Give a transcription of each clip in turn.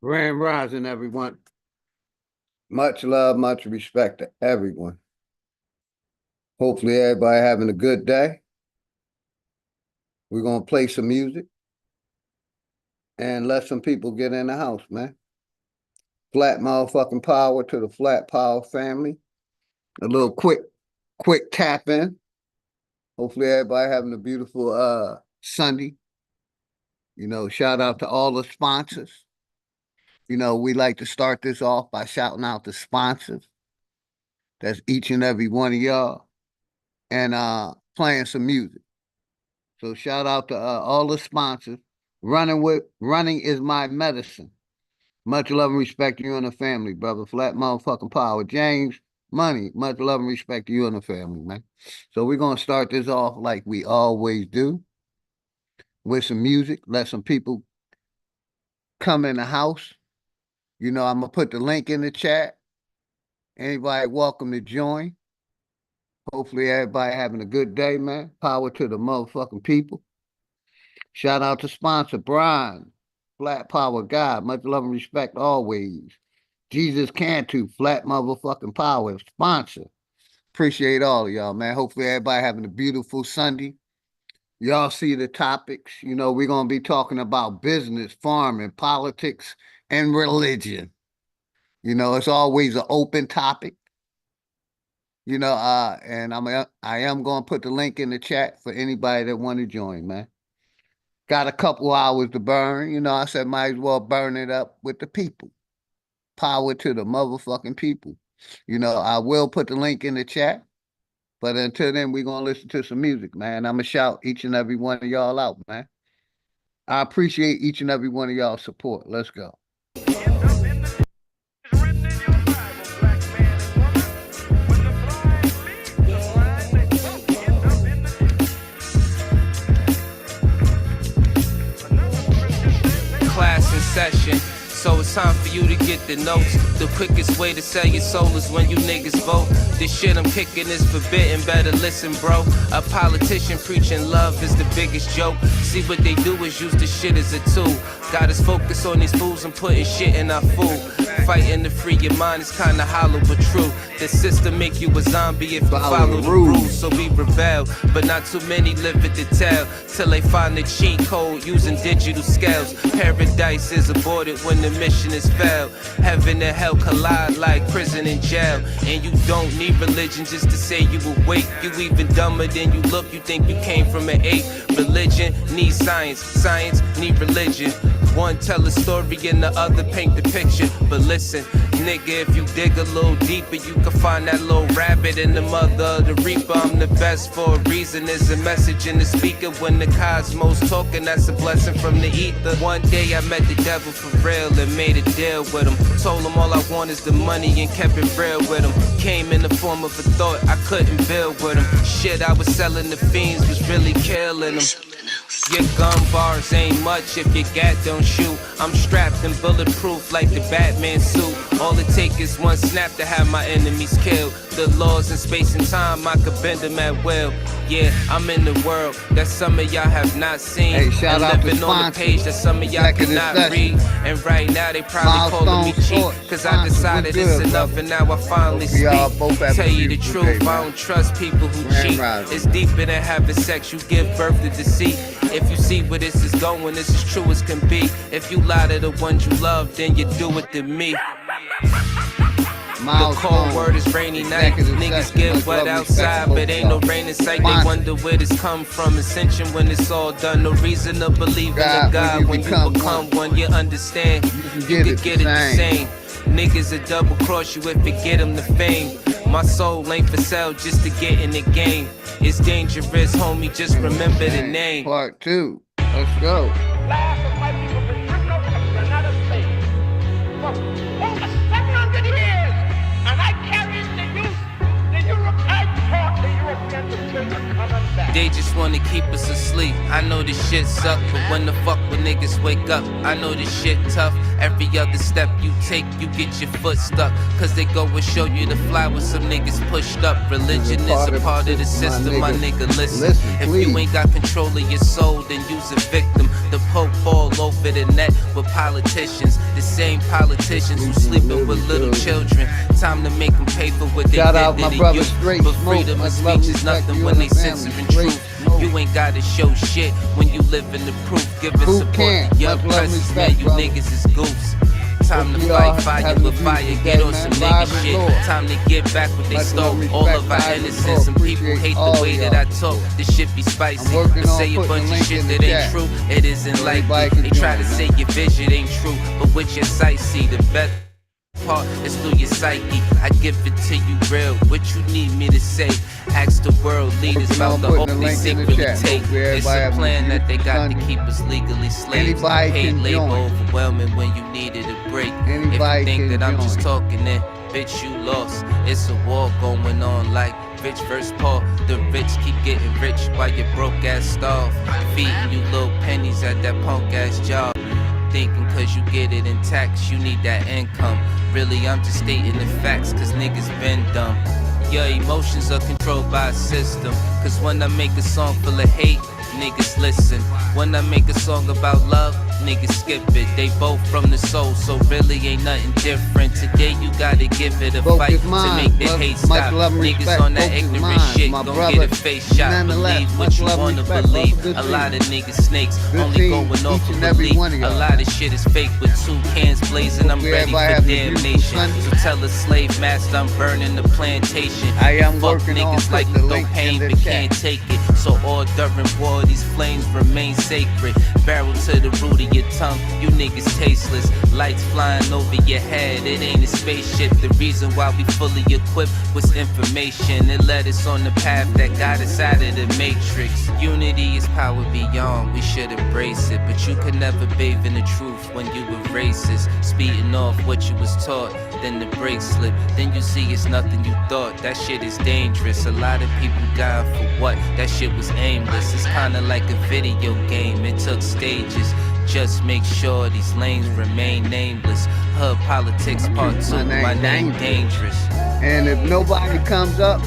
Grand Rising, everyone. Much love, much respect to everyone. Hopefully everybody having a good day. We're going to play some music and let some people get in the house, man. Flat motherfucking power to the Flat Power family. A little quick tap in. Hopefully everybody having a beautiful Sunday. You know, shout out to all the sponsors. You know, we like to start this off by shouting out the sponsors. That's each and every one of y'all. And playing some music. So shout out to all the sponsors. Running is my medicine. Much love and respect to you and the family, brother. Flat motherfucking power. James, money. Much love and respect to you and the family, man. So we're gonna start this off like we always do, with some music. Let some people come in the house. You know, I'm gonna put the link in the chat. Anybody welcome to join. Hopefully everybody having a good day, man. Power to the motherfucking people. Shout out to sponsor Brian, Flat Power God. Much love and respect always. Jesus Cantu, Flat motherfucking Power sponsor. Appreciate all of y'all, man. Hopefully everybody having a beautiful Sunday. Y'all see the topics. You know, we're going to be talking about business, farming, politics, and religion. You know, it's always an open topic. You know, and I am going to put the link in the chat for anybody that want to join, man. Got a couple hours to burn. You know, I said might as well burn it up with the people. Power to the motherfucking people. You know, I will put the link in the chat. But until then, we're going to listen to some music, man. I'm going to shout each and every one of y'all out, man. I appreciate each and every one of y'all support. Let's go. Class in session, so it's time for you to get the notes. The quickest way to sell your soul is when you niggas vote. This shit I'm kicking is forbidden, better listen, bro. A politician preaching love is the biggest joke. See, what they do is use the shit as a tool. Got us focused on these fools and putting shit in our food. Fighting to free your mind is kinda hollow but true. The system make you a zombie if you follow the rules. So we rebel, but not too many live it to tell. Till they find the cheat code using digital scales. Paradise is aborted when the mission is failed. Heaven and hell collide like prison and jail. And you don't need religion just to say you awake. You even dumber than you look, you think you came from an ape. Religion needs science, science need religion. One tell a story and the other paint the picture. But listen, nigga, if you dig a little deeper, you can find that little rabbit in the mother of the reaper. I'm the best for a reason. There's a message in the speaker. When the cosmos talking, that's a blessing from the ether. One day I met the devil for real and made a deal with him. Told him all I want is the money and kept it real with him. Came in the form of a thought, I couldn't build with him. Shit I was selling the fiends was really killing them. Your gun bars ain't much if your gat don't shoot. I'm strapped and bulletproof like the Batman suit. All it take is one snap to have my enemies killed. The laws in space and time, I could bend them at will. Yeah, I'm in the world that some of y'all have not seen. Hey, shout out to living on the page that some of y'all cannot read. And right now they probably calling me cheap, cause I decided it's enough and now I finally speak. Tell you the truth, I don't trust people who cheat. It's deeper than having sex, you give birth to deceit. If you see where this is going, this is true as can be. If you lie to the ones you love, then you do it to me. The cold word is rainy night. Niggas get wet outside, but ain't no rain in sight. They wonder where this come from. Ascension when it's all done. No reason to believe in a God. When you become one, you understand. You could get it the same. Niggas will double cross you if you get them the fame. My soul ain't for sale just to get in the game. It's dangerous, homie, just remember the name. Part 2. Let's go. Last of my people been driven over to the United States for over 700 years. And I carried the Europe, I taught the Europeans to take a common back. They just wanna keep us asleep. I know this shit suck, but when the fuck when niggas wake up, I know this shit tough. Every other step you take, you get your foot stuck. Cause they go and show you the fly with some niggas pushed up. Religion is a part of the system, my nigga, listen. If you ain't got control of your soul, then you's a victim. The Pope all over the net with politicians. The same politicians who sleeping with little children. Time to make them pay for what they did to the youth. But freedom of speech is nothing when they censoring truth. You ain't gotta show shit when you live in the proof. Giving support to young presses, man, you niggas is goofs. Time to fight fire with fire, get on some nigga shit. Time to get back what they stole, all of our innocence. Some people hate the way that I talk, this shit be spicy. But say a bunch of shit that ain't true, it isn't likely. They try to say your vision ain't true, but with your sight see the better part is through your psyche. I give it to you real, what you need me to say. Ask the world leaders about the hope they secretly take. It's a plan that they got to keep us legally slaves. Paid labor overwhelming when you needed a break. If you think that I'm just talking, then bitch you lost. It's a war going on like Rich versus Paul. The rich keep getting rich while your broke ass starve. Feeding you little pennies at that punk ass job. Thinking cause you get it in tax, you need that income. Really, I'm just stating the facts, cause niggas been dumb. Your emotions are controlled by a system. Cause when I make a song full of hate, niggas listen. When I make a song about love, niggas skip it. They both from the soul, so really ain't nothing different. Today you gotta give it a fight to make the hate stop. Niggas on that ignorant shit gon' get a face shot. Believe what you wanna believe. A lot of niggas snakes, only going off of belief. A lot of shit is fake with two cans blazing. I'm ready for damnation. So tell a slave master I'm burning the plantation. Fuck niggas like the dope pain but can't take it. So all during war these flames remain sacred. Barrel to the root of your tongue, you niggas tasteless. Lights flying over your head, it ain't a spaceship. The reason why we fully equipped was information. It led us on the path that got us out of the matrix. Unity is power beyond, we should embrace it. But you can never bathe in the truth when you were racist. Speeding off what you was taught, then the brakes slip. Then you see it's nothing you thought, that shit is dangerous. A lot of people dying for what? That shit was aimless. It's kinda like a video game, it took stages. Just make sure these lanes remain nameless. Hood politics part 2, my name dangerous. And if nobody comes up,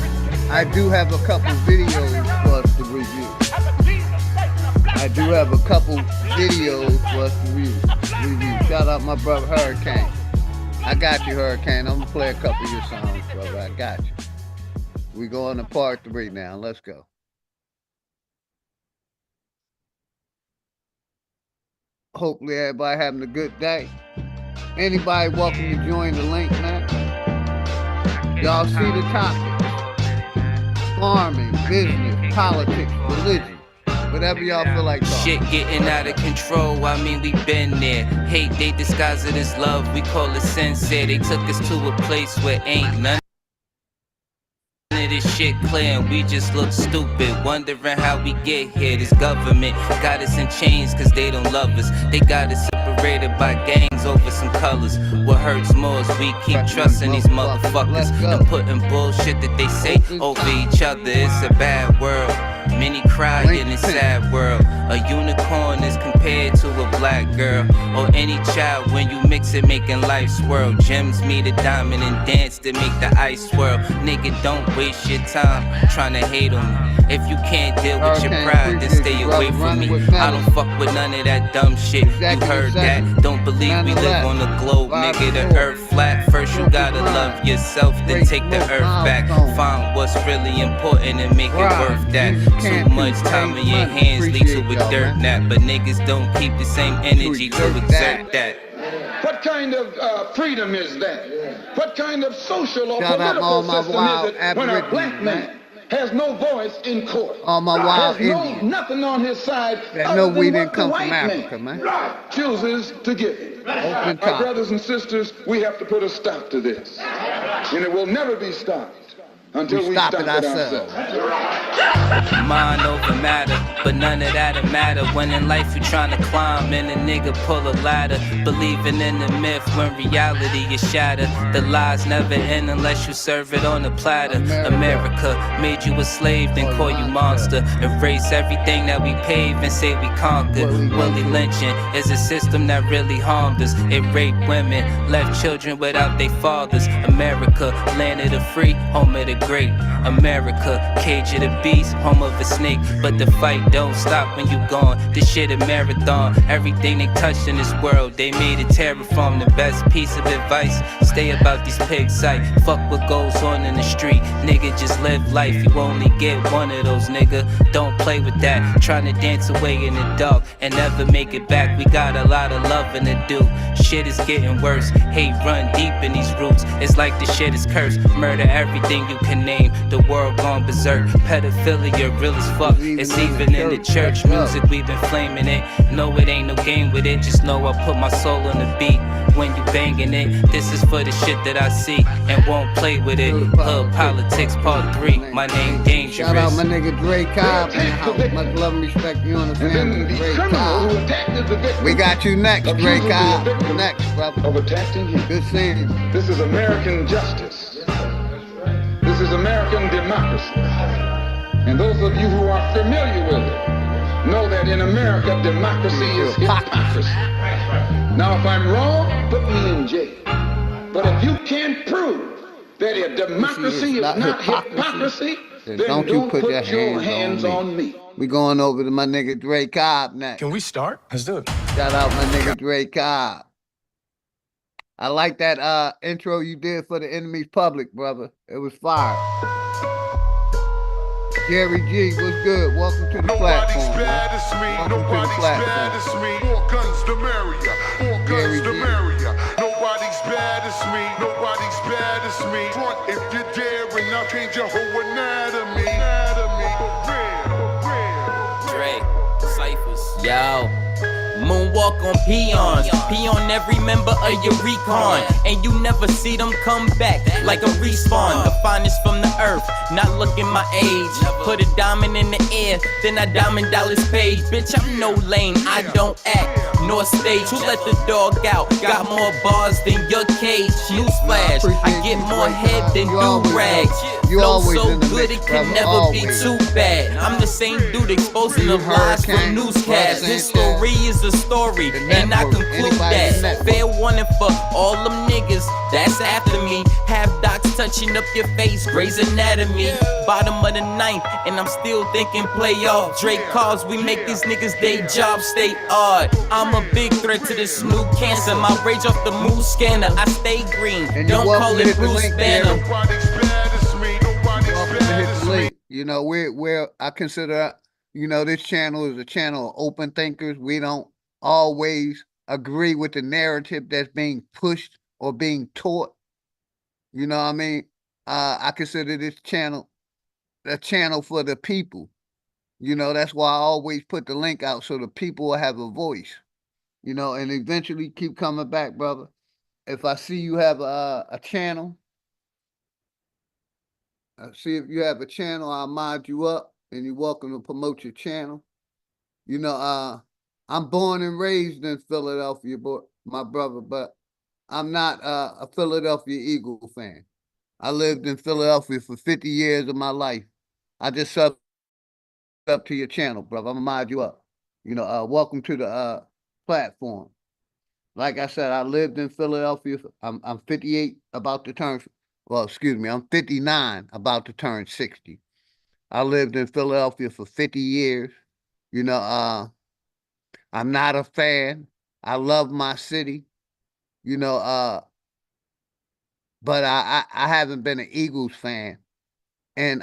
I do have a couple videos for us to review. I do have a couple videos for us to review. Shout out my brother Hurricane. I got you, Hurricane. I'm gonna play a couple of your songs, brother. I got you. We go on to part 3 now. Let's go. Hopefully everybody having a good day. Anybody welcome to join the link, man. Y'all see the topics. Farming, business, politics, religion. Whatever y'all feel like talking. Shit getting out of control, I mean we been there. Hate they disguise it as love, we call it sincere. They took us to a place where ain't none of this shit clear and we just look stupid. Wondering how we get here. This government got us in chains cause they don't love us. They got us separated by gangs over some colors. What hurts more is we keep trusting these motherfuckers and putting bullshit that they say over each other. It's a bad world. Many cry in this sad world. A unicorn is compared to a black girl or any child. When you mix it, making life swirl. Gems meet a diamond and dance to make the ice swirl. Nigga, don't waste your time trying to hate on me. If you can't deal with your pride, then stay away from me. I don't fuck with none of that dumb shit. You heard that? Don't believe we live on the globe, nigga. The earth flat. First you gotta love yourself, then take the earth back. Find what's really important and make it worth that. Too much time in your hands lead to a dirt nap. But niggas don't keep the same energy to exert that. What kind of freedom is that? What kind of social or political system is it when a black man has no voice in court? All my wild has nothing on his side that know we didn't come from Africa, man. Chooses to give it. My brothers and sisters, we have to put a stop to this. And it will never be stopped until we stop it ourselves. Mind over matter, but none of that'll matter. When in life you're trying to climb and a nigga pull a ladder, believing in the myth when reality is shattered. The lies never end unless you serve it on a platter. America made you a slave, then call you monster. Erase everything that we paved and say we conquered. Willie lynching is a system that really harmed us. It raped women, left children without their fathers. America, land of the free, home of the great. America, cage of the beast, home of a snake. But the fight don't stop when you gone. This shit a marathon. Everything they touched in this world, they made it terraform. The best piece of advice, stay about these pig sight. Fuck what goes on in the street. Nigga, just live life. You only get one of those, nigga. Don't play with that. Trying to dance away in the dark and never make it back. We got a lot of loving to do. Shit is getting worse. Hate run deep in these roots. It's like the shit is cursed. Murder everything you can name. The world gone berserk. Pedophilia real as fuck. It's even in the church music. We've been flaming it. No, it ain't no game with it. Just know I put my soul on the beat. When you banging it, this is for the shit that I see and won't play with it. Hood politics part 3. My name dangerous. Shout out my nigga Dre Cobb in the house. Much love and respect you on the family. Dre Cobb. We got you next, Dre Cobb. Next, brother. Of attacking him. Good seeing you. This is American justice. This is American democracy. And those of you who are familiar with it know that in America, democracy is hypocrisy. Now, if I'm wrong, put me in jail. But if you can't prove that a democracy is not hypocrisy, then don't you put your hands on me. We going over to my nigga Dre Cobb next. Can we start? Let's do it. Shout out my nigga Dre Cobb. I like that intro you did for the enemy's public, brother. It was fire. Gary G, what's good? Welcome to the platform. Bad as me. Nobody's bad as me. More guns, the merrier. More guns, the merrier. Nobody's bad as me. Nobody's bad as me. Front if you dare, and I'll change your whole anatomy. For real. Dre, Cyphers. Yo. Moonwalk on peons, peon every member of your recon, and you never see them come back like a respawn. The finest from the earth, not looking my age. Put a diamond in the air, then I diamond dollars page. Bitch, I'm no lane, I don't act nor stage. Who let the dog out? Got more bars than your cage. Newsflash, I get more head than do rags. Flow so good it can never be too bad. I'm the same dude exposing the lies from newscasts. This story is a story, and I conclude that. Fair warning for all them niggas that's after me. Have docs touching up your face, Grey's Anatomy. Bottom of the ninth, and I'm still thinking playoff. Drake calls, we make these niggas day job stay odd. I'm a big threat to this new cancer. My rage off the mood scanner. I stay green, don't call it Bruce Banner. Nobody's bad as me. Nobody's bad as me. You know, we're I consider, you know, this channel is a channel of open thinkers. We don't always agree with the narrative that's being pushed or being taught. You know what I mean? I consider this channel a channel for the people. You know, that's why I always put the link out so the people will have a voice. You know, and eventually keep coming back, brother. If I see you have a channel, see if you have a channel, I'll mod you up, and you're welcome to promote your channel. You know, I'm born and raised in Philadelphia, my brother, but I'm not a Philadelphia Eagle fan. I lived in Philadelphia for 50 years of my life. I just subbed up to your channel, brother. I'm gonna mod you up. You know, welcome to the platform. Like I said, I lived in Philadelphia. I'm 58, about to turn, well, excuse me, I'm 59, about to turn 60. I lived in Philadelphia for 50 years. You know, I'm not a fan. I love my city. You know, but I haven't been an Eagles fan and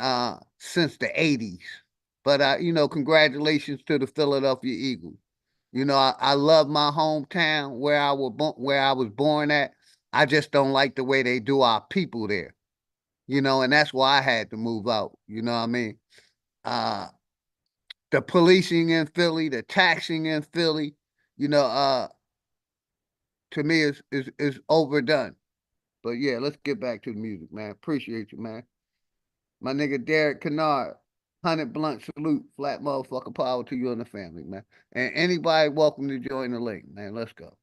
since the 80s. But you know, congratulations to the Philadelphia Eagles. You know, I love my hometown where I was born at. I just don't like the way they do our people there. You know, and that's why I had to move out. You know what I mean? The policing in Philly, the taxing in Philly, you know, to me is overdone. But yeah, let's get back to the music, man. Appreciate you, man. My nigga Derek Kennard, 100 blunt salute, flat motherfucker power to you and the family, man. And anybody welcome to join the link, man. Let's go.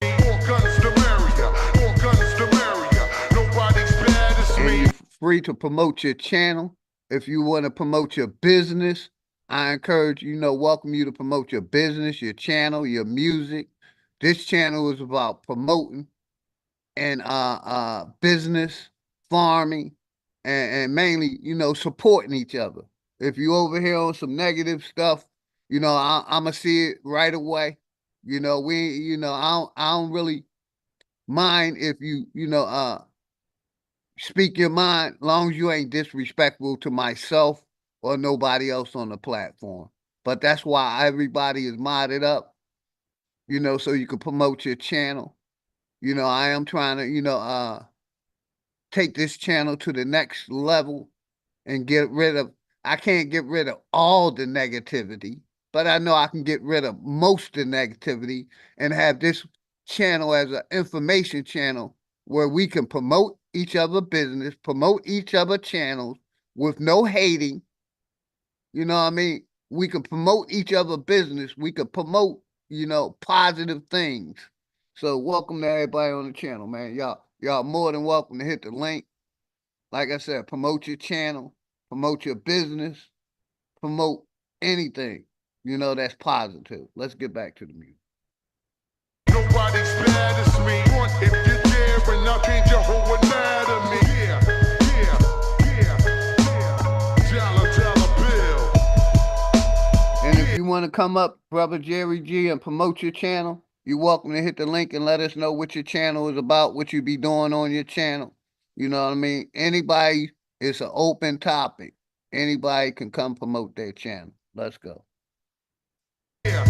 More guns to America. More guns to America. Nobody's bad as And me. you're free to promote your channel. If you want to promote your business, I encourage welcome you to promote your business, your channel, your music. This channel is about promoting and business, farming, and mainly, supporting each other. If you over here on some negative stuff, I'ma see it right away. I don't really mind if you speak your mind, long as you ain't disrespectful to myself or nobody else on the platform. But that's why everybody is modded up, so you can promote your channel. I am trying to, take this channel to the next level and I can't get rid of all the negativity, but I know I can get rid of most of the negativity and have this channel as an information channel where we can promote each other business, promote each other channels with no hating. You know what I mean? We can promote each other business. We can promote, positive things. So welcome to everybody on the channel, man. Y'all more than welcome to hit the link. Like I said, promote your channel, promote your business, promote anything, that's positive. Let's get back to the music. Nobody's bad as me. If you're there and I'll change your whole anatomy. Dollar bill. And if you want to come up, Brother Jerry G, and promote your channel, you're welcome to hit the link and let us know what your channel is about, what you be doing on your channel. You know what I mean? Anybody, it's an open topic. Anybody can come promote their channel. Let's go. Yeah,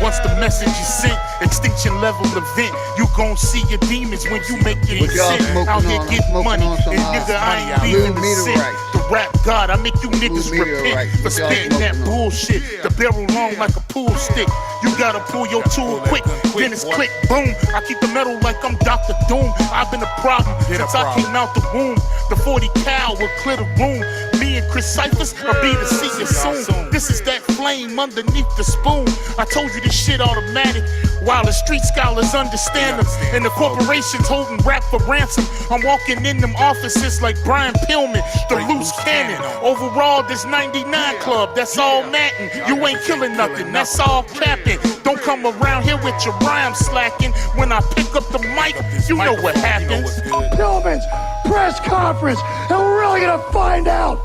once the message is sent, extinction level event, you gon' see your demons when you make it insane. Out here getting money, and nigga, I ain't leaving the sin. The rap god, I make you niggas repent for spitting that bullshit. The barrel long like a pool stick. You gotta pull your tool quick, then it's click, boom. I keep the metal like I'm Dr. Doom. I've been a problem since I came out the womb. The 40 cal will clear the room. Me and Chris Cyphers will be to see you soon. This is that flame underneath the spoon. I told you this shit automatic, while the street scholars understand them, and the corporations holding rap for ransom. I'm walking in them offices like Brian Pillman, the loose cannon. Overall, this 99 club, that's all matting. You ain't killing nothing, that's all capping. Don't come around here with your rhyme slacking. When I pick up the mic, you know what happens. Pillman's press conference, and we're really gonna find out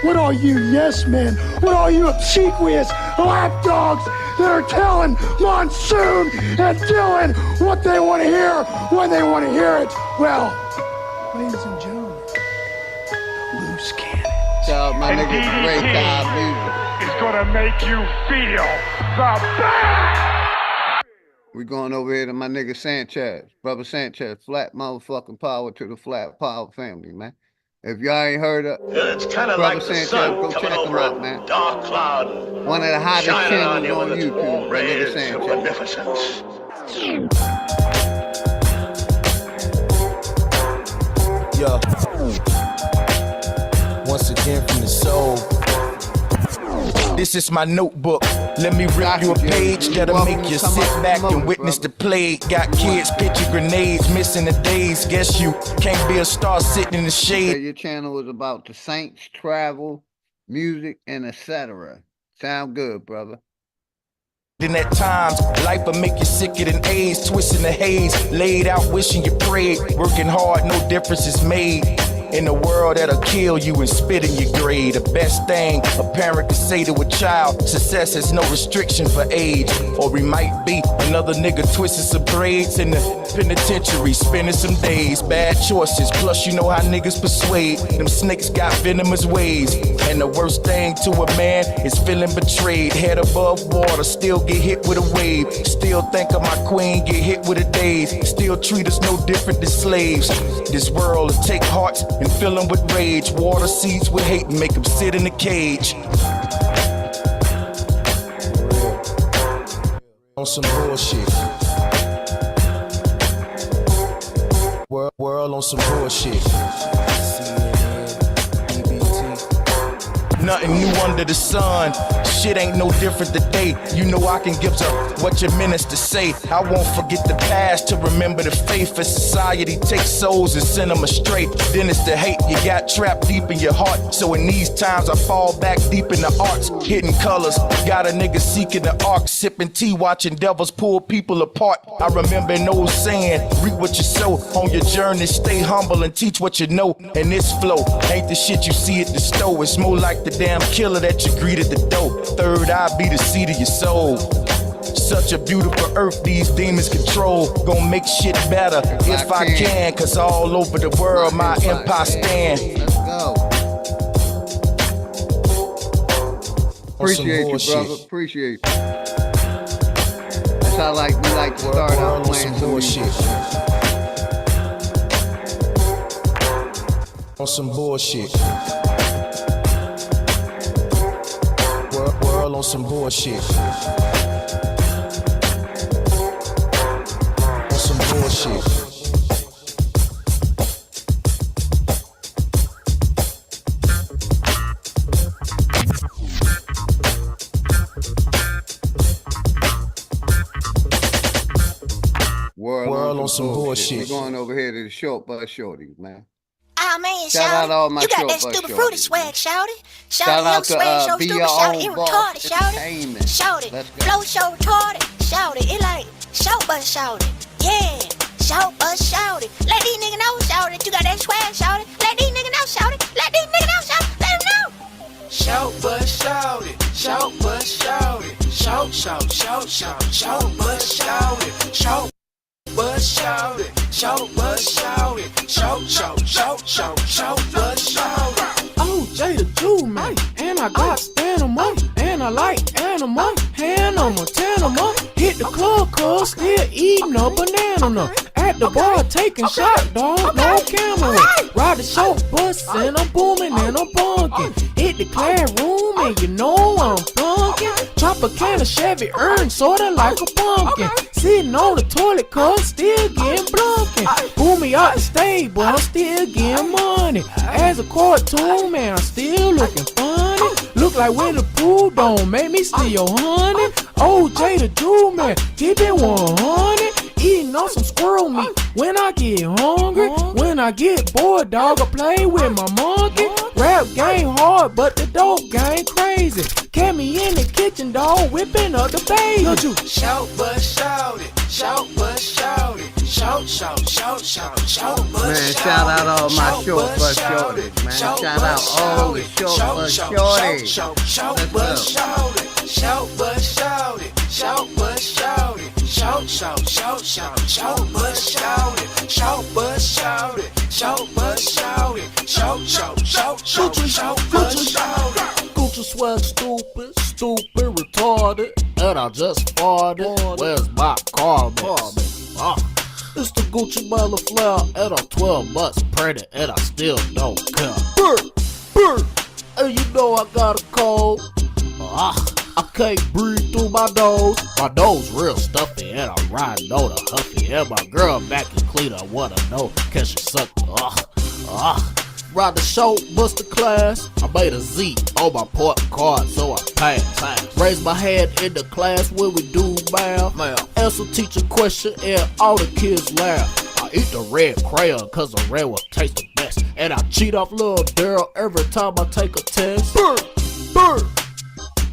what all you yes men, what all you obsequious lapdogs that are telling Monsoon and Dylan what they want to hear when they want to hear it. Well, ladies and gentlemen, loose cannon. Shout out my nigga Ray Cobb Music. It's gonna make you feel the best. We going over here to my nigga Sanchez, Brother Sanchez, flat motherfucking power to the flat power family, man. If y'all ain't heard of It's kind of Brother like the Sanchez, sun go coming check him over out, a man. dark cloud, One of the hottest shining on channels you on with its YouTube, warm my nigga rays of Sanchez. beneficence. Yo, once again from the soul. This is my notebook. Let me rip you a page that'll make you sit back and witness the plague. Got kids pitching grenades, missing the days. Guess you can't be a star sitting in the shade. Your channel is about the Saints, travel, music, and etc. Sound good, brother. Then at times, life will make you sicker than AIDS. Twisting the haze, laid out wishing you prayed. Working hard, no difference is made. In a world that'll kill you and spit in your grave. The best thing a parent can say to a child, success has no restriction for age. Or we might be another nigga twisting some braids in the penitentiary, spending some days. Bad choices, plus you know how niggas persuade. Them snakes got venomous ways. And the worst thing to a man is feeling betrayed. Head above water, still get hit with a wave. Still think of my queen, get hit with a daze. Still treat us no different than slaves. This world will take hearts and fill them with rage. Water seeds with hate and make them sit in a cage. On some bullshit. World on some bullshit. Nothing new under the sun. Shit ain't no different today. You know I can give up what your ministers say. I won't forget the past to remember the faith. As society takes souls and send them astray, then it's the hate you got trapped deep in your heart. So in these times I fall back deep in the arts, hidden colors. Got a nigga seeking the ark, sipping tea, watching devils pull people apart. I remember an old saying, reap what you sow. On your journey, stay humble and teach what you know. And this flow ain't the shit you see at the store. It's more like the damn killer that you greet at the door. Third eye be the seed of your soul. Such a beautiful earth these demons control. Gonna make shit better if I can. Cause all over the world my empire stand. Let's go. Appreciate you, brother. Appreciate you. That's how we like to start out playing some bullshit. On some bullshit. World on some bullshit. On some bullshit. World on some bullshit. We're going over here to the short bus shorties, man. Oh man, Shout out all my you got short that bus stupid fruity shorties, swag, shouty. Shout Shouty, out your to, swag so Be stupid, Your shouty, Own it Boss retarded, shouty. Entertainment. Shouty, Let's go. flow so retarded, shouty. It like shout bus, shouty. Yeah, shout bus, shouty. Let these niggas know, shouty, that you got that swag, shouty. Let these niggas know, shouty. Let these niggas know, shouty. Let them know. Shout but shout it, shout but shout it, shout, shout, shout, shout, shout but shout it, shout but shout it, shout but shout it, shout, shout, shout, shout, shout but shout it. Oh, Jada Jew, man, and I got stamina, and I like animal, hand on my tanama. Hit the club, cuz still eating a banana. At the bar, taking shot, dog, no camera. Ride the short bus, and I'm booming and I'm bunking. Hit the classroom, and you know I'm bunking. Chop a can of Chevy, earn sorta like a pumpkin. Sitting on the toilet, cuz still getting blunking. Pull me out the stable, I'm still getting money. As a cartoon, man, I'm still looking funny. Look like Winnie the Pooh, don't make me steal honey. Oh, Jada Jew, man, keep it 100. Eating on some squirrel meat when I get hungry. When I get bored, dog, I play with my monkey. Rap game hard, but the dope game crazy. Kept me in the kitchen, dog, whipping up the baby. Shout but shout it, shout but shout it, shout, shout, shout, shout, shout but Man, shout out all my short bus shorties, man. Shout out all the short bus shorties. Shout but shout it, shout but shout it, shout but shout it, shout, shout, shout, shout, shout but shout it, shout but shout it, shout but shout it, shout, shout, shout, shout, shout but shout it. Gucci swag stupid, retarded, and I just farted. Where's my car, It's the Gucci Miller Flair, and I'm 12 months pregnant, and I still don't care. Burr, and you know I got a cold. I can't breathe through my nose. My nose real stuffy, and I'm riding on a huffy. And my girl back in clean, I wanna know, can she suck? Ride the show, bust the class. I made a Z on my port card, so I passed. Raise my hand in the class when we do math. Answer teacher question, and all the kids laugh. I eat the red crayon, cause the red one tastes the best. And I cheat off little Daryl every time I take a test. Burr.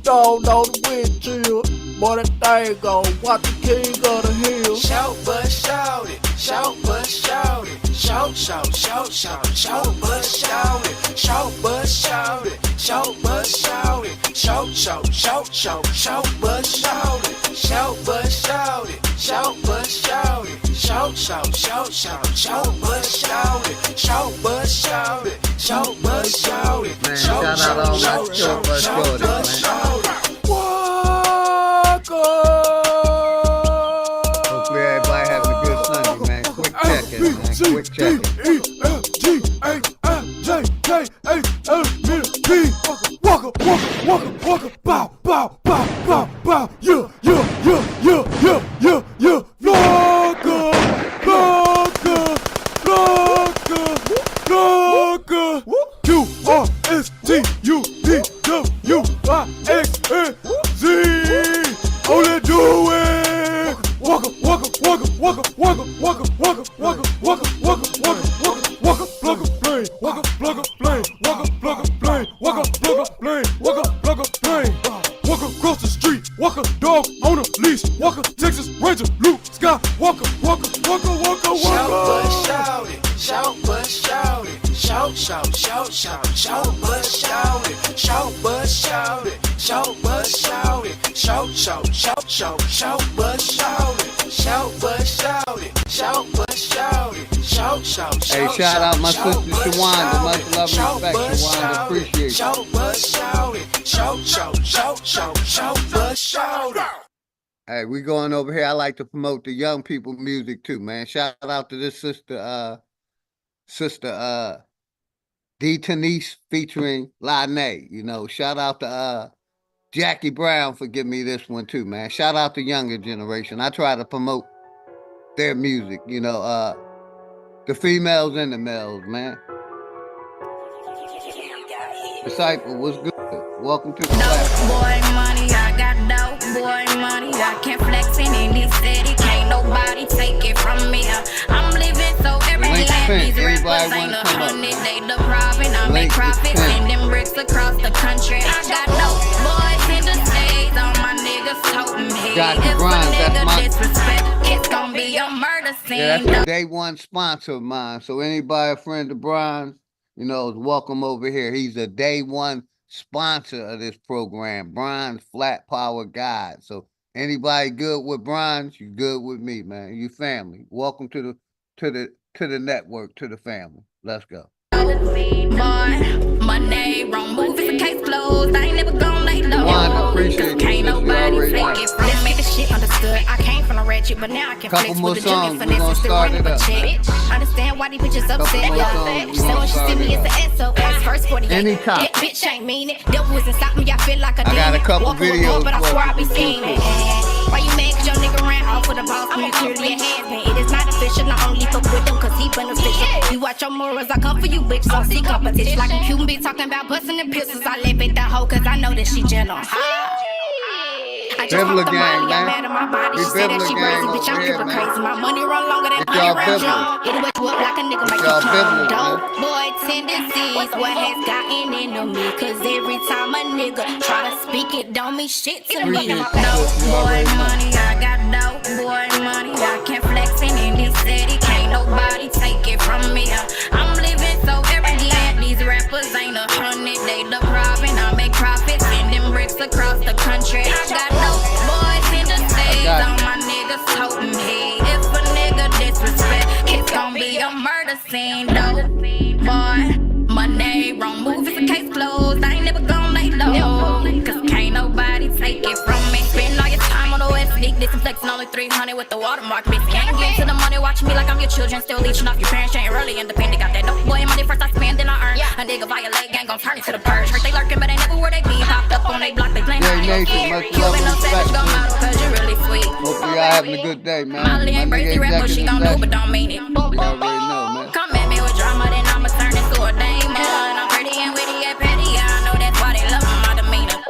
Don't know the windshield, boy, that thing gon' watch the king of the hill. Shout but shout it, shout but shout it, shout, shout, shout, shout, shout but shout it, shout but shout it, shout but shout it, shout, shout, shout, shout, shout but shout it, shout but shout it, shout but shout it, shout, shout, shout, shout, shout but shout it, shout but shout it, shout but shout it, shout, shout, shout, shout, shout but shout it. Hopefully everybody having a good Sunday, man. Quick check-in, man. Quick check-in. Walker, bow, yeah, Vlogger, waka, waka, waka, waka, waka, waka, waka, waka, waka, plug a plane, waka, plug a plane, waka, plug a plane, waka, plug a plane, waka, plug a plane, waka across the street, waka dog on a leash, waka Texas Ranger, Luke Sky, waka, waka, waka, waka, waka. Shout but shout it, shout but shout it, shout, shout, shout, shout, shout but shout it, shout but shout it, shout but shout it, shout, shout, shout, shout, shout but shout it, shout but shout it, shout but shout it, shout, shout, shout. Hey, shout out my sister Shawanda. Much love and respect, Shawanda. Appreciate you. Shout but shout it, shout, shout, shout, shout, shout but shout it. Hey, we going over here. I like to promote the young people music too, man. Shout out to this sister D Tanise featuring Lane. You know, shout out to Jackie Brown for giving me this one too, man. Shout out to younger generation. I try to promote their music, you know, the females and the males, man. Disciple, what's good? Welcome to the platform. Boy money, I got dope boy money. I can't flex in this city. Can't nobody take it from me. I'm living so every land. These rappers ain't a hundred. They the profit. I make profit. Sending bricks across the country. I got dope boys in the States. All my niggas toting me. If a nigga disrespect, it's gonna be a murder scene. Yeah, that's a day one sponsor of mine. So anybody a friend of Brian's, you know, is welcome over here. He's a day one sponsor of this program, Brian's Flat Power Guide. So anybody good with Brian's, you good with me, man. You family. Welcome to the network, to the family. Let's go. Boy, my name wrong move is a case closed. I ain't never gonna lay low. Appreciate can't nobody take it from me. The shit understood. I came from a ratchet, but now I can flex with the junior finesse. Still running for check. Understand why these bitches upset. So when she see me, it's an SOS. First 40. That bitch ain't mean it. Devil was inside me. I feel like a demon. I got a couple videos, but I swear I be scheming. Why you mad? Cause your nigga ran off with a boss. I'm clearly a has-been. It is not official. I only fuck with them cause he beneficial. You watch your morals. I come for you, bitch. So see competition. Like a Cuban be talking about busting the pistols. I laugh at that hoe cause I know that she gentle. I just fucked the Molly, I'm mad at my body. She said that she crazy, bitch, I'm super crazy. My money run longer than honey run John. It'll wake you up like a nigga, make you come. Dope boy tendencies, what has gotten into me? Cause every time a nigga try to speak it, don't mean shit to me. Dope boy money, I got dope boy money. I can't flex in this city, can't nobody take it from me. I'm living so every land, these rappers ain't a hundred. They the profit, I make profits, sending bricks across the country. I got dope boys in the States, all my niggas toting me. If a nigga disrespect, it's gonna be a murder scene. Dope boy, my name wrong move is a case closed. I ain't never gonna lay low, cause can't nobody take it from me. Spend all your time on the West League, this and flexing only 300 with the watermark. Bitch, can't get to the money, watching me like I'm your children. Still leeching off your parents, ain't really independent. Got that dope boy money first I spend, then I earn. A nigga violate, gang gon' turn it to the purge. Hurt they lurking, but they never where they be. Popped up on they block, they playing Yeah, Nation, much love and respect. Cause you're really sweet. Hopefully y'all having a good day, man. Molly ain't crazy rap, what she gon' do, but don't mean it. Boom, You boom, already know, man. come at me with drama, then I'ma turn into a demon. I'm pretty and witty and petty, I know that's why they love my demeanor.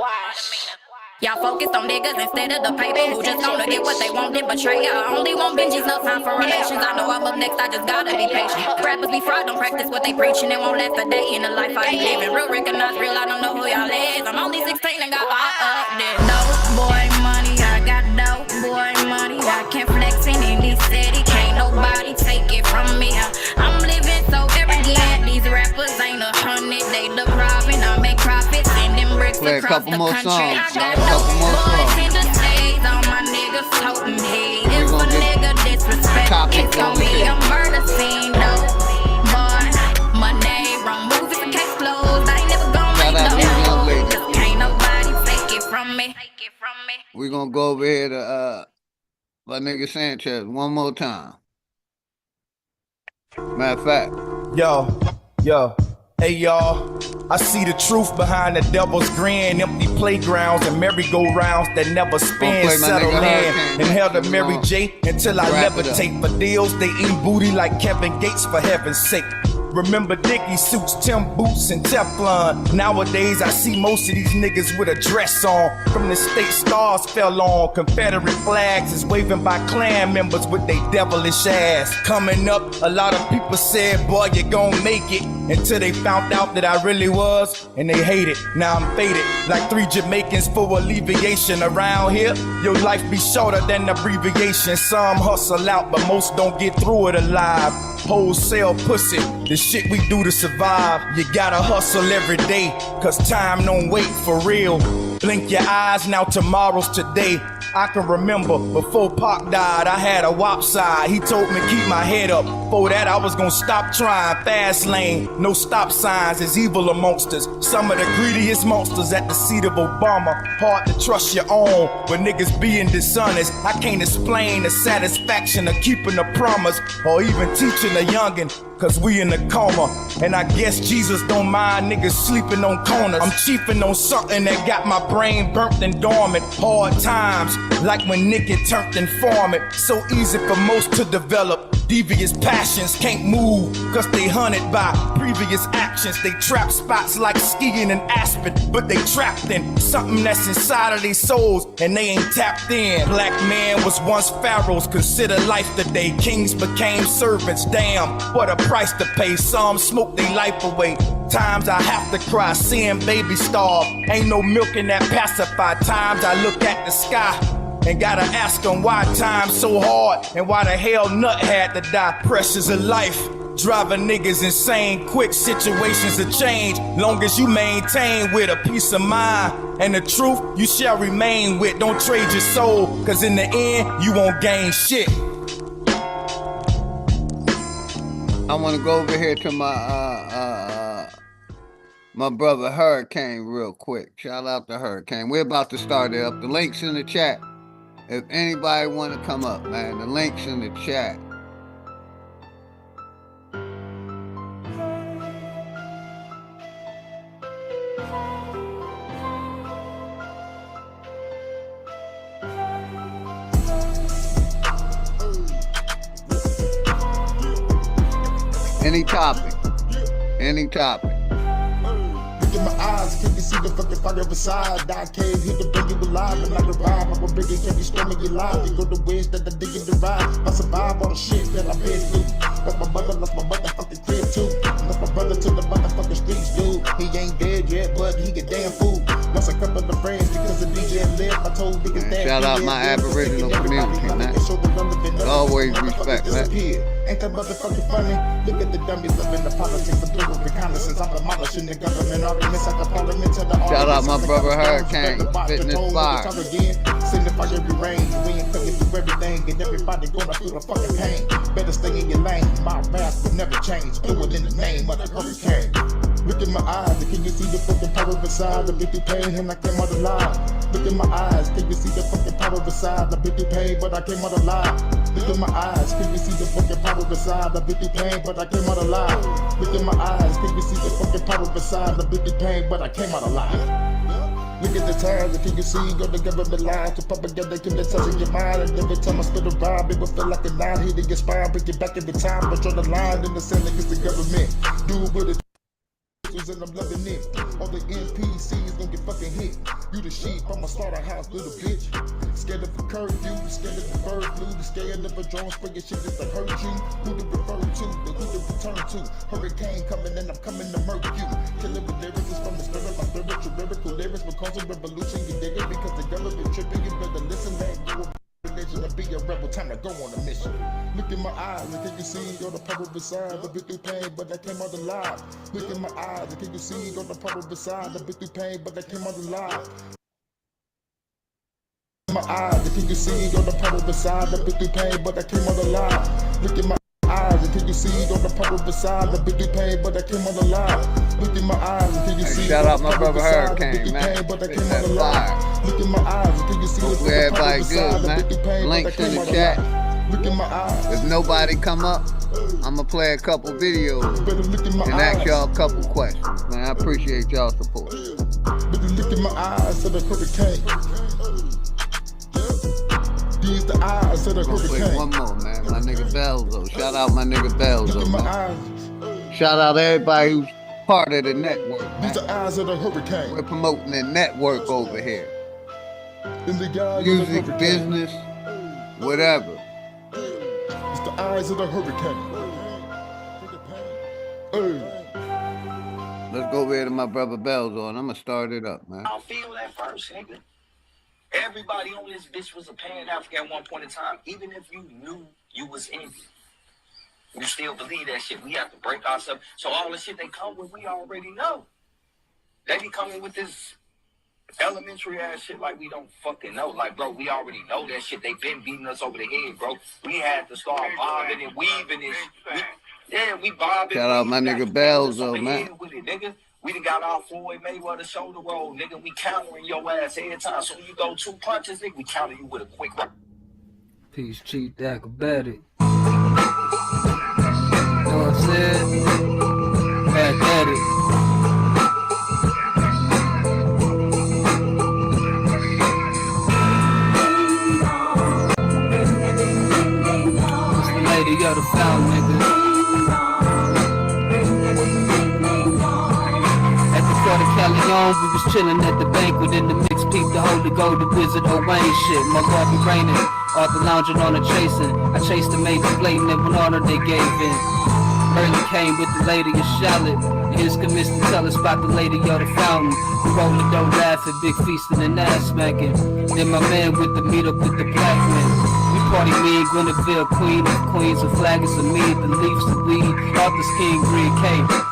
Y'all focused on niggas instead of the paper who just gonna get what they want, then betray ya. Only want Benjis, no time for relations. I know I'm up next, I just gotta be patient. Rappers be fraud, don't practice what they preaching. It won't last a day in the life I be living. Real recognize real, I don't know who y'all is. I'm only 16 and got all up there. Dope boy money, I got dope boy money. I can't flex in this city, can't nobody take it from me. I'm living so every land, these rappers ain't a hundred. They the profit, I make profits, sending bricks Play a across couple the more country. songs, I got a couple more boys songs. in the States, all my niggas toting me. If a gonna get nigga disrespect, topic it's gonna over be here. a murder scene, though. Boy, my name wrong move, it's a case closed. I ain't never gonna Shout make out to these young ladies. no. Can't nobody take it from me. We're gonna go over here to my nigga Sanchez one more time. Matter of fact, Yo, hey y'all, I see the truth behind the devil's grin. Empty playgrounds and merry-go-rounds that never spin. play my Settle nigga in Hurricane. and held a Come Mary on. J until I Wrap it up. levitate. For deals, they eat booty like Kevin Gates, for heaven's sake. Remember Dickie suits, Tim boots, and Teflon. Nowadays I see most of these niggas with a dress on. From the state stars fell on. Confederate flags is waving by Klan members with they devilish ass. Coming up, a lot of people said, boy, you gon' make it. Until they found out that I really was, and they hate it. Now I'm faded, like 3 Jamaicans for alleviation. Around here, your life be shorter than abbreviation. Some hustle out, but most don't get through it alive. Wholesale pussy, the shit we do to survive. You gotta hustle every day, cause time don't wait for real. Blink your eyes, now tomorrow's today. I can remember before Pac died, I had a WAP side. He told me keep my head up. Before that, I was gonna stop trying. Fast lane, no stop signs, is evil amongst us. Some of the greediest monsters at the seat of Obama. Hard to trust your own when niggas being dishonest. I can't explain the satisfaction of keeping a promise or even teaching a youngin'. Cause we in a coma, and I guess Jesus don't mind niggas sleeping on corners. I'm chiefing on something that got my brain burnt and dormant. Hard times, like when Nicky turned informant. So easy for most to develop. Devious passions can't move, cause they hunted by previous actions. They trap spots like skiing and Aspen, but they trapped in something that's inside of their souls, and they ain't tapped in. Black man was once pharaohs, consider life today. Kings became servants, damn, what a price to pay. Some smoke their life away. Times I have to cry, seeing babies starve. Ain't no milk in that pacifier. Times I look at the sky and gotta ask them why time's so hard and why the hell Nut had to die. Pressures of life driving niggas insane. Quick situations to change, long as you maintain with a peace of mind and the truth you shall remain with. Don't trade your soul, cause in the end you won't gain shit. I want to go over here to my brother Hurricane real quick. Shout out to Hurricane. We're about to start it up. The link's in the chat. If anybody want to come up, man, the link's in the chat. Any topic. Any topic. Look in my eyes, can you see the fucking fire beside? I came here to bring you alive, and like a rhyme, I'm gonna bring it, can you storm your life? You go the ways that I dig in the ride. I survive all the shit that I've been through. Lost my mother, lost my motherfucking crib too. Lost my brother to the motherfucking streets, dude. He ain't dead yet, but he get damn fool. Lost a couple of friends because of DJ live. I told niggas that. Shout out my Aboriginal community, man. Always respect, man. Ain't that motherfucking funny? Look at the dummies living the politics of blue reconnaissance. I'm demolishing the government arguments at the parliament to the shout out my brother Hurricane, Fitness Fire. Send the fire every rain. We ain't cooking through everything, and everybody gonna feel the fucking pain. Better stay in your lane. My wrath will never change. Do it in the name of the hurricane. Look in my eyes, can you see the fucking power beside? I've been through pain and I came out alive. Look in my eyes, can you see the fucking power beside? I've been through pain, but I came out alive. Look in my eyes, can you see the fucking power beside? I've been through pain, but I came out alive. Look in my eyes, can you see the fucking power beside? I've been through pain, but I came out alive. Look at the times, can you see, go together the lies to propaganda, keep that touch in your mind. And every time I spit a rhyme, it will feel like a line hitting your spine, bring it back every time. But draw the line in the sand against the government. Do it with it. And I'm loving it. All the NPCs gon' get fucking hit. You the sheep, I'm a slaughterhouse, little bitch. Scared of the curfew, scared of the bird flu, scared of a drone spraying shit just to hurt you. Who to refer to, who to return to. Hurricane coming and I'm coming to murder you. Killing with lyrics is from the spirit, my spiritual lyrical lyrics will cause a revolution. You dig it because the government tripping. You better listen, man. You religion to be a rebel, time to go on a mission. Look in my eyes, and can you see all the power beside? I've been through pain, but I came out alive. Look in my eyes, and can you see all the power beside? I've been through pain, but I came out alive. Look in my eyes, and can you see all the power beside? I've been through pain, but I came out alive. Look in my eyes, and can you see all the power beside? I've been through pain, but I came out alive. Look in my eyes, and can you see shout all out the my power brother beside? Hurricane, man. But I came out alive. Look in my eyes, and can you see all the power beside? I've been through pain, but I Links in came the out chat. alive. Look in my eyes. If nobody come up, I'ma play a couple videos and ask y'all a couple questions. Man, I appreciate y'all support. But look in my eyes of the hurricane. These the eyes of the I'll play hurricane. one more, man. My nigga Belzo. Shout out my nigga Belzo, Look in my man. eyes. Shout out to everybody who's part of the network, These man. are eyes of the hurricane. We're promoting the network over here. In the eyes Music, of the hurricane. business, whatever. It's the eyes of the hurricane. Hey. Let's go over here to my brother Bells on. I'm gonna start it up, man. I'll feel that first, nigga. Everybody on this bitch was a Pan-African at one point in time. Even if you knew you was Indian, you still believe that shit. We have to break ourselves. So all the shit they come with, we already know. They be coming with this elementary ass shit like we don't fucking know. Like, bro, we already know that shit. They been beating us over the head, bro. We had to start bobbing and weaving this. We bobbing. Shout out my nigga Bells though, man. With it, nigga. We done got our Floyd Mayweather shoulder roll, nigga. We countering your ass every time. So when you go 2 punches, nigga, we counter you with a quick rock. Peace, Chief Acrobatic. You know what I'm saying? Back at it. It's the lady of the fountain, nigga. Callion, we was chillin' at the banquet in the mix peep, the holy gold, the wizard, Wayne shit. My God be raining, Arthur lounging on a chasing. I chased the major blatant and one honor they gave in. Merlin came with the lady of Charlotte. His commenced to tell us about the lady of the fountain. We rollin' dough laughing, big feasting and ass smacking. Then my man with the meet up with the black men. Party me, Guinevere, queen of queens, with flaggers of me, the leaves of weed, Arthur's King, Green K.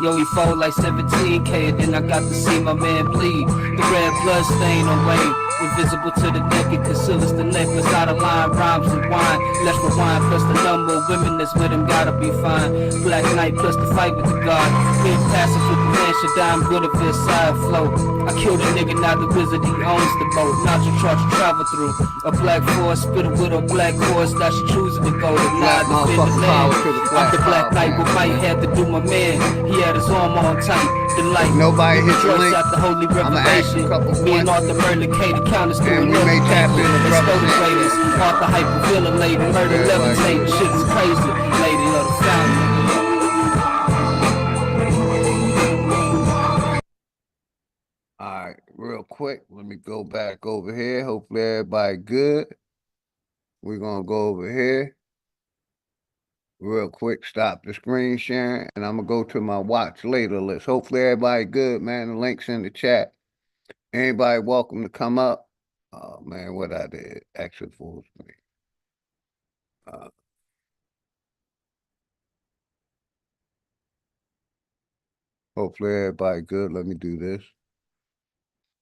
Yo, he fold like 17K, and then I got to see my man bleed. The red blood stain on Wayne, invisible to the naked, conceals the necklace, out of line, rhymes and wine. Let's rewind, plus the number of women that's with him gotta be fine. Black Knight plus the fight with the god. Big passive with the man, Shaddam, Guinevere, side flow. I killed a nigga, now the wizard, he owns the boat. Not your charge to travel through. A black force, spit with a black horse, now she choosing to go to Black motherfucker. I'm the Black Knight, but might have to do my man. He had his arm on tight. The light. Nobody hit the link. Out the holy I'ma ask you a couple revelation. Me and Arthur Merlin K, the counters through and we may tap in and represent. Arthur hyper villain, lady murder, levitate, shit is crazy. Lady of the fountain. All right, real quick, let me go back over here. Hopefully everybody good. We're gonna go over here. Real quick, stop the screen sharing, and I'm gonna go to my watch later list. Hopefully everybody good, man. The link's in the chat. Anybody welcome to come up. Oh man, what I did. Exit full screen. Hopefully everybody good. Let me do this.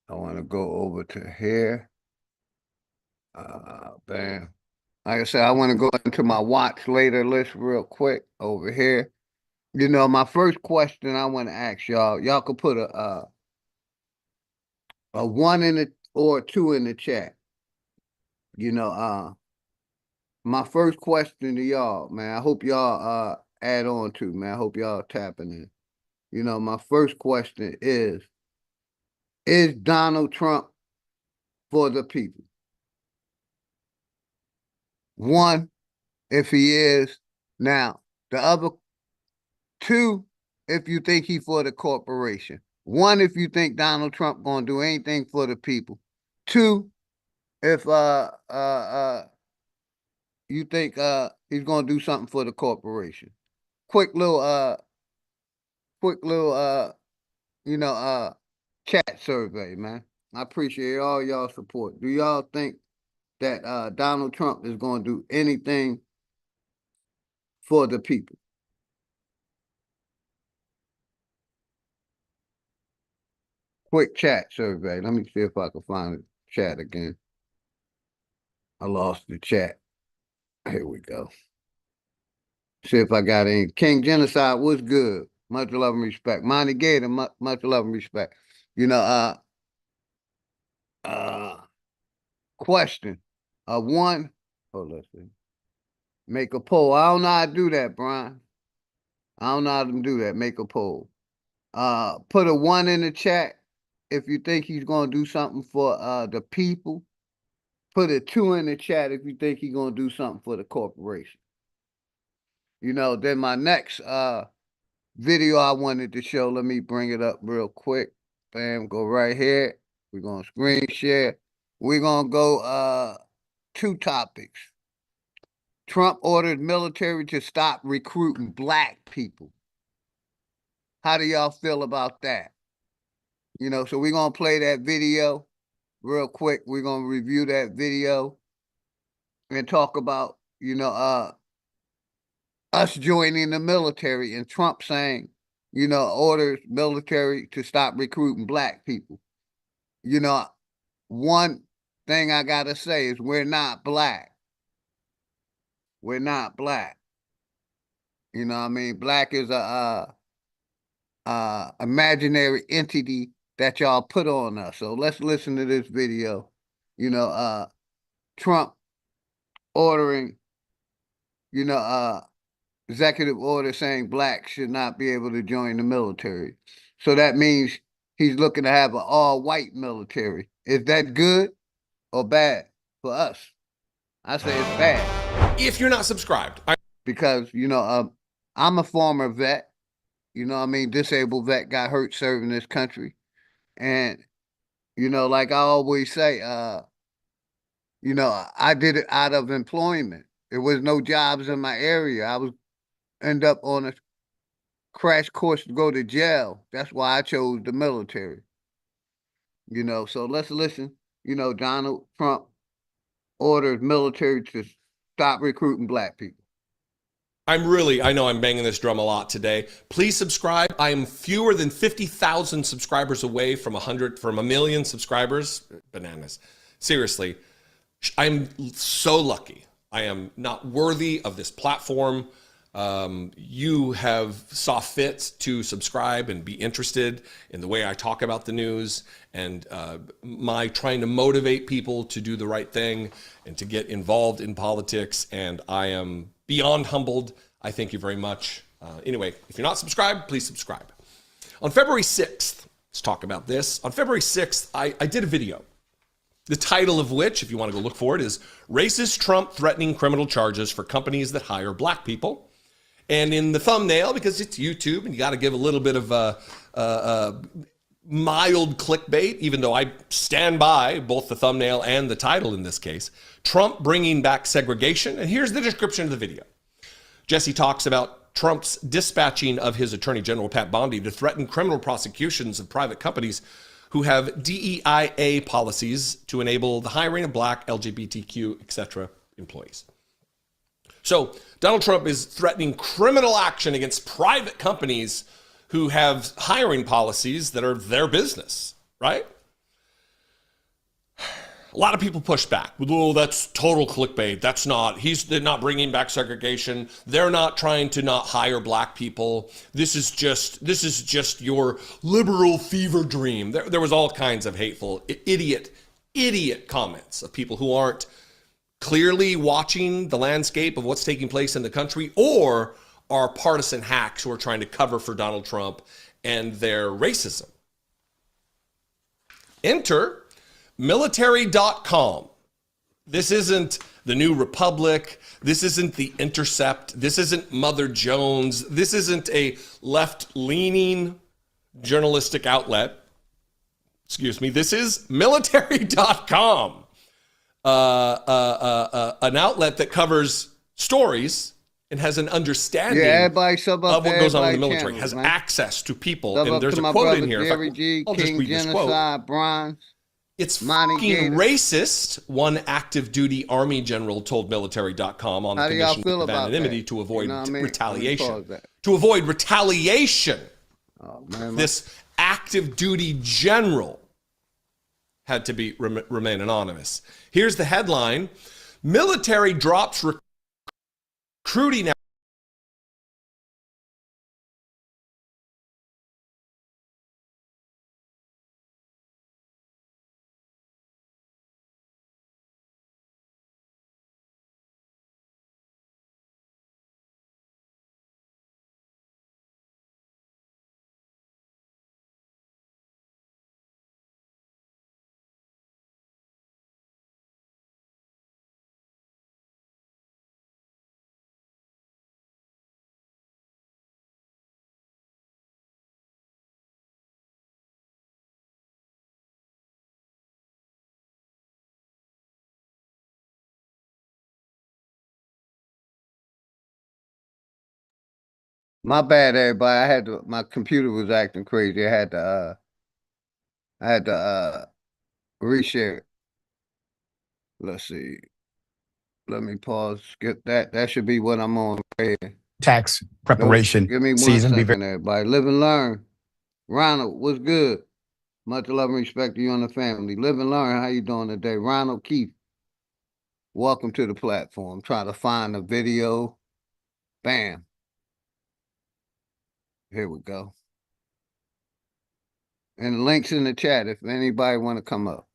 I want to go over to here. Bam. Like I said, I want to go into my watch later list real quick over here. You know, my first question I want to ask y'all, y'all could put a 1 in the or 2 in the chat. You know, my first question to y'all, man, I hope y'all add on to, man. I hope y'all tapping in. You know, my first question is Donald Trump for the people? 1, if he is. Now, the other 2, if you think he for the corporation. 1, if you think Donald Trump gonna do anything for the people. 2, if you think he's gonna do something for the corporation. Quick little you know, chat survey, man. I appreciate all y'all support. Do y'all think that Donald Trump is gonna do anything for the people? Quick chat survey. Let me see if I can find the chat again. I lost the chat. Here we go. See if I got any. King Genocide was good. Much love and respect. Monty Gator, much love and respect. You know, question. 1. Oh, let's see. Make a poll. I don't know how to do that, Brian. I don't know how to do that. Make a poll. Put a 1 in the chat if you think he's gonna do something for the people. Put a 2 in the chat if you think he's gonna do something for the corporation. You know, then my next video I wanted to show. Let me bring it up real quick. Bam, go right here. We're gonna screen share. We're gonna go 2 topics. Trump ordered military to stop recruiting black people. How do y'all feel about that? You know, so we're gonna play that video real quick. We're gonna review that video and talk about, us joining the military and Trump saying, orders military to stop recruiting black people. One thing I gotta say is we're not black. We're not black. You know what I mean? Black is a imaginary entity that y'all put on us. So let's listen to this video. Trump ordering, executive order saying blacks should not be able to join the military. So that means he's looking to have an all-white military. Is that good or bad for us? I say it's bad. If you're not subscribed. Because, I'm a former vet. Disabled vet, got hurt serving this country. And, like I always say, I did it out of employment. There was no jobs in my area. I was end up on a crash course to go to jail. That's why I chose the military. So let's listen. Donald Trump ordered military to stop recruiting black people. I know I'm banging this drum a lot today. Please subscribe. I am fewer than 50,000 subscribers away from a million subscribers. Bananas. Seriously, I'm so lucky. I am not worthy of this platform. You have saw fit to subscribe and be interested in the way I talk about the news and my trying to motivate people to do the right thing and to get involved in politics. And I am beyond humbled. I thank you very much. Anyway, if you're not subscribed, please subscribe. On February 6th, let's talk about this. On February 6th, I did a video. The title of which, if you want to go look for it, is Racist Trump Threatening Criminal Charges for Companies That Hire Black People. And in the thumbnail, because it's YouTube and you got to give a little bit of mild clickbait, even though I stand by both the thumbnail and the title in this case, Trump bringing back segregation. And here's the description of the video. Jesse talks about Trump's dispatching of his Attorney General, Pat Bondi, to threaten criminal prosecutions of private companies who have DEIA policies to enable the hiring of black, LGBTQ, etc. employees. So Donald Trump is threatening criminal action against private companies who have hiring policies that are their business, right? A lot of people push back. Oh, that's total clickbait. They're not bringing back segregation. They're not trying to not hire black people. This is just your liberal fever dream. There was all kinds of hateful, idiot comments of people who aren't clearly watching the landscape of what's taking place in the country or are partisan hacks who are trying to cover for Donald Trump and their racism. Enter military.com. This isn't the New Republic. This isn't the Intercept. This isn't Mother Jones. This isn't a left-leaning journalistic outlet. Excuse me. This is military.com. An outlet that covers stories and has an understanding of what goes on in the military, has access to people. And there's a quote in here. I'll just read this quote. It's fucking racist, one active duty Army general told military.com on the condition of anonymity to avoid retaliation. To avoid retaliation. This active duty general had to remain anonymous. Here's the headline. Military drops recruiting My bad, everybody. My computer was acting crazy. I had to reshare it. Let's see. Let me pause. Skip that. That should be what I'm on right here. Tax Nope. preparation Give me one season. second, everybody. Live and learn. Ronald, what's good? Much love and respect to you and the family. Live and learn. How you doing today? Ronald Keith. Welcome to the platform. Try to find a video. Bam. Here we go. And links in the chat if anybody want to come up.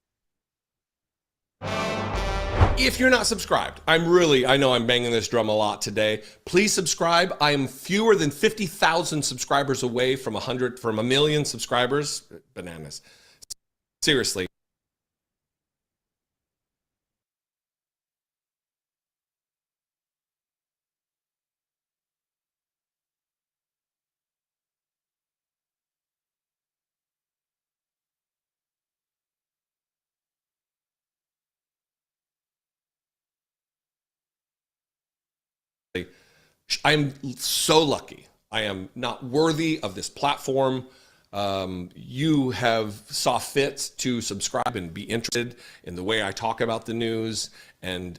If you're not subscribed, I know I'm banging this drum a lot today. Please subscribe. I am fewer than 50,000 subscribers away from a million subscribers. Bananas. Seriously. I'm so lucky. I am not worthy of this platform. You have saw fit to subscribe and be interested in the way I talk about the news and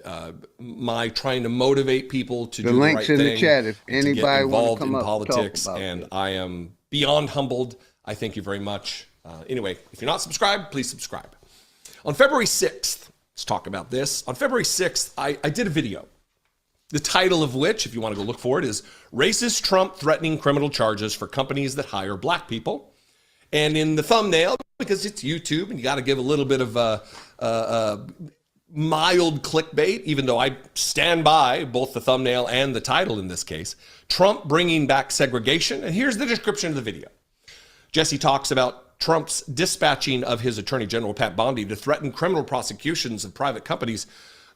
my trying to motivate people to do the right thing. The links in the chat if anybody want to come up and politics, and I am beyond humbled. I thank you very much. Anyway, if you're not subscribed, please subscribe. On February 6th, let's talk about this. On February 6th, I did a video. The title of which, if you want to go look for it, is Racist Trump Threatening Criminal Charges for Companies That Hire Black People. And in the thumbnail, because it's YouTube and you got to give a little bit of mild clickbait, even though I stand by both the thumbnail and the title in this case, Trump bringing back segregation. And here's the description of the video. Jesse talks about Trump's dispatching of his Attorney General, Pat Bondi, to threaten criminal prosecutions of private companies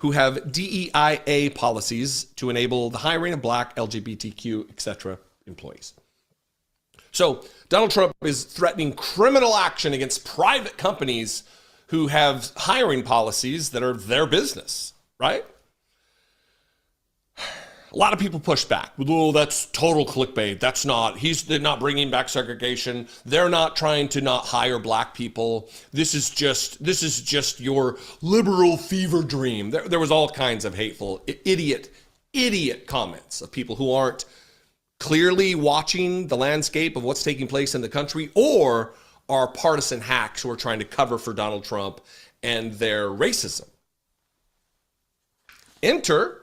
who have DEIA policies to enable the hiring of Black, LGBTQ, etc. employees. So Donald Trump is threatening criminal action against private companies who have hiring policies that are their business, right? A lot of people push back. Oh, that's total clickbait. They're not bringing back segregation. They're not trying to not hire Black people. This is just your liberal fever dream. There was all kinds of hateful, idiot comments of people who aren't clearly watching the landscape of what's taking place in the country or are partisan hacks who are trying to cover for Donald Trump and their racism. Enter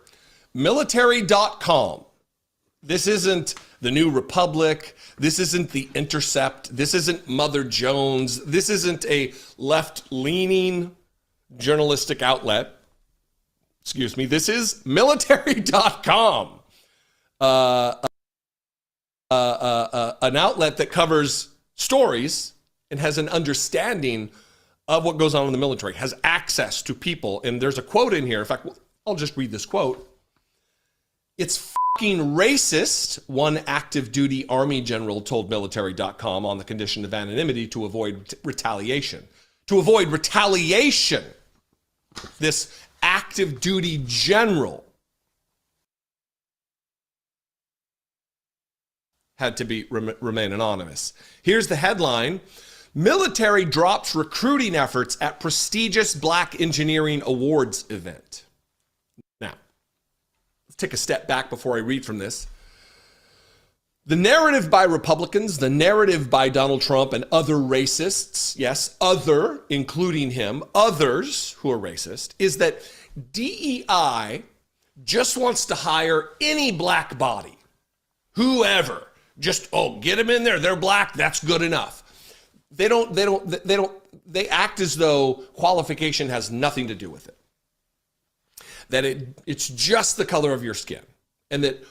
military.com. This isn't the New Republic. This isn't the Intercept. This isn't Mother Jones. This isn't a left-leaning journalistic outlet. Excuse me. This is military.com. An outlet that covers stories and has an understanding of what goes on in the military, has access to people. And there's a quote in here. In fact, I'll just read this quote. It's fucking racist, one active duty Army general told military.com on the condition of anonymity to avoid retaliation. To avoid retaliation, this active duty general had to remain anonymous. Here's the headline. Military drops recruiting efforts at prestigious Black Engineering Awards event. Now, let's take a step back before I read from this. The narrative by Republicans, the narrative by Donald Trump and other racists, yes, including him, others who are racist, is that DEI just wants to hire any Black body, whoever. Just, get them in there. They're Black. That's good enough. They act as though qualification has nothing to do with it. That it's just the color of your skin. And that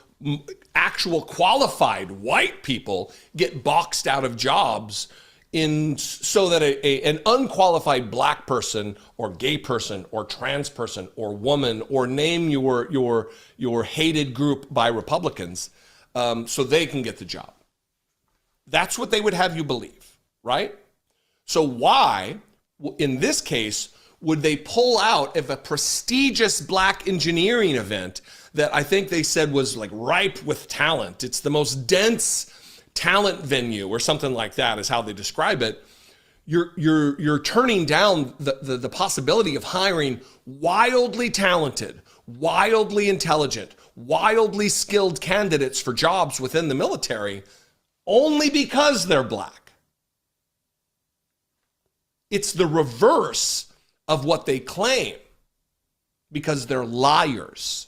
actual qualified white people get boxed out of jobs so that an unqualified Black person or gay person or trans person or woman or name your hated group by Republicans so they can get the job. That's what they would have you believe, right? So why, in this case, would they pull out of a prestigious black engineering event that I think they said was like ripe with talent. It's the most dense talent venue or something like that is how they describe it. You're turning down the possibility of hiring wildly talented, wildly intelligent, wildly skilled candidates for jobs within the military only because they're black. It's the reverse of what they claim because they're liars.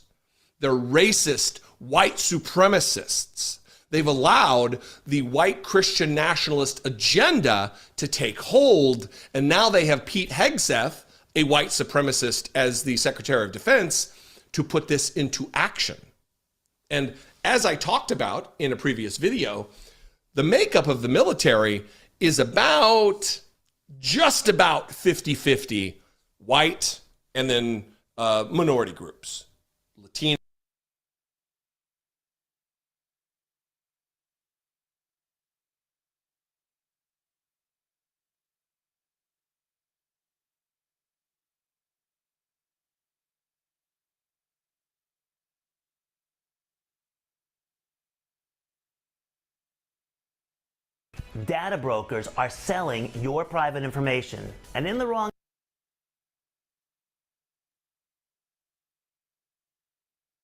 They're racist, white supremacists. They've allowed the white Christian nationalist agenda to take hold, and now they have Pete Hegseth, a white supremacist, as the Secretary of Defense, to put this into action. And as I talked about in a previous video, the makeup of the military is just about 50-50 white and then minority groups, Latino. Data brokers are selling your private information, and in the wrong.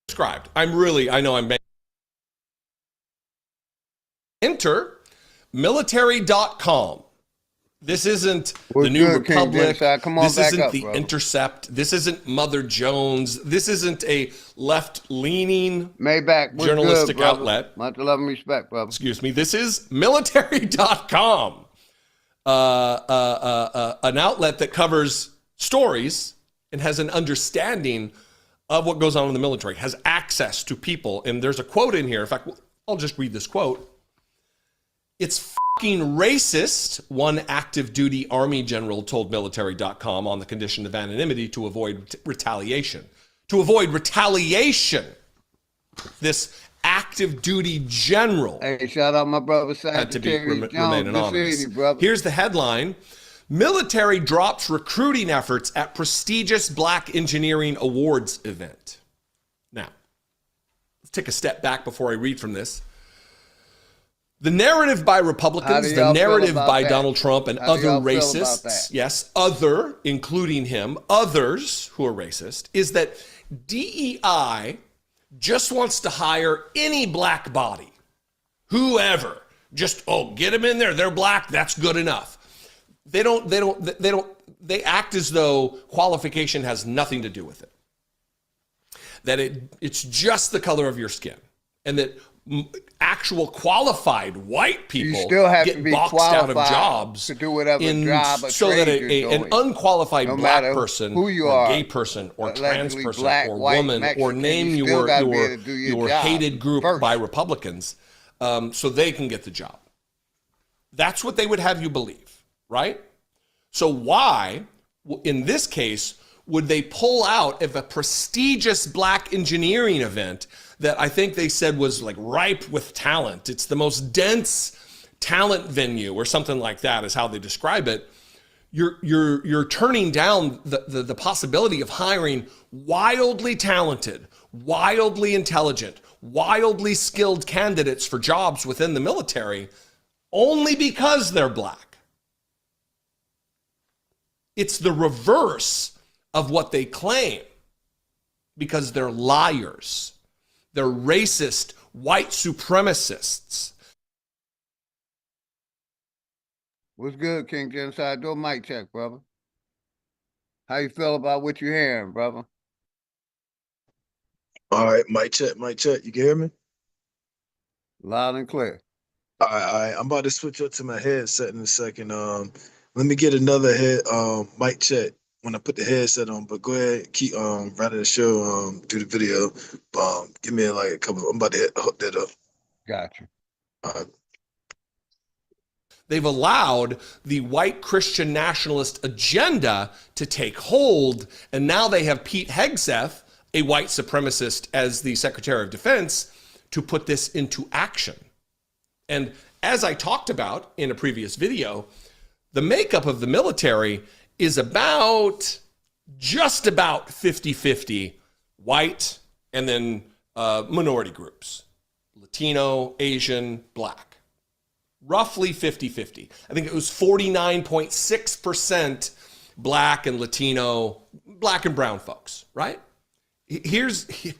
Described. I know I'm enter military.com. This isn't the New Republic. This isn't the Intercept. This isn't Mother Jones. This isn't a left-leaning journalistic outlet. Much love and respect, brother. Excuse me. This is military.com, an outlet that covers stories and has an understanding of what goes on in the military, has access to people. And there's a quote in here. In fact, I'll just read this quote. It's fucking racist, one active duty Army general told military.com on the condition of anonymity to avoid retaliation. To avoid retaliation, this active duty general hey, shout out my brother had to be Secretary remain anonymous. Here's the headline. Military drops recruiting efforts at prestigious Black Engineering Awards event. Now, let's take a step back before I read from this. The narrative by Republicans, the narrative by Donald Trump and other racists, yes, including him, others who are racist, is that DEI just wants to hire any black body, whoever, just, get them in there. They're black. That's good enough. They act as though qualification has nothing to do with it. That it's just the color of your skin, and that actual qualified white people get boxed out of jobs to do whatever job or so that an unqualified no black matter person, who you or are, gay person, or trans person, black, or white, woman, Mexican, or name your hated group by Republicans, so they can get the job. That's what they would have you believe, right? So why, in this case, would they pull out of a prestigious black engineering event that I think they said was like ripe with talent? It's the most dense talent venue or something like that is how they describe it. You're turning down the possibility of hiring wildly talented, wildly intelligent, wildly skilled candidates for jobs within the military only because they're black. It's the reverse of what they claim because they're liars. They're racist, white supremacists. What's good, King Genocide? Do a mic check, brother. How you feel about what you're hearing, brother? All right, mic check, mic check. You can hear me? Loud and clear. All right. I'm about to switch up to my headset in a second. Let me get another mic check when I put the headset on. But go ahead, keep running the show, do the video. Give me like a couple. I'm about to hook that up. Gotcha. They've allowed the white Christian nationalist agenda to take hold, and now they have Pete Hegseth, a white supremacist, as the Secretary of Defense, to put this into action. And as I talked about in a previous video, the makeup of the military is just about 50-50 white and then minority groups, Latino, Asian, black. Roughly 50-50. I think it was 49.6% black and Latino, black and brown folks, right? Here's the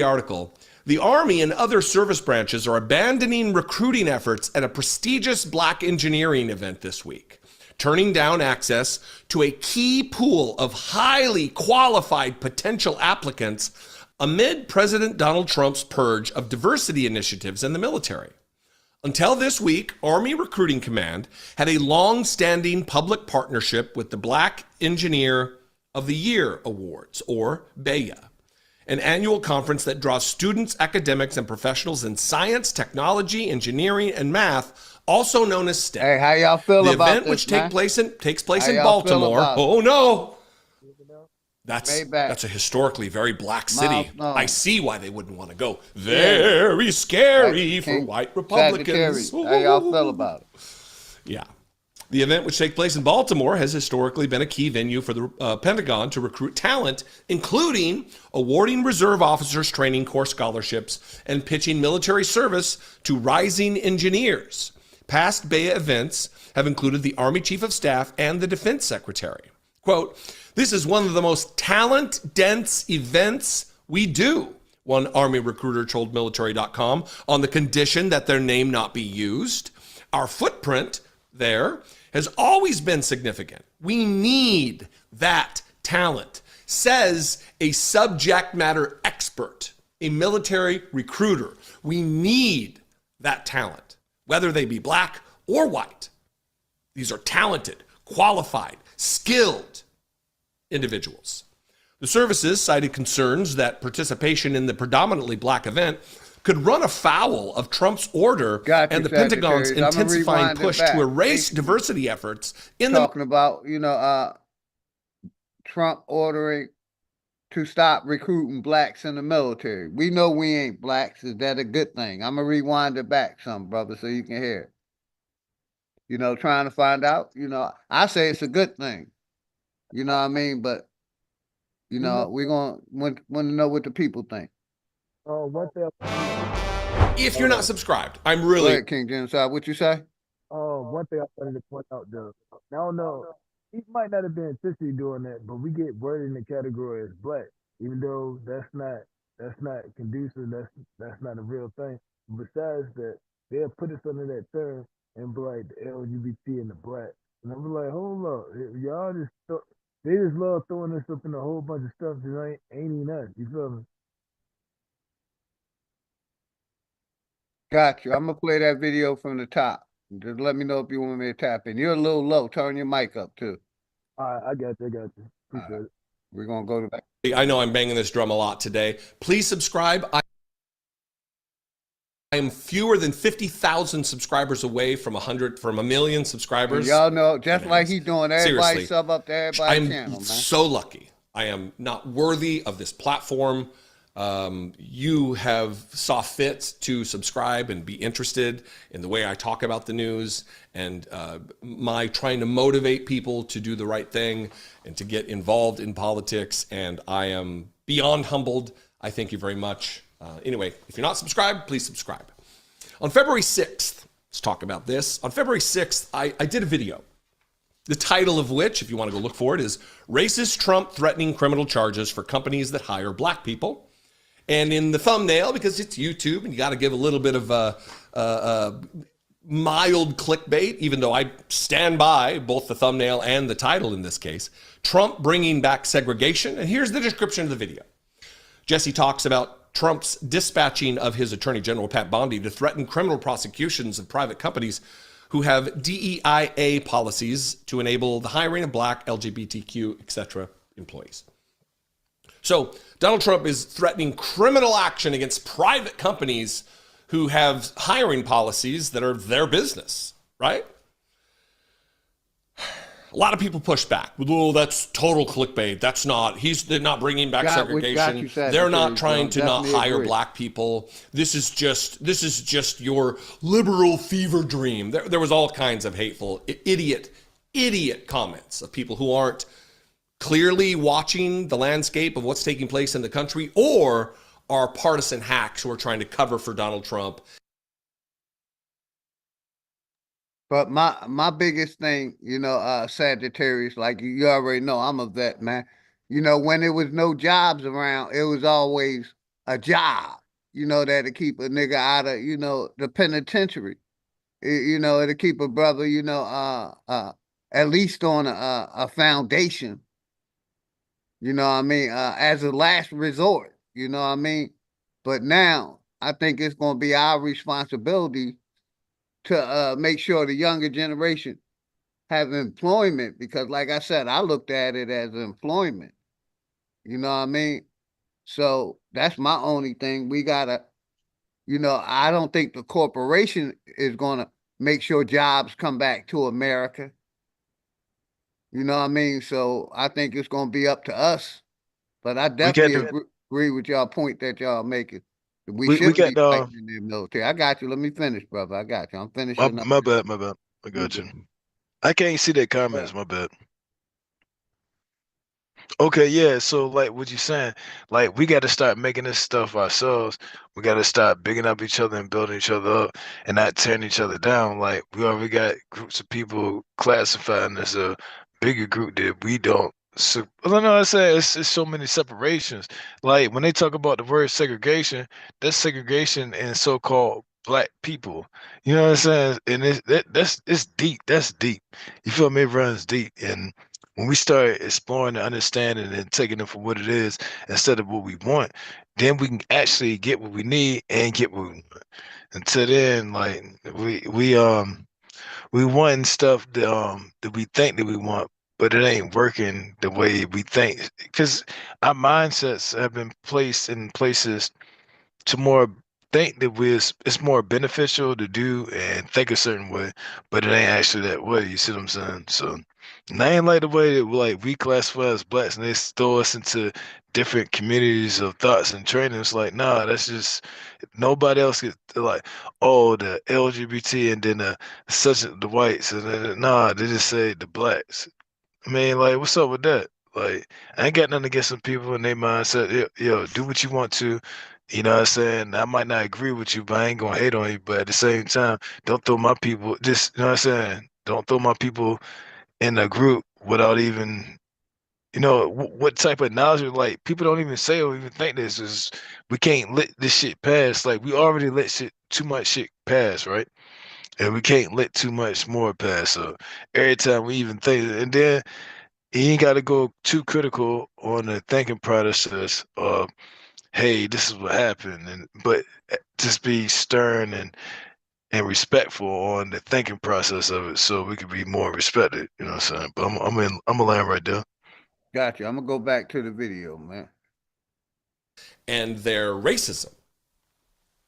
article. The Army and other service branches are abandoning recruiting efforts at a prestigious black engineering event this week, turning down access to a key pool of highly qualified potential applicants amid President Donald Trump's purge of diversity initiatives in the military. Until this week, Army Recruiting Command had a long-standing public partnership with the Black Engineer of the Year Awards, or BEYA, an annual conference that draws students, academics, and professionals in science, technology, engineering, and math, also known as STEM. Hey, how y'all feel the about event, this, which takes place How in y'all feel Baltimore. about it? Oh no, that's a historically very black city. Miles, no. I see why they wouldn't want to go. Very scary for white Republicans. How y'all feel about it? Yeah. The event, which takes place in Baltimore, has historically been a key venue for the Pentagon to recruit talent, including awarding reserve officers training corps scholarships and pitching military service to rising engineers. Past BEYA events have included the Army Chief of Staff and the Defense Secretary. Quote, "This is one of the most talent-dense events we do," one Army recruiter told military.com, on the condition that their name not be used. "Our footprint there has always been significant. We need that talent," says a subject matter expert, a military recruiter. We need that talent, whether they be black or white. These are talented, qualified, skilled individuals. The services cited concerns that participation in the predominantly black event could run afoul of Trump's order and the Pentagon's intensifying push to erase diversity efforts in the... Talking about, Trump ordering to stop recruiting blacks in the military. We know we ain't blacks. Is that a good thing? I'm going to rewind it back some, brother, so you can hear it. Trying to find out, I say it's a good thing. You know what I mean? But, we're going to want to know what the people think. If you're not subscribed, I'm really... Go ahead, King Genocide. What you say? One thing I wanted to point out, though. I don't know. He might not have been intentionally doing that, but we get worded in the category as black, even though that's not conducive. That's not a real thing. Besides that, they'll put us under that term and be like the LGBT and the black. And I'm like, hold up, y'all they just love throwing us up in a whole bunch of stuff that ain't even us. You feel me? Got you. I'm going to play that video from the top. Just let me know if you want me to tap in. You're a little low. Turn your mic up, too. All right, I got you. Appreciate it. We're going to go to that. I know I'm banging this drum a lot today. Please subscribe. I am fewer than 50,000 subscribers away from a million subscribers. And y'all know, just like he's doing, everybody Seriously, sub up to everybody's channel, man. I'm so lucky. I am not worthy of this platform. You have saw fit to subscribe and be interested in the way I talk about the news and my trying to motivate people to do the right thing and to get involved in politics. And I am beyond humbled. I thank you very much. Anyway, if you're not subscribed, please subscribe. On February 6th, let's talk about this. On February 6th, I did a video. The title of which, if you want to go look for it, is "Racist Trump Threatening Criminal Charges for Companies That Hire Black People." And in the thumbnail, because it's YouTube and you got to give a little bit of mild clickbait, even though I stand by both the thumbnail and the title in this case, Trump bringing back segregation. And here's the description of the video. Jesse talks about Trump's dispatching of his Attorney General, Pat Bondi, to threaten criminal prosecutions of private companies who have DEIA policies to enable the hiring of black, LGBTQ, etc. employees. So Donald Trump is threatening criminal action against private companies who have hiring policies that are their business, right? A lot of people push back. Oh, that's total clickbait. That's not, they're not bringing back segregation. They're not trying to not hire black people. This is just your liberal fever dream. There was all kinds of hateful, idiot comments of people who aren't clearly watching the landscape of what's taking place in the country, or are partisan hacks who are trying to cover for Donald Trump? But my biggest thing, Sagittarius, like you already know, I'm a vet, man. When there was no jobs around, it was always a job, that'll keep a nigga out of, the penitentiary. It'll keep a brother, at least on a foundation, as a last resort, But now I think it's going to be our responsibility to make sure the younger generation have employment, because like I said, I looked at it as employment. So that's my only thing. We gotta, I don't think the corporation is gonna make sure jobs come back to America. So I think it's gonna be up to us. But I We got definitely the agree with y'all point that y'all making. We we shouldn't got be fighting in the military. I got you. Let me finish, brother. I got you. I'm finishing up. my bad, my bad. I got you. I can't see that comments, my bad. Okay, yeah. So like what you saying, like we got to start making this stuff ourselves. We got to start bigging up each other and building each other up and not tearing each other down. Like we already got groups of people classifying as a bigger group that we don't. So, well, no, I say it's so many separations. Like when they talk about the word segregation, that's segregation in so-called black people. You know what I'm saying? And it's deep. That's deep. You feel me? It runs deep. And when we start exploring and understanding and taking it for what it is instead of what we want, then we can actually get what we need and get what we want. Until then, like we want stuff that we think that we want, but it ain't working the way we think because our mindsets have been placed in places to more think that it's more beneficial to do and think a certain way, but it ain't actually that way. You see what I'm saying? So, and I ain't like the way that like we classify as blacks and they throw us into different communities of thoughts and training. It's like, nah, that's just nobody else gets like, oh, the LGBT and then the whites and then, nah, they just say the blacks. I mean, like, what's up with that? Like, I ain't got nothing against some people in their mindset. Yo, do what you want to. You know what I'm saying? I might not agree with you, but I ain't gonna hate on you. But at the same time, don't throw my people, just, you know what I'm saying? Don't throw my people in a group without even, what type of knowledge, like, people don't even say or even think this is, we can't let this shit pass. Like, we already let too much shit pass, right? And we can't let too much more pass. So every time we even think, and then, you ain't got to go too critical on the thinking process of, hey, this is what happened, but just be stern and respectful on the thinking process of it, so we can be more respected. You know what I'm saying? But I'm a land right there. Got you. I'm gonna go back to the video, man. And their racism.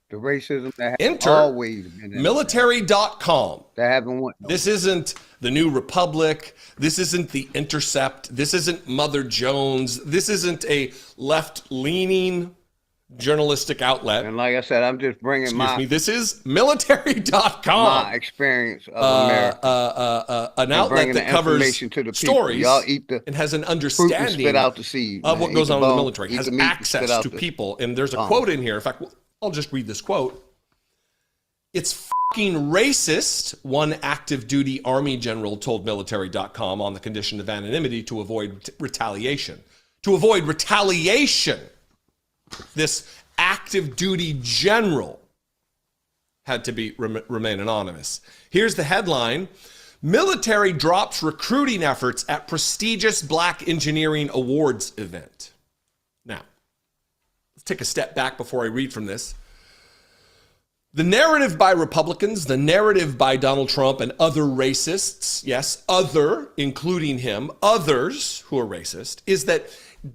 The racism that has Enter always been in military.com. That haven't won. This isn't the New Republic. This isn't the Intercept. This isn't Mother Jones. This isn't a left-leaning journalistic outlet. And like I said, I'm just bringing This is military.com. My experience of America. An outlet that covers stories Y'all eat the and has an fruit and understanding spit out the seed, of man. what goes Eat on the in the bone, military, eat has the meat, access spit out to the people. And there's a bone. quote in here. In fact, I'll just read this quote. It's fucking racist, one active duty Army general told military.com on the condition of anonymity to avoid retaliation. To avoid retaliation, this active duty general had to remain anonymous. Here's the headline. Military drops recruiting efforts at prestigious Black Engineering Awards event. Now, let's take a step back before I read from this. The narrative by Republicans, the narrative by Donald Trump and other racists, yes, other, including him, others who are racist, is that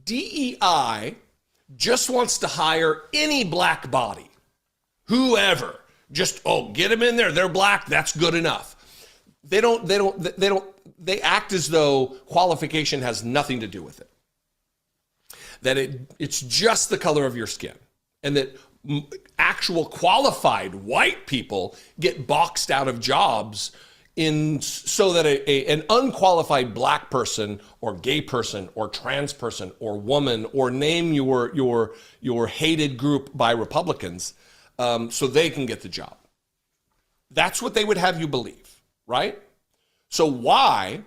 DEI just wants to hire any black body, whoever, just, get them in there. They're black. That's good enough. They act as though qualification has nothing to do with it. That it's just the color of your skin, and that actual qualified white people get boxed out of jobs so that an unqualified black person or gay person or trans person or woman, or name your hated group by Republicans, so they can get the job. That's what they would have you believe, right? So why,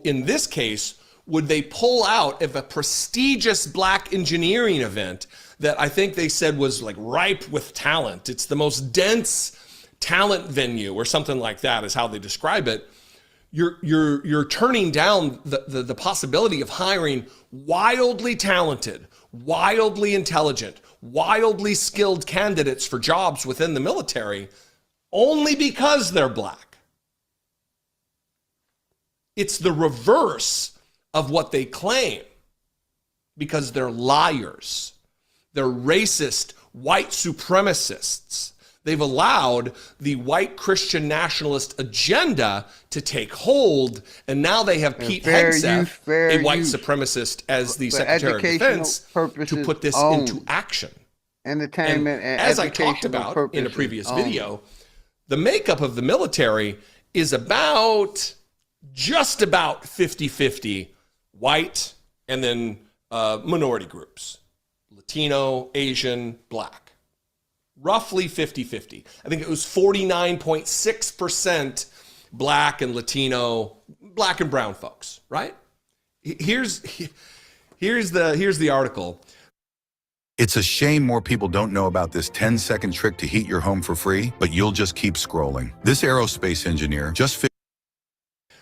in this case, would they pull out of a prestigious black engineering event that I think they said was like ripe with talent? It's the most dense talent venue or something like that is how they describe it. You're turning down the possibility of hiring wildly talented, wildly intelligent, wildly skilled candidates for jobs within the military only because they're black. It's the reverse of what they claim, because they're liars. They're racist, white supremacists. They've allowed the white Christian nationalist agenda to take hold, and now they have Pete Hegseth, a white supremacist, as the Secretary of Defense, to put this into action. Entertainment and as I talked about in a previous video, the makeup of the military is just about 50-50 white and then minority groups, Latino, Asian, black. Roughly 50-50. I think it was 49.6% black and Latino, black and brown folks, right? Here's the article. It's a shame more people don't know about this 10-second trick to heat your home for free, but you'll just keep scrolling. This aerospace engineer just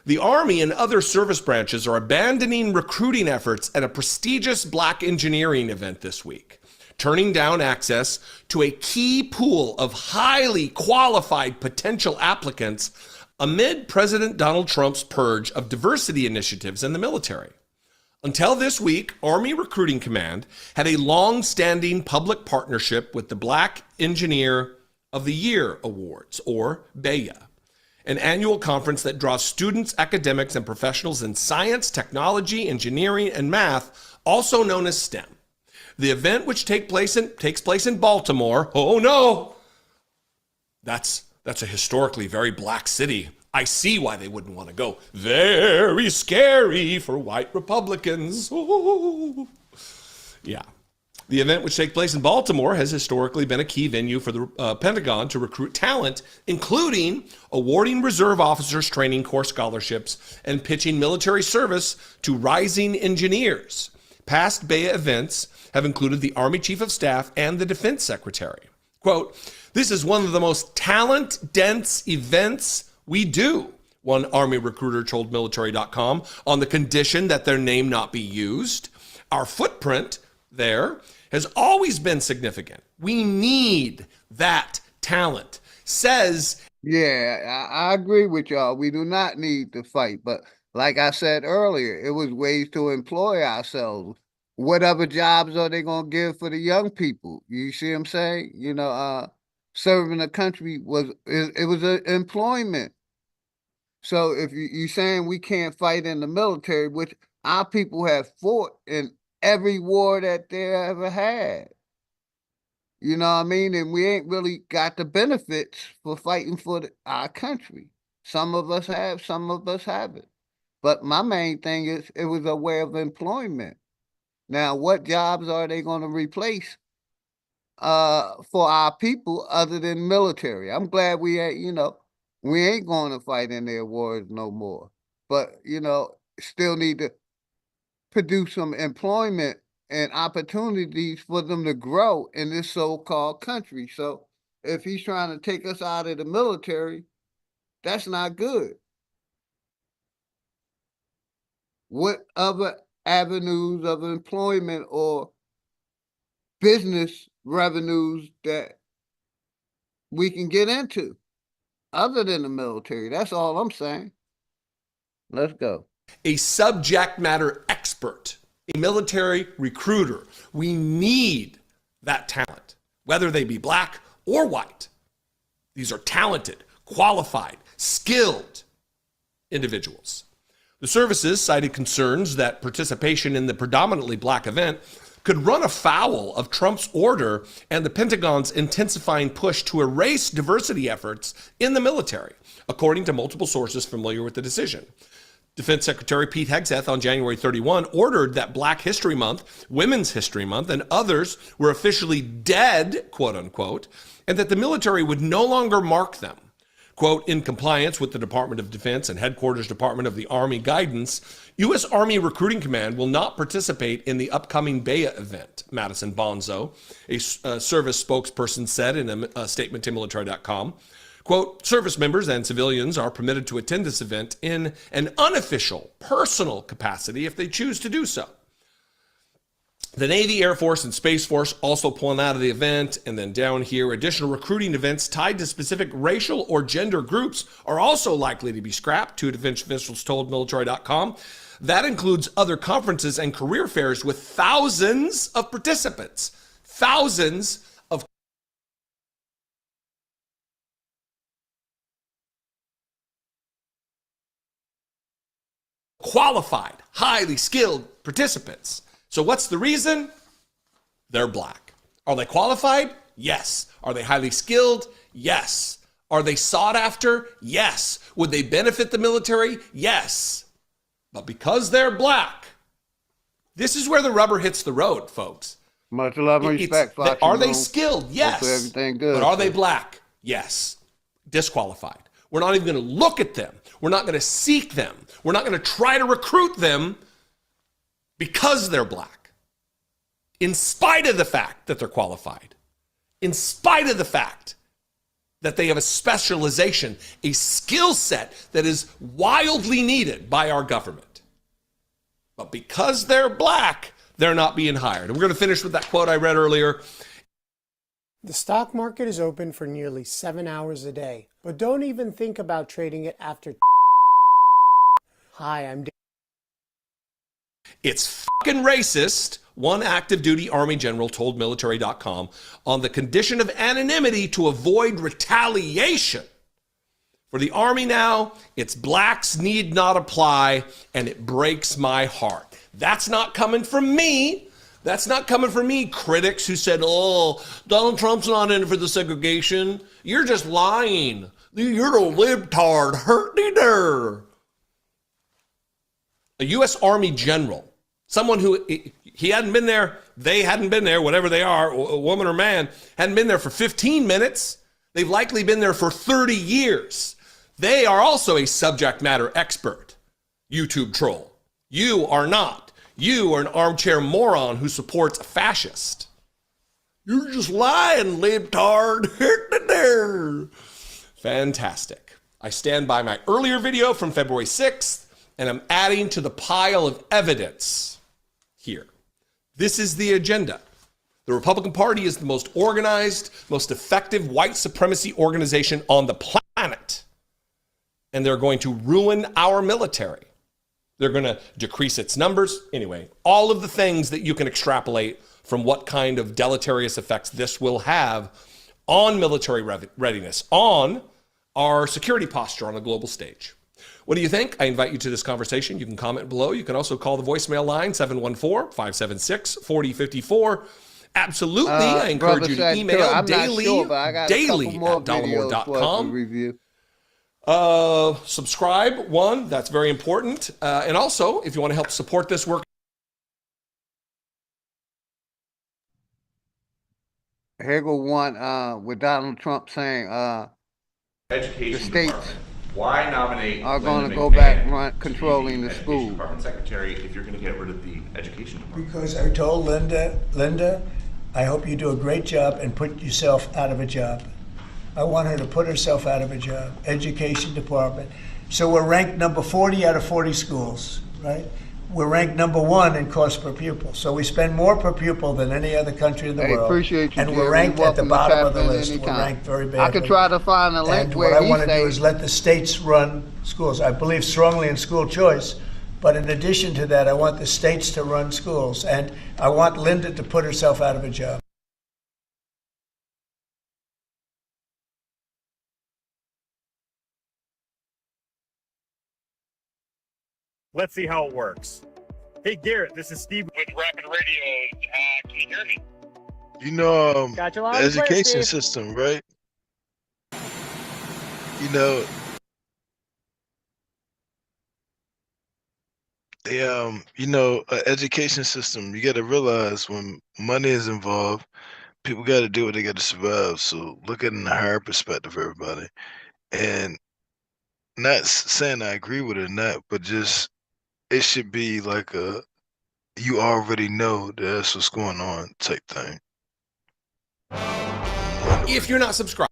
The Army and other service branches are abandoning recruiting efforts at a prestigious black engineering event this week, turning down access to a key pool of highly qualified potential applicants amid President Donald Trump's purge of diversity initiatives in the military. Until this week, Army Recruiting Command had a long-standing public partnership with the Black Engineer of the Year Awards, or BEYA, an annual conference that draws students, academics, and professionals in science, technology, engineering, and math, also known as STEM. The event, which takes place in Baltimore, oh no, that's a historically very black city. I see why they wouldn't want to go. Very scary for white Republicans. Ooh. Yeah. The event, which takes place in Baltimore, has historically been a key venue for the Pentagon to recruit talent, including awarding reserve officers training corps scholarships and pitching military service to rising engineers. Past BEYA events have included the Army Chief of Staff and the Defense Secretary. Quote, "This is one of the most talent-dense events we do," one Army recruiter told military.com, on the condition that their name not be used. "Our footprint there has always been significant. We need that talent," says. Yeah, I agree with y'all. We do not need to fight. But like I said earlier, it was ways to employ ourselves. What other jobs are they going to give for the young people? You see what I'm saying? Serving the country was an employment. So if you're saying we can't fight in the military, which our people have fought in every war that they ever had. You know what I mean? And we ain't really got the benefits for fighting for our country. Some of us have, some of us haven't. But my main thing is it was a way of employment. Now, what jobs are they going to replace for our people other than military? I'm glad we ain't going to fight in their wars no more. But, still need to produce some employment and opportunities for them to grow in this so-called country. So if he's trying to take us out of the military, that's not good. What other avenues of employment or business revenues that we can get into other than the military? That's all I'm saying. Let's go. A subject matter expert, a military recruiter. We need that talent, whether they be black or white. These are talented, qualified, skilled individuals. The services cited concerns that participation in the predominantly black event could run afoul of Trump's order and the Pentagon's intensifying push to erase diversity efforts in the military, according to multiple sources familiar with the decision. Defense Secretary Pete Hegseth on January 31 ordered that Black History Month, Women's History Month, and others were officially dead, quote unquote, and that the military would no longer mark them. Quote, in compliance with the Department of Defense and Headquarters Department of the Army guidance, U.S. Army Recruiting Command will not participate in the upcoming BEA event, Madison Bonzo, a service spokesperson said in a statement to military.com. Quote, service members and civilians are permitted to attend this event in an unofficial, personal capacity if they choose to do so. The Navy, Air Force, and Space Force also pulling out of the event. And then down here, additional recruiting events tied to specific racial or gender groups are also likely to be scrapped, two defense officials told military.com. That includes other conferences and career fairs with thousands of participants. Thousands of qualified, highly skilled participants. So what's the reason? They're Black. Are they qualified? Yes. Are they highly skilled? Yes. Are they sought after? Yes. Would they benefit the military? Yes. But because they're Black, this is where the rubber hits the road, folks. Much love and respect, Fox. Are they skilled? Yes. Hopefully everything good. But are they Black? Yes. Disqualified. We're not even going to look at them. We're not going to seek them. We're not going to try to recruit them because they're Black. In spite of the fact that they're qualified. In spite of the fact that they have a specialization, a skill set that is wildly needed by our government. But because they're Black, they're not being hired. And we're going to finish with that quote I read earlier. The stock market is open for nearly 7 hours a day, but don't even think about trading it after. Hi, I'm It's fucking racist, one active duty Army general told military.com, on the condition of anonymity to avoid retaliation. For the Army now, it's Blacks need not apply, and it breaks my heart. That's not coming from me. That's not coming from me, critics who said, oh, Donald Trump's not in for the segregation. You're just lying. You're a libtard. Hurt me there. A U.S. Army general, someone who, he hadn't been there, they hadn't been there, whatever they are, a woman or man, hadn't been there for 15 minutes. They've likely been there for 30 years. They are also a subject matter expert, YouTube troll. You are not. You are an armchair moron who supports a fascist. You're just lying, libtard. Fantastic. I stand by my earlier video from February 6th, and I'm adding to the pile of evidence here. This is the agenda. The Republican Party is the most organized, most effective white supremacy organization on the planet. And they're going to ruin our military. They're going to decrease its numbers. Anyway, all of the things that you can extrapolate from what kind of deleterious effects this will have on military readiness, on our security posture on a global stage. What do you think? I invite you to this conversation. You can comment below. You can also call the voicemail line, 714-576-4054. Absolutely. I encourage you to email daily at dollarmore.com. Subscribe, one, that's very important. And also, if you want to help support this work. Here go one with Donald Trump saying Education the states Department. Why nominate are going to Linda go McMahon back controlling the Education school. Department Secretary if you're going to get rid of the Education Department? Because I told Linda, I hope you do a great job and put yourself out of a job. I want her to put herself out of a job. Education Department. So we're ranked number 40 out of 40 schools, right? We're ranked number 1 in cost per pupil. So we spend more per pupil than any other country in the world. Appreciate you, and Jerry. we're ranked at the Welcome to bottom tap of the in list. We're anytime. ranked very badly. I could try to find a link and where what I he want to do stays. is let the states run schools. I believe strongly in school choice. But in addition to that, I want the states to run schools. And I want Linda to put herself out of a job. Let's see how it works. Hey Garrett, this is Steve with Rapid Radio. Can you hear me? You know, Got you the loud and clear, education Steve. system, right? You know, education system. You got to realize when money is involved, people got to do what they got to survive. So look at it in the higher perspective, everybody. And not saying I agree with it or not, but just it should be like a you already know that's what's going on type thing. If you're not subscribed.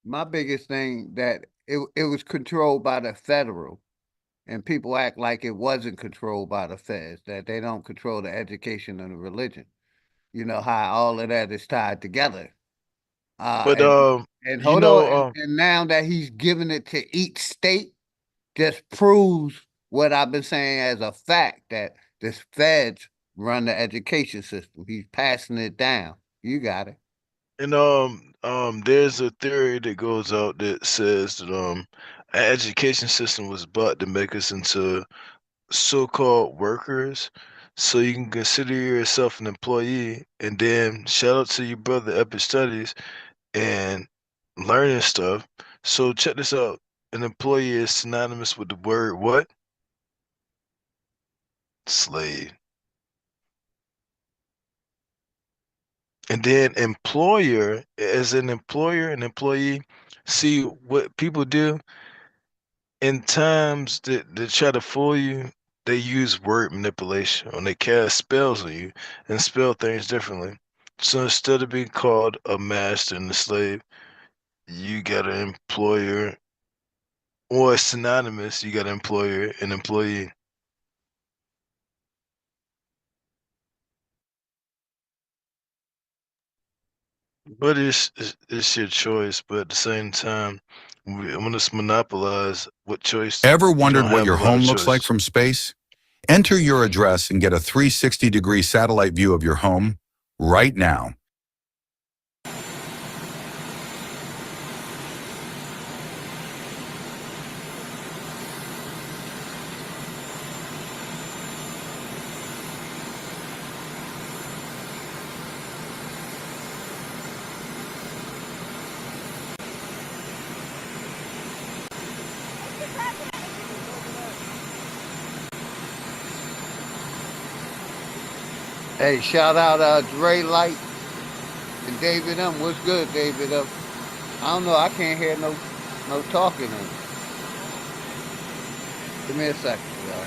My biggest thing that it was controlled by the federal, and people act like it wasn't controlled by the feds, that they don't control the education and the religion. You know how all of that is tied together. Uh, But and and you hold on, know, and now that he's giving it to each state, just proves what I've been saying as a fact that the feds run the education system. He's passing it down. You got it. and there's a theory that goes out that says that our education system was bought to make us into so-called workers, so you can consider yourself an employee. And then shout out to your brother Epic Studies and learning stuff. So check this out. An employee is synonymous with the word what? Slave. And then employer, as an employer and employee, see what people do in times that they try to fool you, they use word manipulation or they cast spells on you and spell things differently. So instead of being called a master and a slave, you got an employer, or synonymous, you got an employer and employee. But it's your choice. But at the same time, when it's monopolized, what choice? Ever You don't wondered what have a your lot of home looks like choices. from space? Enter your address and get a 360-degree satellite view of your home right now. Hey, shout out Dre Light and David M. What's good, David M? I don't know. I can't hear no talking. Give me a second, y'all.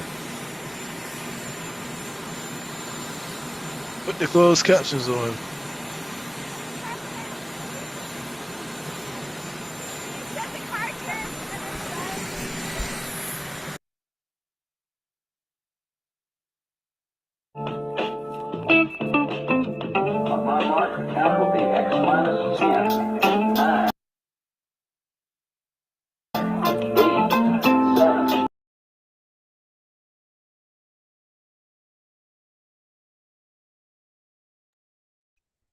Put the closed captions on. On my mark, capital B, X minus 10, 9, 8, 7.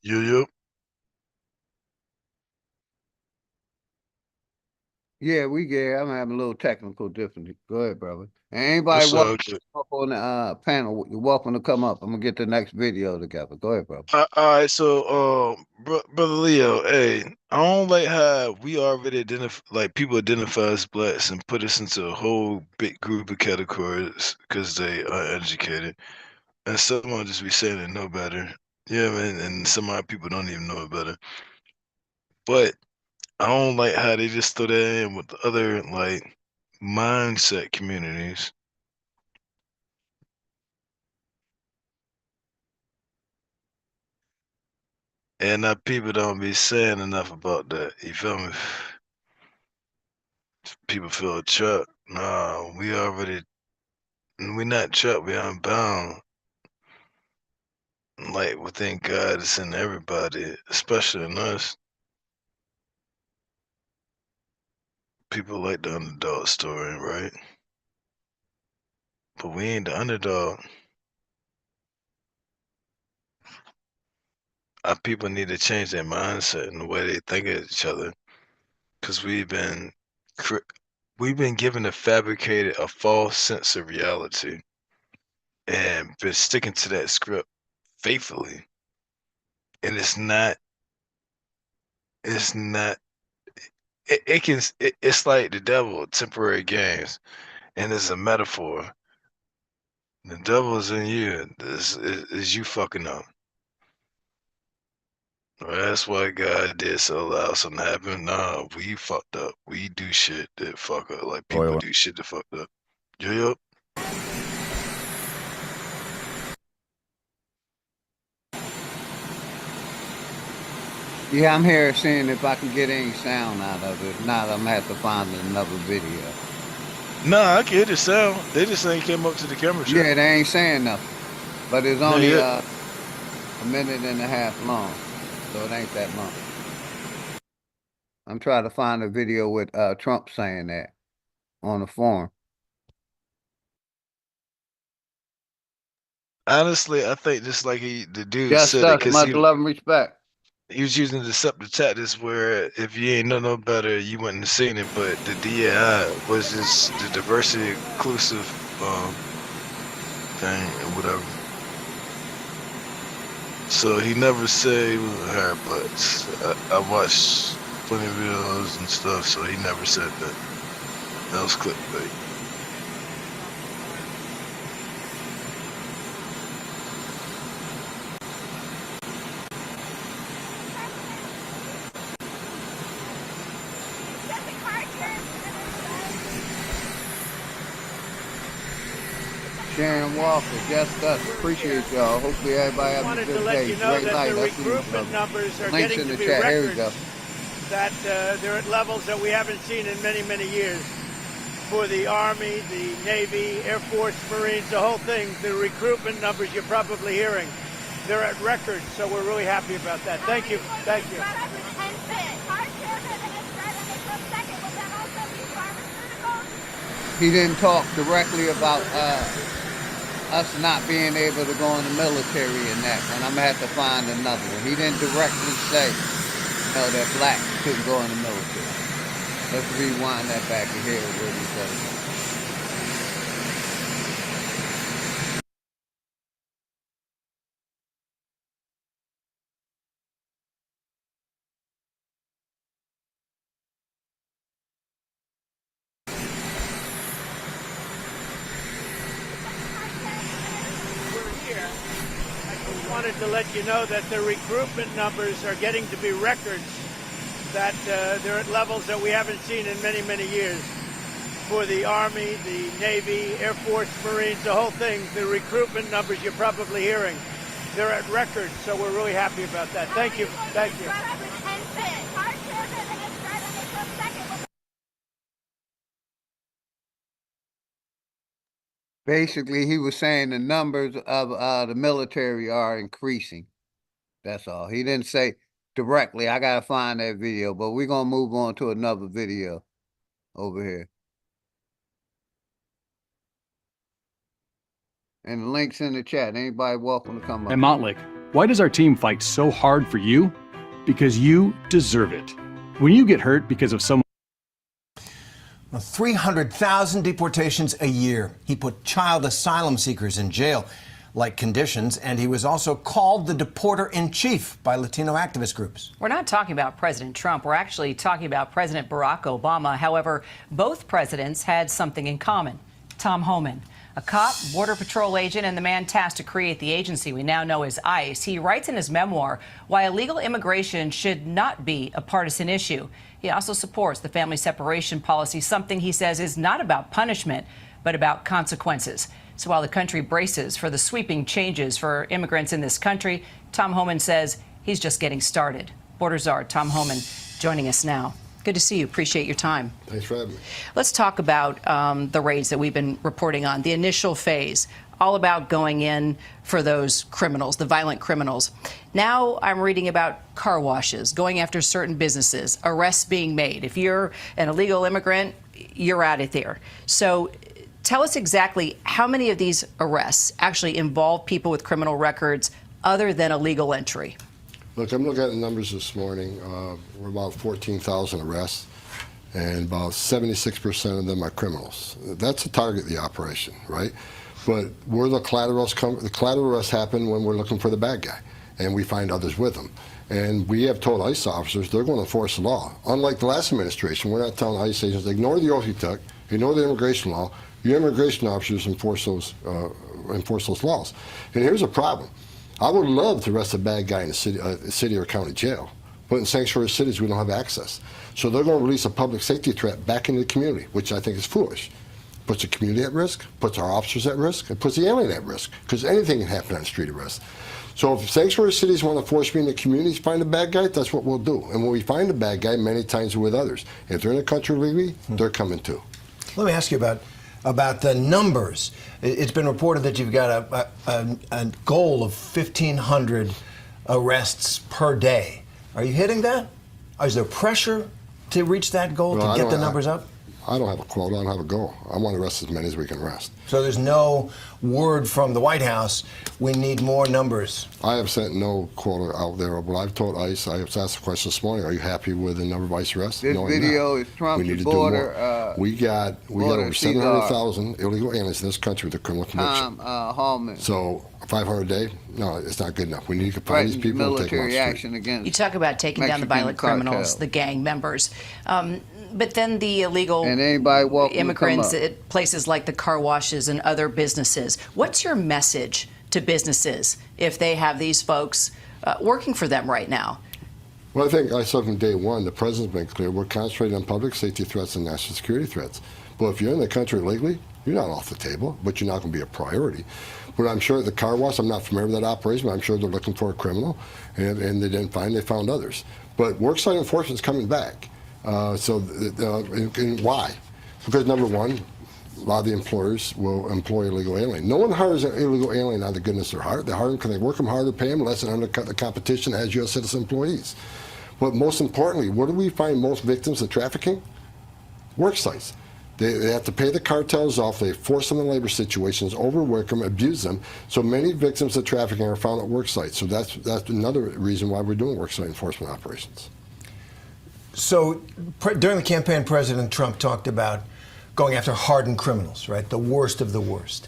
Yep. Yeah, we get. I'm having a little technical difficulty. Go ahead, brother. And anybody It's want all to good. come up on the panel, you're welcome to come up. I'm gonna get the next video together. Go ahead, brother. All right, so brother Leo, hey, I don't like how we already identify, like people identify as blacks and put us into a whole big group of categories because they are educated, and someone just be saying they know better. Yeah, man, and some other people don't even know it better. But I don't like how they just throw that in with the other like mindset communities. And that people don't be saying enough about that. You feel me? People feel trapped. Nah, we not trapped, we unbound. Like within God, it's in everybody, especially in us. People like the underdog story, right? but we ain't the underdog. Our people need to change their mindset and the way they think of each other, because we've been given a false sense of reality, and been sticking to that script faithfully. And it's not. It's like the devil, temporary gains, and it's a metaphor. The devil is in you. This is you fucking up. Well, that's why God did so allow something to happen. Nah, we fucked up. We do shit that fuck up. Like people do shit that fucked up. Yep. Yeah, I'm here seeing if I can get any sound out of it. If not, I'm gonna have to find another video. Nah, I can hear the sound. They just ain't came up to the camera shot. Yeah, they ain't saying nothing. But it's Not only yet. a minute and a half long, so it ain't that long. I'm trying to find a video with Trump saying that on the forum. Honestly, I think just like the dude Just said it, us, because much love and respect. he was using deceptive tactics where if you ain't know no better, you wouldn't have seen it. But the DAI was just the diversity inclusive thing or whatever. So he never said he was her, but I watched plenty of videos and stuff, so he never said that. That was clickbait. Sharon Walker, just us. Appreciate y'all. Hopefully everybody have a Wanted to good let day. you know Great that night. the I see you, recruitment brother. numbers are Links getting in to the be chat. Here we records. go. That they're at levels that we haven't seen in many, many years. For the Army, the Navy, Air Force, Marines, the whole thing, the recruitment numbers you're probably hearing, they're at records, so we're really happy about that. Thank you. Thank you. He didn't talk directly about us not being able to go in the military and that, and I'm gonna have to find another one. He didn't directly say, that blacks couldn't go in the military. Let's rewind that back and hear what he said. Wanted to let you know that the recruitment numbers are getting to be records, that they're at levels that we haven't seen in many, many years. For the Army, the Navy, Air Force, Marines, the whole thing, the recruitment numbers you're probably hearing, they're at records, so we're really happy about that. Thank you. Thank you. Basically, he was saying the numbers of the military are increasing. That's all. He didn't say directly, I got to find that video, but we're going to move on to another video over here. And the link's in the chat. Anybody welcome to come up. And Montlick, why does our team fight so hard for you? Because you deserve it. When you get hurt because of someone 300,000 deportations a year. He put child asylum seekers in jail-like conditions, and he was also called the deporter-in-chief by Latino activist groups. We're not talking about President Trump. We're actually talking about President Barack Obama. However, both presidents had something in common. Tom Homan, a cop, Border Patrol agent, and the man tasked to create the agency we now know as ICE. He writes in his memoir why illegal immigration should not be a partisan issue. He also supports the family separation policy, something he says is not about punishment, but about consequences. So while the country braces for the sweeping changes for immigrants in this country, Tom Homan says he's just getting started. Border Czar Tom Homan joining us now. Good to see you. Appreciate your time. Thanks for having me. Let's talk about the raids that we've been reporting on. The initial phase, all about going in for those criminals, the violent criminals. Now I'm reading about car washes, going after certain businesses, arrests being made. If you're an illegal immigrant, you're out of there. So Tell us exactly how many of these arrests actually involve people with criminal records other than illegal entry. Look, I'm looking at the numbers this morning. We're about 14,000 arrests, and about 76% of them are criminals. That's the target of the operation, right? But where the collateral arrests happen when we're looking for the bad guy, and we find others with them. And we have told ICE officers they're going to enforce the law. Unlike the last administration, we're not telling ICE agents, ignore the oath you took, ignore the immigration law. Your immigration officers enforce those laws. And here's a problem. I would love to arrest a bad guy in a city or county jail, but in sanctuary cities, we don't have access. So they're going to release a public safety threat back into the community, which I think is foolish. Puts the community at risk, puts our officers at risk, and puts the alien at risk, because anything can happen on street arrest. So if sanctuary cities want to force me in the communities to find a bad guy, that's what we'll do. And when we find a bad guy, many times we're with others. If they're in the country legally, they're coming too. Let me ask you about the numbers. It's been reported that you've got a goal of 1,500 arrests per day. Are you hitting that? Is there pressure to reach that goal, to get the numbers up? I don't have a quota. I don't have a goal. I want to arrest as many as we can arrest. So there's no word from the White House, we need more numbers. I have sent no quota out there, but I've told ICE, I have asked a question this morning, are you happy with the number of ICE arrests? This video is Trump's border. We got over 700,000 illegal aliens in this country with a criminal conviction. Hallman. So 500 a day? No, it's not good enough. We need to find these people and take them off the street. Against you talk about taking down the violent criminals, the gang members. But then the illegal and anybody immigrants at places like the car washes and other businesses. What's your message to businesses if they have these folks working for them right now? Well, I think I said from day one, the president's been clear. We're concentrating on public safety threats and national security threats. But if you're in the country legally, you're not off the table, but you're not going to be a priority. But I'm sure at the car wash, I'm not familiar with that operation, but I'm sure they're looking for a criminal, and they didn't find, they found others. But worksite enforcement is coming back. And why? Because number one, a lot of the employers will employ illegal alien. No one hires an illegal alien out of the goodness of their heart. They hire them because they work them hard to pay them less and undercut the competition as U.S. citizen employees. But most importantly, where do we find most victims of trafficking? Work sites. They have to pay the cartels off. They force them in labor situations, overwork them, abuse them. So many victims of trafficking are found at work sites. So that's another reason why we're doing worksite enforcement operations. So during the campaign, President Trump talked about going after hardened criminals, right? The worst of the worst.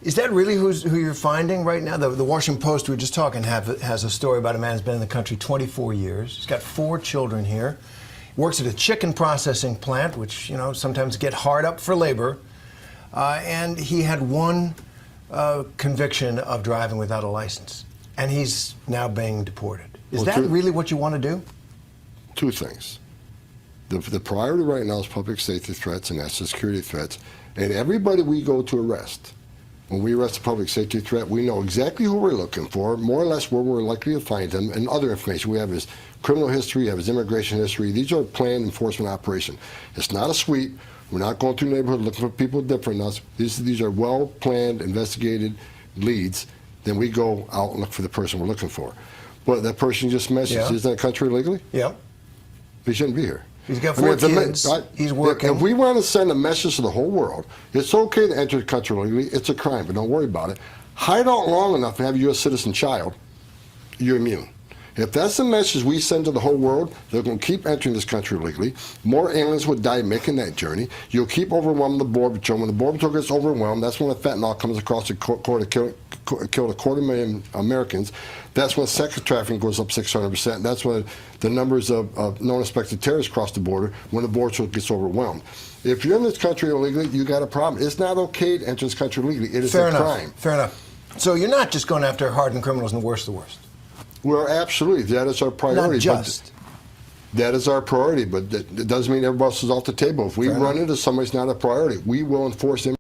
Is that really who you're finding right now? The Washington Post, we were just talking, has a story about a man who's been in the country 24 years. He's got 4 children here. Works at a chicken processing plant, which, you know, sometimes get hard up for labor. And he had one conviction of driving without a license. And he's now being deported. Is that really what you want to do? 2 things. The priority right now is public safety threats and national security threats. And everybody we go to arrest, when we arrest a public safety threat, we know exactly who we're looking for, more or less where we're likely to find them, and other information. We have his criminal history, we have his immigration history. These are planned enforcement operations. It's not a sweep. We're not going through the neighborhood looking for people different than us. These are well-planned, investigated leads. Then we go out and look for the person we're looking for. But that person just messaged, is that country illegally? Yeah. He shouldn't be here. He's got 4 kids. He's working. If we want to send a message to the whole world, it's okay to enter the country illegally. It's a crime, but don't worry about it. Hide out long enough to have a U.S. citizen child, you're immune. If that's the message we send to the whole world, they're going to keep entering this country illegally. More aliens would die making that journey. You'll keep overwhelming the Border Patrol. When the Border Patrol gets overwhelmed, that's when the fentanyl comes across the border, killed 250,000 Americans. That's when sex trafficking goes up 600%. That's when the numbers of known suspected terrorists cross the border when the Border Patrol gets overwhelmed. If you're in this country illegally, you got a problem. It's not okay to enter this country illegally. It is a crime. Fair enough. So you're not just going after hardened criminals and the worst of the worst. Well, absolutely. That is our priority. Not just. That is our priority, but that doesn't mean everybody else is off the table. If we run into somebody's not a priority, we will enforce them.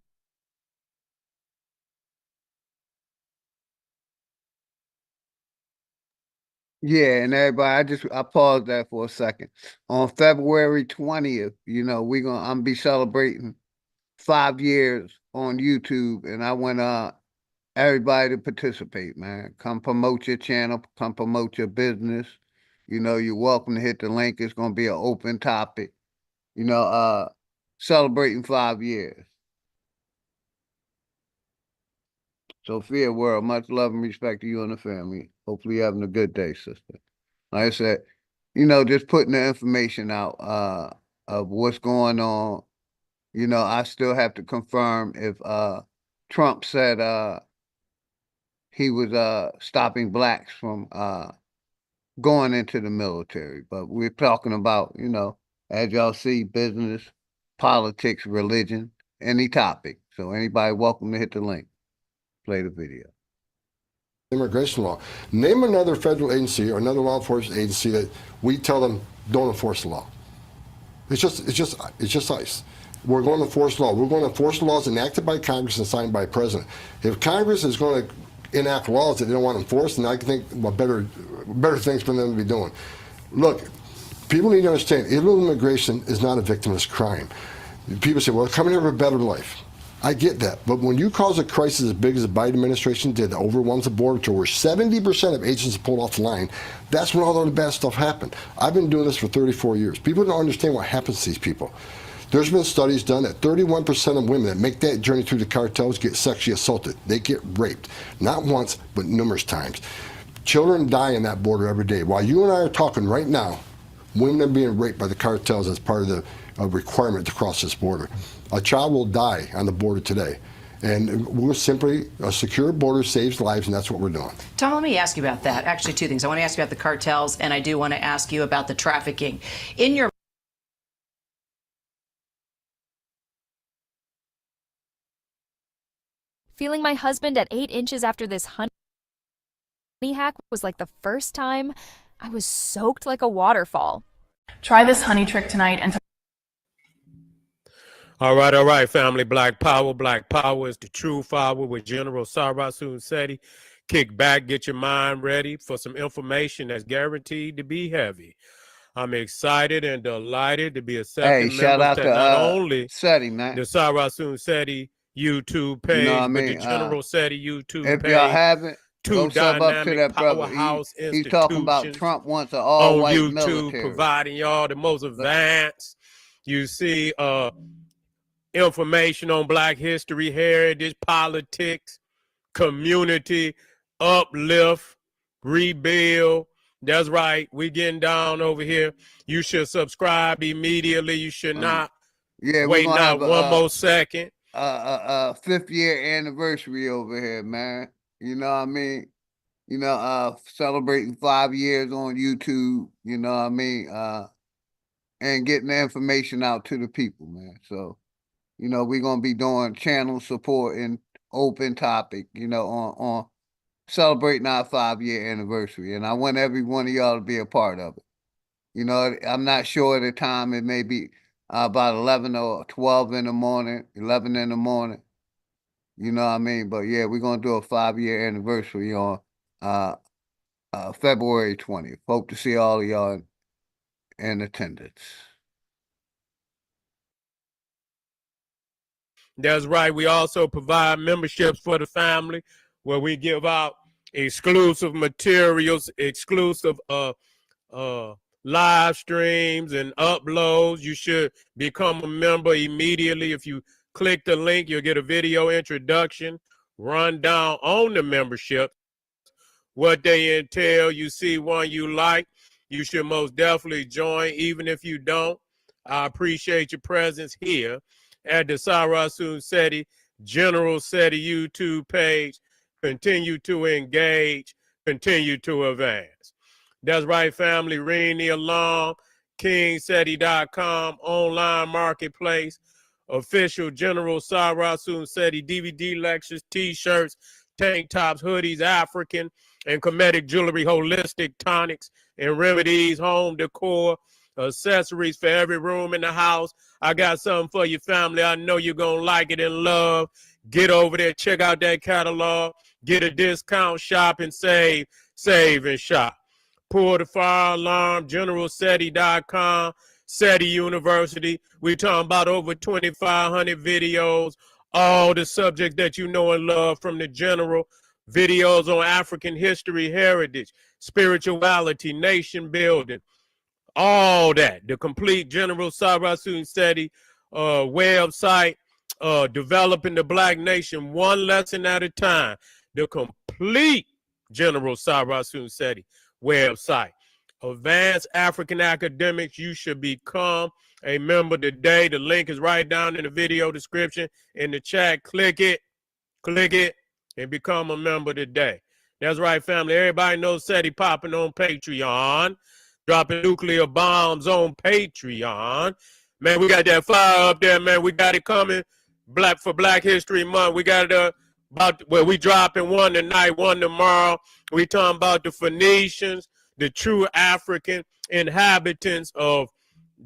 Yeah, and everybody, I paused that for a second. On February 20th, you know, I'm gonna be celebrating 5 years on YouTube, and I want everybody to participate, man. Come promote your channel, come promote your business. You know, you're welcome to hit the link. It's gonna be an open topic. You know, celebrating 5 years. Sophia World, much love and respect to you and the family. Hopefully you're having a good day, sister. Like I said, just putting the information out of what's going on. I still have to confirm if Trump said he was stopping blacks from going into the military. But we're talking about, as y'all see, business, politics, religion, any topic. So anybody welcome to hit the link, play the video. Immigration law. Name another federal agency or another law enforcement agency that we tell them don't enforce the law. It's just ICE. We're going to enforce law. We're going to enforce laws enacted by Congress and signed by the president. If Congress is going to enact laws that they don't want to enforce, then I can think about better things for them to be doing. Look, people need to understand illegal immigration is not a victimless crime. People say, well, coming here for a better life. I get that, but when you cause a crisis as big as the Biden administration did, that overruns the border to where 70% of agents are pulled off the line, that's when all the bad stuff happened. I've been doing this for 34 years. People don't understand what happens to these people. There's been studies done that 31% of women that make that journey through the cartels get sexually assaulted. They get raped, not once, but numerous times. Children die in that border every day. While you and I are talking right now, women are being raped by the cartels as part of the requirement to cross this border. A child will die on the border today. And we're simply, a secure border saves lives, and that's what we're doing. Tom, let me ask you about that. Actually, two things. I want to ask you about the cartels, and I do want to ask you about the trafficking. In your Feeling my husband at 8 inches after this honey hack was like the first time I was soaked like a waterfall. Try this honey trick tonight and All right, family. Black Power is the true power with General Sarasun Seti. Kick back, get your mind ready for some information that's guaranteed to be heavy. I'm excited and delighted to be accepting Shout members out that to not only Seti, man. the Sarasun Seti YouTube page, but the General Seti YouTube if page. y'all haven't, Two go sub up to dynamic that brother. powerhouse He's talking about institutions Trump wants an on all-white YouTube, military. providing y'all the most advanced. You see information on Black history, heritage, politics, community, uplift, rebuild. That's right. We getting down over here. You should subscribe immediately. You should not wait not one more second. 5th year anniversary over here, man. You know what I mean? Celebrating 5 years on YouTube, you know what I mean? And getting the information out to the people, man. So, we're gonna be doing channel support and open topic, on celebrating our 5-year anniversary. And I want every one of y'all to be a part of it. I'm not sure at the time. It may be about 11 or 12 in the morning, 11 in the morning. You know what I mean? But yeah, we're gonna do a 5-year anniversary on February 20th. Hope to see all of y'all in attendance. That's right. We also provide memberships for the family where we give out exclusive materials, exclusive live streams and uploads. You should become a member immediately. If you click the link, you'll get a video introduction, rundown on the membership, what they entail. You see one you like, you should most definitely join. Even if you don't, I appreciate your presence here at the Sarasun Seti General Seti YouTube page. Continue to engage, continue to advance. That's right, family. Ring the alarm. KingSeti.com online marketplace. Official General Sarasun Seti DVD lectures, t-shirts, tank tops, hoodies, African and Kemetic jewelry, holistic tonics and remedies, home decor, accessories for every room in the house. I got something for your family. I know you're going to like it and love. Get over there, check out that catalog, get a discount, shop and save and shop. Pull the fire alarm, GeneralSeti.com, SETI University. We talking about over 2,500 videos, all the subjects that you know and love from the general. Videos on African history, heritage, spirituality, nation building, all that. The complete General Sarasun Seti website, developing the black nation one lesson at a time. The complete General Cyrus Sunsetti website. Advanced African Academics, you should become a member today. The link is right down in the video description, in the chat. Click it, and become a member today. That's right, family. Everybody knows SETI popping on Patreon, dropping nuclear bombs on Patreon. Man, we got that fire up there, man. We got it coming. For Black History Month. We got it we dropping one tonight, one tomorrow. We talking about the Phoenicians, the true African inhabitants of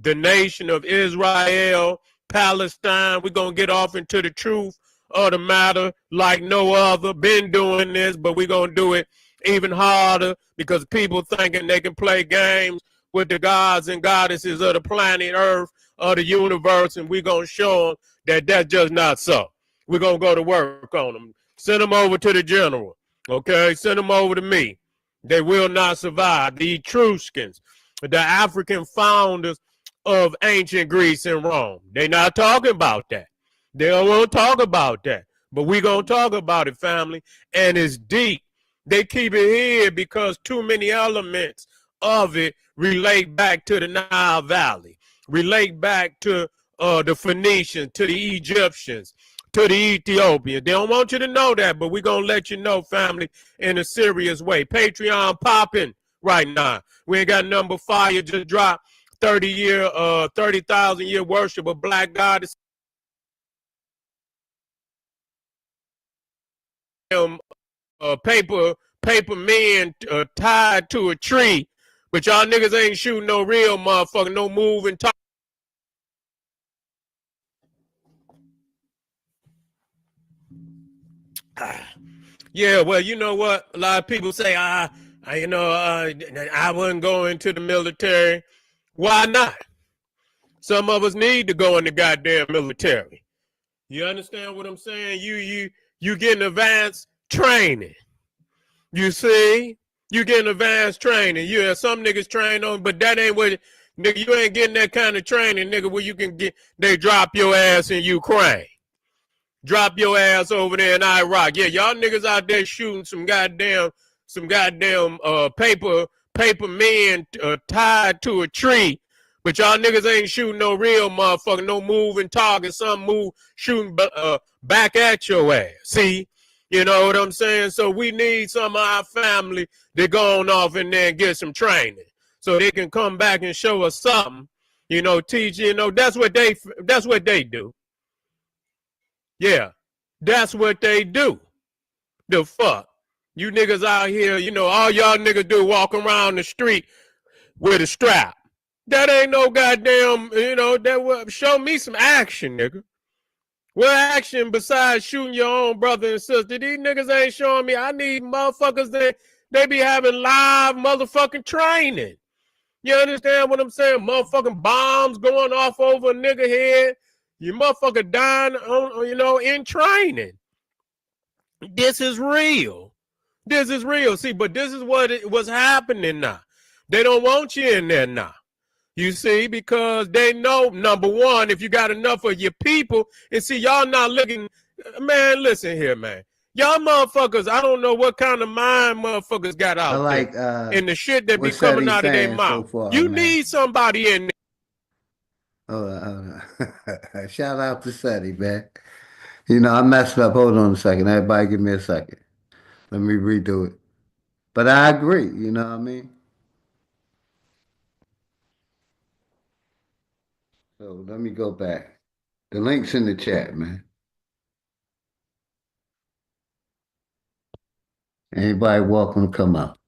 the nation of Israel, Palestine. We're going to get off into the truth of the matter like no other. Been doing this, but we're going to do it even harder because people thinking they can play games with the gods and goddesses of the planet Earth, of the universe, and we're going to show them that that's just not so. We're going to go to work on them. Send them over to the general, okay? Send them over to me. They will not survive. The Etruscans, the African founders of ancient Greece and Rome. They're not talking about that. They don't want to talk about that. But we're going to talk about it, family, and it's deep. They keep it here because too many elements of it relate back to the Nile Valley, relate back to the Phoenicians, to the Egyptians, to the Ethiopians. They don't want you to know that, but we're going to let you know, family, in a serious way. Patreon popping right now. We ain't got number fire, just dropped 30,000 year worship of black goddess. Paper men tied to a tree, but y'all niggas ain't shooting no real motherfucker, no moving top. Yeah, well, you know what? A lot of people say, I wouldn't go into the military. Why not? Some of us need to go in the goddamn military. You understand what I'm saying? You getting advanced training. You see? You getting advanced training. Yeah, some niggas train on, but that ain't what, nigga, you ain't getting that kind of training, nigga, where you can get, they drop your ass in Ukraine. Drop your ass over there in Iraq. Yeah, y'all niggas out there shooting some goddamn paper men tied to a tree. But y'all niggas ain't shooting no real motherfucker, no moving target, some shooting back at your ass. See? You know what I'm saying? So we need some of our family to go on off in there and get some training so they can come back and show us something. You know, teach, you know, that's what they do. Yeah, that's what they do. The fuck? You niggas out here, you know, all y'all niggas do walk around the street with a strap. That ain't no goddamn, you know, that will show me some action, nigga. What action besides shooting your own brother and sister? These niggas ain't showing me. I need motherfuckers that they be having live motherfucking training. You understand what I'm saying? Motherfucking bombs going off over a nigga head. You motherfucker dying on, you know, in training. This is real. This is real. See, but this is what's happening now. They don't want you in there now. You see, because they know, number one, if you got enough of your people, and see, y'all not looking, man, listen here, man. Y'all motherfuckers, I don't know what kind of mind motherfuckers got out there. And the shit that be coming out of their mouth. So far, you need somebody in there. Hold on. Shout out to SETI, man. You know, I messed up. Hold on a second. Everybody give me a second. Let me redo it. But I agree, you know what I mean? So let me go back. The link's in the chat, man. Anybody welcome to come up.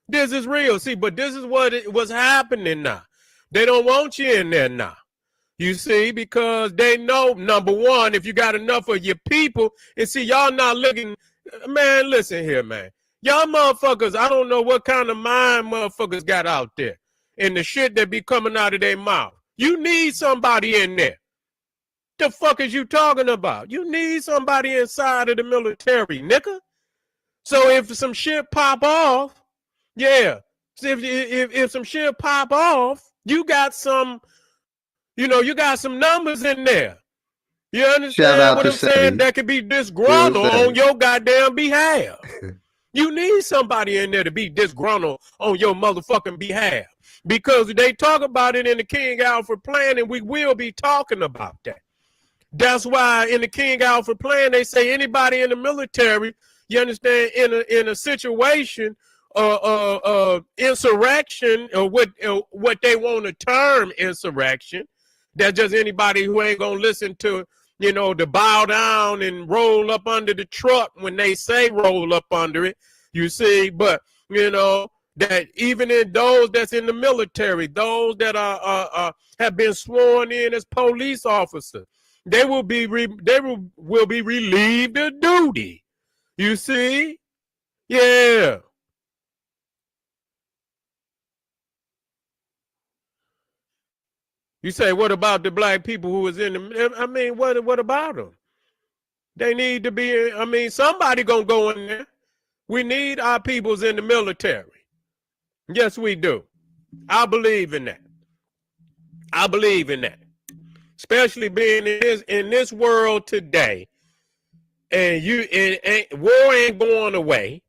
This is real. See, but this is what was happening now. They don't want you in there now. You see, because they know, number one, if you got enough of your people, and see, y'all not looking, man, listen here, man. Y'all motherfuckers, I don't know what kind of mind motherfuckers got out there and the shit that be coming out of their mouth. You need somebody in there. The fuck is you talking about? You need somebody inside of the military, nigga. So if some shit pop off, yeah. So if some shit pop off, you got some You know, you got some numbers in there. You Shout understand out what to I'm saying? Seti. That could be Still disgruntled on Seti. your goddamn behalf. You need somebody in there to be disgruntled on your motherfucking behalf. Because they talk about it in the King Alfred plan, and we will be talking about that. That's why in the King Alfred plan, they say anybody in the military, you understand, in a situation, insurrection, or what they want to term insurrection, that's just anybody who ain't gonna listen to, you know, to bow down and roll up under the truck when they say roll up under it. You see, but you know that even in those that's in the military, those that are have been sworn in as police officers, they will be relieved of duty. You see, yeah. You say, what about the black people who was in the? I mean, what about them? They need to be. I mean, somebody gonna go in there. We need our peoples in the military. Yes, we do. I believe in that. I believe in that. Especially being in this world today, and war ain't going away.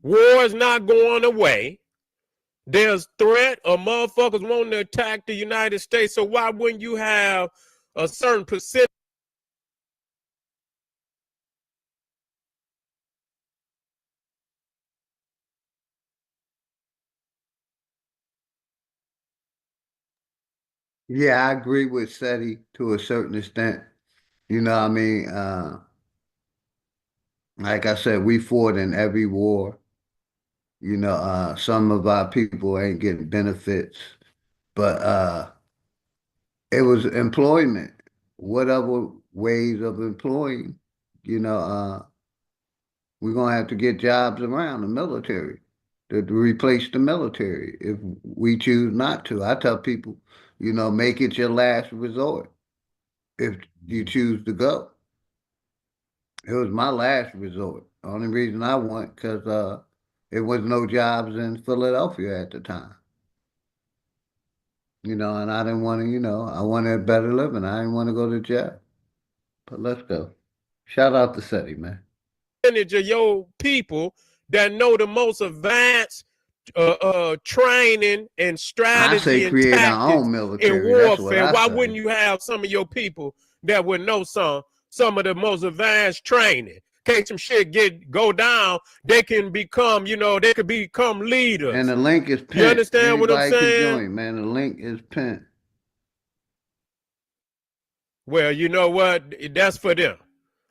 War is not going away. There's threat of motherfuckers wanting to attack the United States. So why wouldn't you have a certain percentage? Yeah, I agree with Seti to a certain extent. You know what I mean? Like I said, we fought in every war. You know, some of our people ain't getting benefits, but it was employment. What other ways of employing? You know, we're gonna have to get jobs around the military to replace the military if we choose not to. I tell people, you know, make it your last resort if you choose to go. It was my last resort. Only reason I went because there was no jobs in Philadelphia at the time. You know, and I didn't want to, you know, I wanted a better living. I didn't want to go to jail. But let's go. Shout out to Seti, man. Percentage of your people that know the most advanced training and I say strategy and create our tactics own in military. That's what warfare. I Why say. wouldn't you have some of your people that would know some of the most advanced training? In case some shit go down, they can become, you know, they could become leaders. And the link is pinned. You understand what I'm Anybody can saying? join, man. The link is pinned. Well, you know what? That's for them.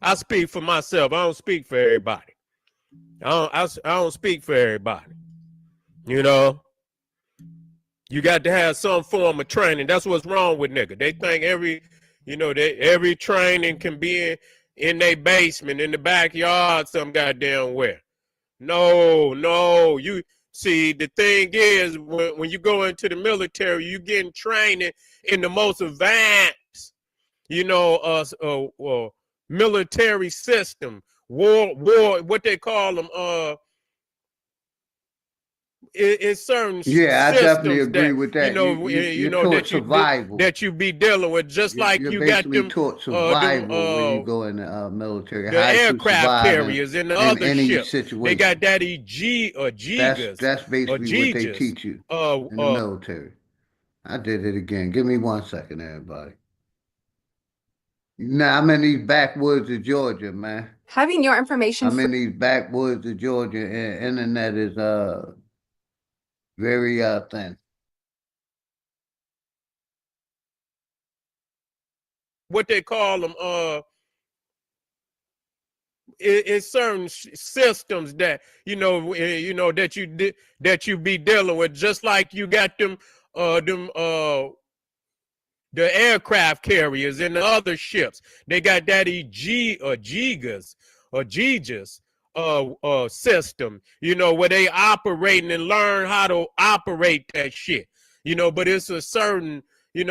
I speak for myself. I don't speak for everybody. I don't speak for everybody. You know, you got to have some form of training. That's what's wrong with nigga. They think every training can be in their basement, in the backyard, some goddamn where. No. You see, the thing is, when you go into the military, you getting training in the most advanced, military system, war, what they call them, it's certain Yeah, I definitely systems agree that with that. You're taught survival. that you be dealing with, just like You're you got basically them taught survival when you go in the military. the How to aircraft survive carriers and the in other any ships. They situation. got that EG or Gigas That's or basically what they Gigas. teach you in the military. I did it again. Give me 1 second, everybody. Now I'm in these backwoods of Georgia, man. Having your information I'm in these backwoods of Georgia, and internet is very thin. What they call them, it's certain systems that that you be dealing with, just like you got them the aircraft carriers and the other ships. They got that EG or Gigas or Gigas system, where they operating and learn how to operate that shit. But it's a certain, where,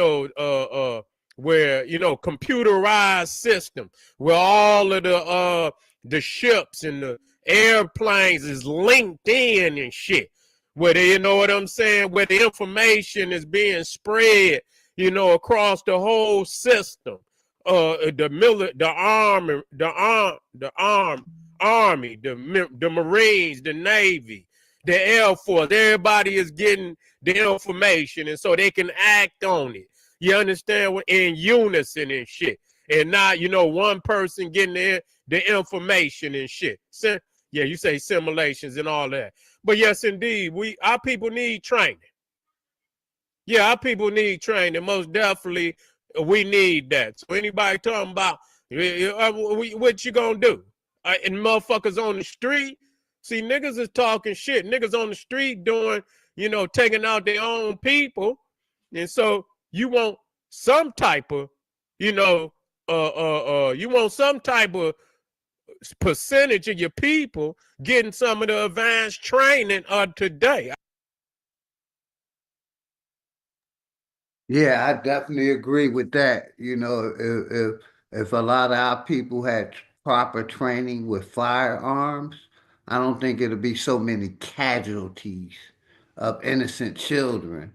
computerized system where all of the ships and the airplanes is linked in and shit. Where they, you know what I'm saying? Where the information is being spread across the whole system. Army, the Marines, the Navy, the Air Force. Everybody is getting the information, and so they can act on it. You understand? In unison and shit, and not one person getting the information and shit. Yeah, you say simulations and all that, but yes, indeed, our people need training. Yeah, our people need training. Most definitely, we need that. So anybody talking about what you gonna do? And motherfuckers on the street, see, niggas is talking shit. Niggas on the street doing, taking out their own people, and so you want some type of, you want some type of percentage of your people getting some of the advanced training of today. Yeah, I definitely agree with that. If a lot of our people had proper training with firearms, I don't think it'll be so many casualties of innocent children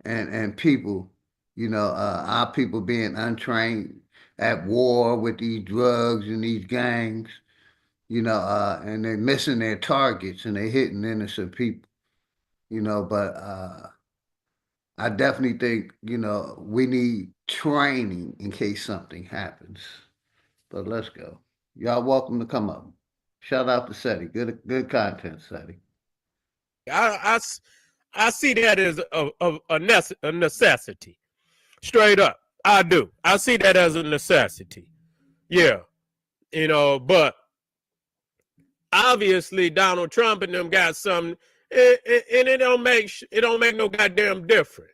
and people. Our people being untrained at war with these drugs and these gangs. And they're missing their targets and they're hitting innocent people. But I definitely think, we need training in case something happens. But let's go. Y'all welcome to come up. Shout out to SETI. Good content, SETI. I see that as a necessity. Straight up. I do. I see that as a necessity. Yeah. But obviously Donald Trump and them got something, and it don't make no goddamn difference.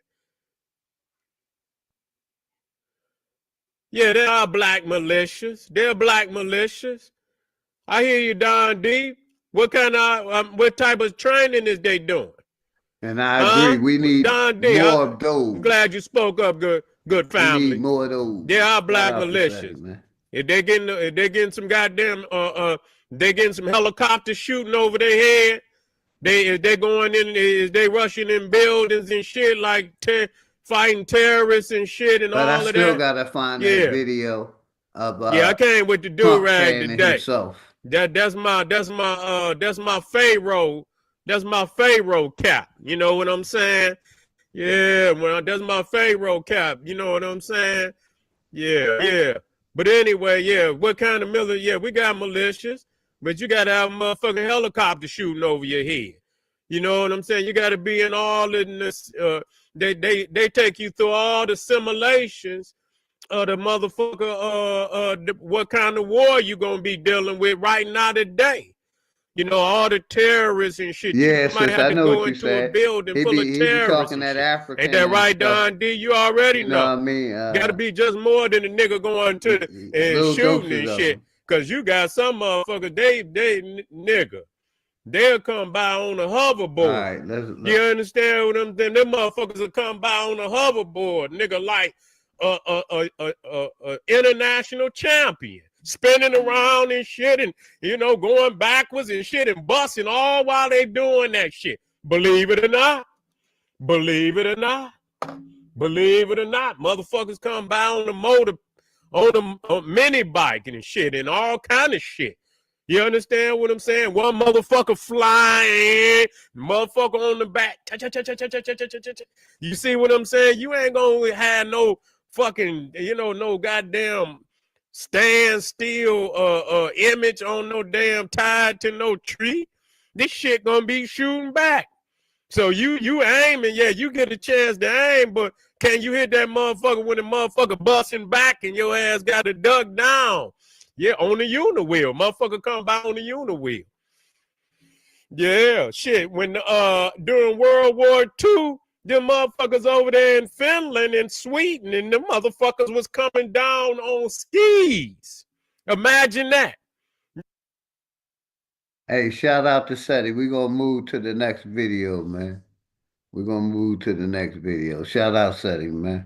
Yeah, there are black militias. They're black militias. I hear you, Don D. What type of training is they doing? And I agree. We need Don D, more of those. I'm glad you spoke up, good family. We need more of those. There are black Shout out to SETI, militias. man. If they're getting some goddamn they getting some helicopters shooting over their head. If they're going in, is they rushing in buildings and shit like fighting terrorists and shit and But all I of that. still gotta find that video of I came with the Trump do-rag fanning today. himself. That's my Pharaoh. That's my Pharaoh cap. You know what I'm saying? Yeah, well, that's my Pharaoh cap. You know what I'm saying? Yeah. But anyway, yeah, what kind of military? Yeah, we got militias, but you got to have a motherfucking helicopter shooting over your head. You know what I'm saying? You got to be in all in this. They take you through all the simulations of the motherfucker. What kind of war you gonna be dealing with right now today? All the terrorists and shit. Yeah, You might sis, have I to know go what you into a said. building full of He be terrorists talking and that shit. African. Ain't that right, Don D? You already know. What I mean? Got to be just more than a nigga going to and shooting and shit. Cause you got some motherfuckers, they nigga, they'll come by on a hoverboard. All right, let's. You understand what I'm saying? Them motherfuckers will come by on a hoverboard, nigga, like a international champion, spinning around and shit, and going backwards and shit and busting all while they doing that shit. Believe it or not, motherfuckers come by on a mini bike and shit and all kind of shit. You understand what I'm saying? One motherfucker flying, motherfucker on the back. You see what I'm saying? You ain't gonna have no fucking, no goddamn standstill image on no damn tied to no tree. This shit gonna be shooting back. So you aiming, yeah, you get a chance to aim, but can you hit that motherfucker when the motherfucker busting back and your ass got to duck down? Yeah, on the unibwheel. Motherfucker come by on the unibwheel. Yeah, shit. When during World War II, them motherfuckers over there in Finland and Sweden, and the motherfuckers was coming down on skis. Imagine that. Hey, shout out to SETI. We're gonna move to the next video, man. We're gonna move to the next video. Shout out SETI, man.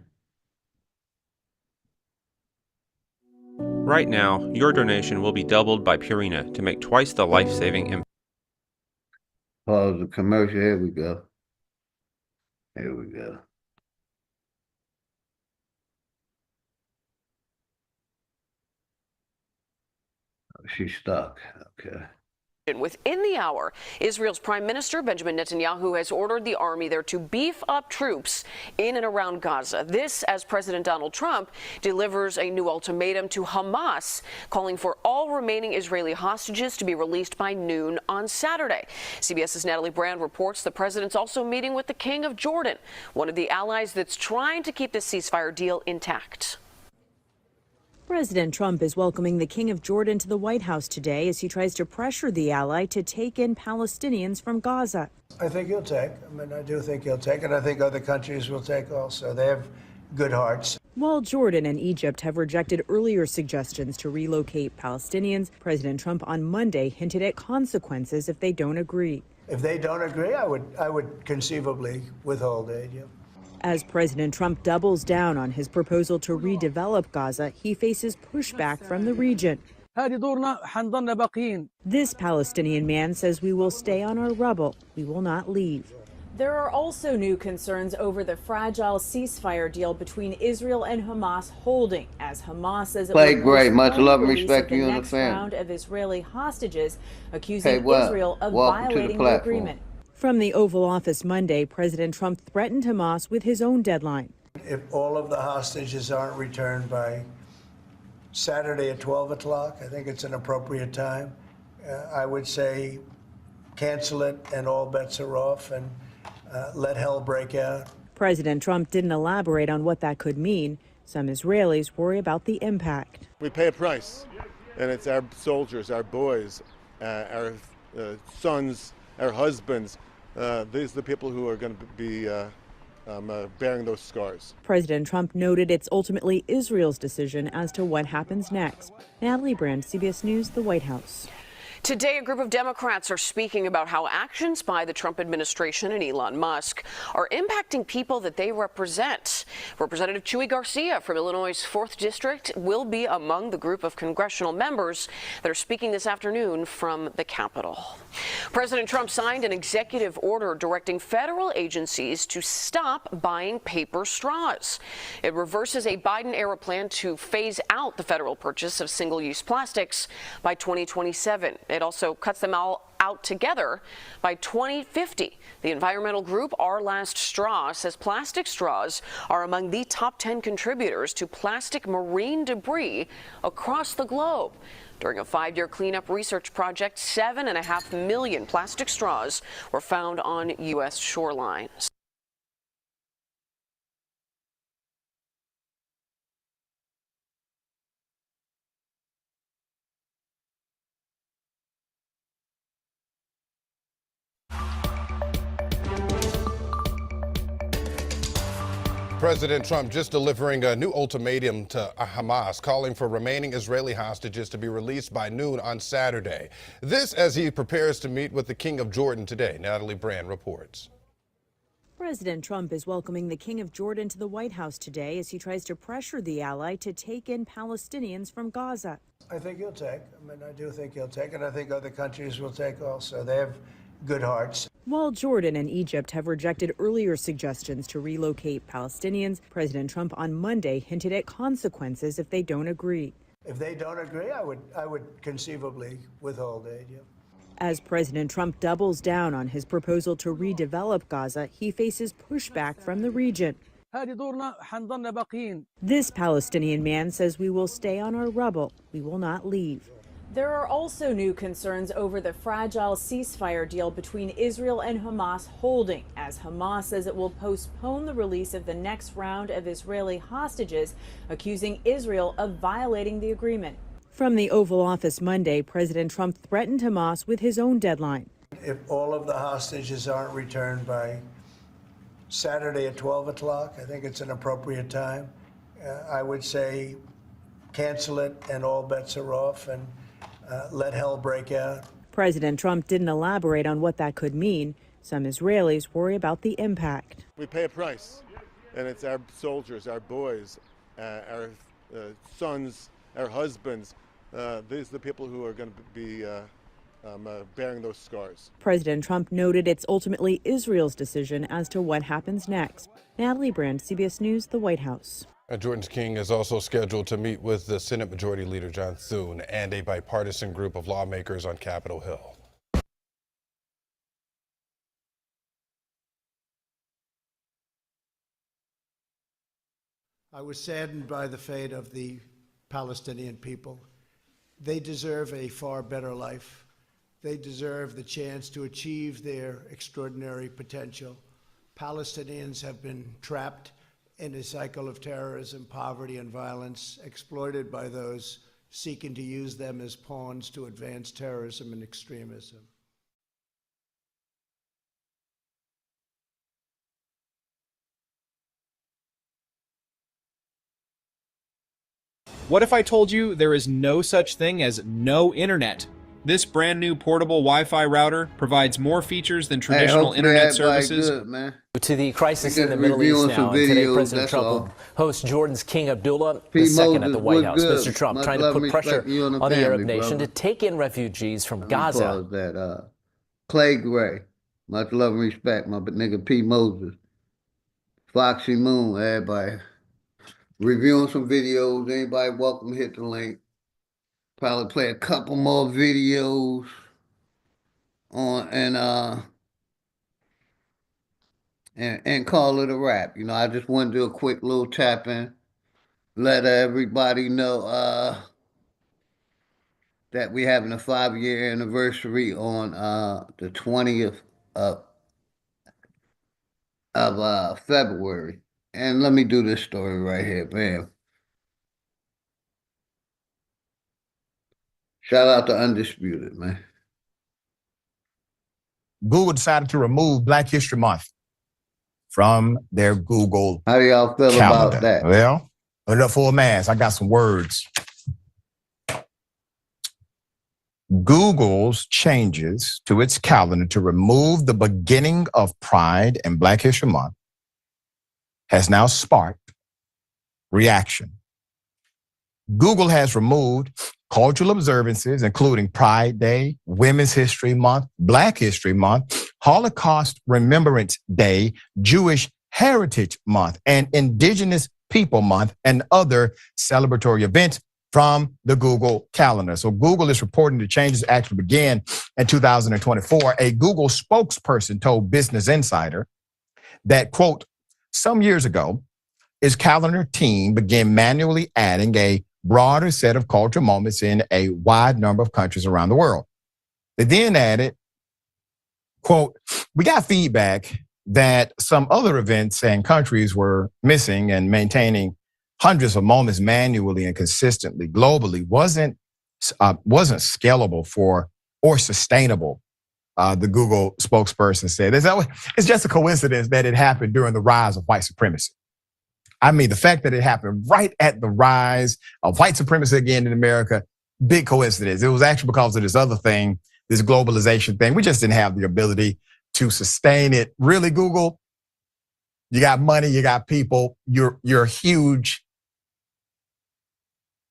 Right now, your donation will be doubled by Purina to make twice the life-saving impact. Pause the commercial. Here we go. She's stuck. Okay. Within the hour, Israel's Prime Minister Benjamin Netanyahu has ordered the army there to beef up troops in and around Gaza. This as President Donald Trump delivers a new ultimatum to Hamas, calling for all remaining Israeli hostages to be released by noon on Saturday. CBS's Natalie Brand reports the president's also meeting with the King of Jordan, one of the allies that's trying to keep the ceasefire deal intact. President Trump is welcoming the King of Jordan to the White House today as he tries to pressure the ally to take in Palestinians from Gaza. I think he'll take. I do think he'll take, and I think other countries will take also. They have good hearts. While Jordan and Egypt have rejected earlier suggestions to relocate Palestinians, President Trump on Monday hinted at consequences if they don't agree. If they don't agree, I would conceivably withhold aid. Yeah. As President Trump doubles down on his proposal to redevelop Gaza, he faces pushback from the region. This Palestinian man says we will stay on our rubble. We will not leave. There are also new concerns over the fragile ceasefire deal between Israel and Hamas holding, as Hamas says it will Great. Much postpone love and the release respect of to you the and the next family. round of Israeli hostages, accusing well, Israel of welcome to the violating the platform. agreement. From the Oval Office Monday, President Trump threatened Hamas with his own deadline. If all of the hostages aren't returned by Saturday at 12 o'clock, I think it's an appropriate time. I would say cancel it and all bets are off and let hell break out. President Trump didn't elaborate on what that could mean. Some Israelis worry about the impact. We pay a price, and it's our soldiers, our boys, our sons, our husbands. These are the people who are going to be bearing those scars. President Trump noted it's ultimately Israel's decision as to what happens next. Natalie Brand, CBS News, the White House. Today, a group of Democrats are speaking about how actions by the Trump administration and Elon Musk are impacting people that they represent. Representative Chuy Garcia from Illinois' 4th District will be among the group of congressional members that are speaking this afternoon from the Capitol. President Trump signed an executive order directing federal agencies to stop buying paper straws. It reverses a Biden-era plan to phase out the federal purchase of single-use plastics by 2027. It also cuts them all out together by 2050. The environmental group Our Last Straw says plastic straws are among the top 10 contributors to plastic marine debris across the globe. During a 5-year cleanup research project, 7.5 million plastic straws were found on U.S. shorelines. President Trump just delivering a new ultimatum to Hamas, calling for remaining Israeli hostages to be released by noon on Saturday. This as he prepares to meet with the King of Jordan today. Natalie Brand reports. President Trump is welcoming the King of Jordan to the White House today as he tries to pressure the ally to take in Palestinians from Gaza. I think he'll take. I do think he'll take, and I think other countries will take also. They have good hearts. While Jordan and Egypt have rejected earlier suggestions to relocate Palestinians, President Trump on Monday hinted at consequences if they don't agree. If they don't agree, I would conceivably withhold aid. Yeah. As President Trump doubles down on his proposal to redevelop Gaza, he faces pushback from the region. This Palestinian man says we will stay on our rubble. We will not leave. There are also new concerns over the fragile ceasefire deal between Israel and Hamas holding, as Hamas says it will postpone the release of the next round of Israeli hostages, accusing Israel of violating the agreement. From the Oval Office Monday, President Trump threatened Hamas with his own deadline. If all of the hostages aren't returned by Saturday at 12 o'clock, I think it's an appropriate time. I would say cancel it and all bets are off and let hell break out. President Trump didn't elaborate on what that could mean. Some Israelis worry about the impact. We pay a price, and it's our soldiers, our boys, our sons, our husbands. These are the people who are going to be bearing those scars. President Trump noted it's ultimately Israel's decision as to what happens next. Natalie Brand, CBS News, the White House. Jordan King is also scheduled to meet with the Senate Majority Leader John Thune and a bipartisan group of lawmakers on Capitol Hill. I was saddened by the fate of the Palestinian people. They deserve a far better life. They deserve the chance to achieve their extraordinary potential. Palestinians have been trapped in a cycle of terrorism, poverty, and violence, exploited by those seeking to use them as pawns to advance terrorism and extremism. What if I told you there is no such thing as no internet? This brand new portable Wi-Fi router provides more features than traditional internet services. Good, man. To the crisis in the Middle East now, and today President Trump will host Jordan's King Abdullah II at the White House. Mr. Trump trying to put pressure on the Arab nation to take in refugees from Gaza. That, Clay Gray, much love and respect, my nigga P. Moses, Foxy Moon, everybody. Reviewing some videos, anybody welcome to hit the link. Probably play a couple more videos on and call it a wrap. You know, I just want to do a quick little tap in, let everybody know that we're having a 5-year anniversary on the 20th of February. And let me do this story right here, bam. Shout out to Undisputed, man. Google decided to remove Black History Month from their Google How do y'all feel calendar. about that? Well, enough for a mass. I got some words. Google's changes to its calendar to remove the beginning of Pride and Black History Month has now sparked reaction. Google has removed cultural observances, including Pride Day, Women's History Month, Black History Month, Holocaust Remembrance Day, Jewish Heritage Month, and Indigenous People Month, and other celebratory events from the Google calendar. So Google is reporting the changes actually began in 2024. A Google spokesperson told Business Insider that, quote, some years ago, its calendar team began manually adding a broader set of cultural moments in a wide number of countries around the world. They then added, quote, we got feedback that some other events and countries were missing, and maintaining hundreds of moments manually and consistently globally wasn't scalable for or sustainable, the Google spokesperson said. It's just a coincidence that it happened during the rise of white supremacy. I mean, the fact that it happened right at the rise of white supremacy again in America, big coincidence. It was actually because of this other thing, this globalization thing. We just didn't have the ability to sustain it. Really, Google, you got money, you got people, you're a huge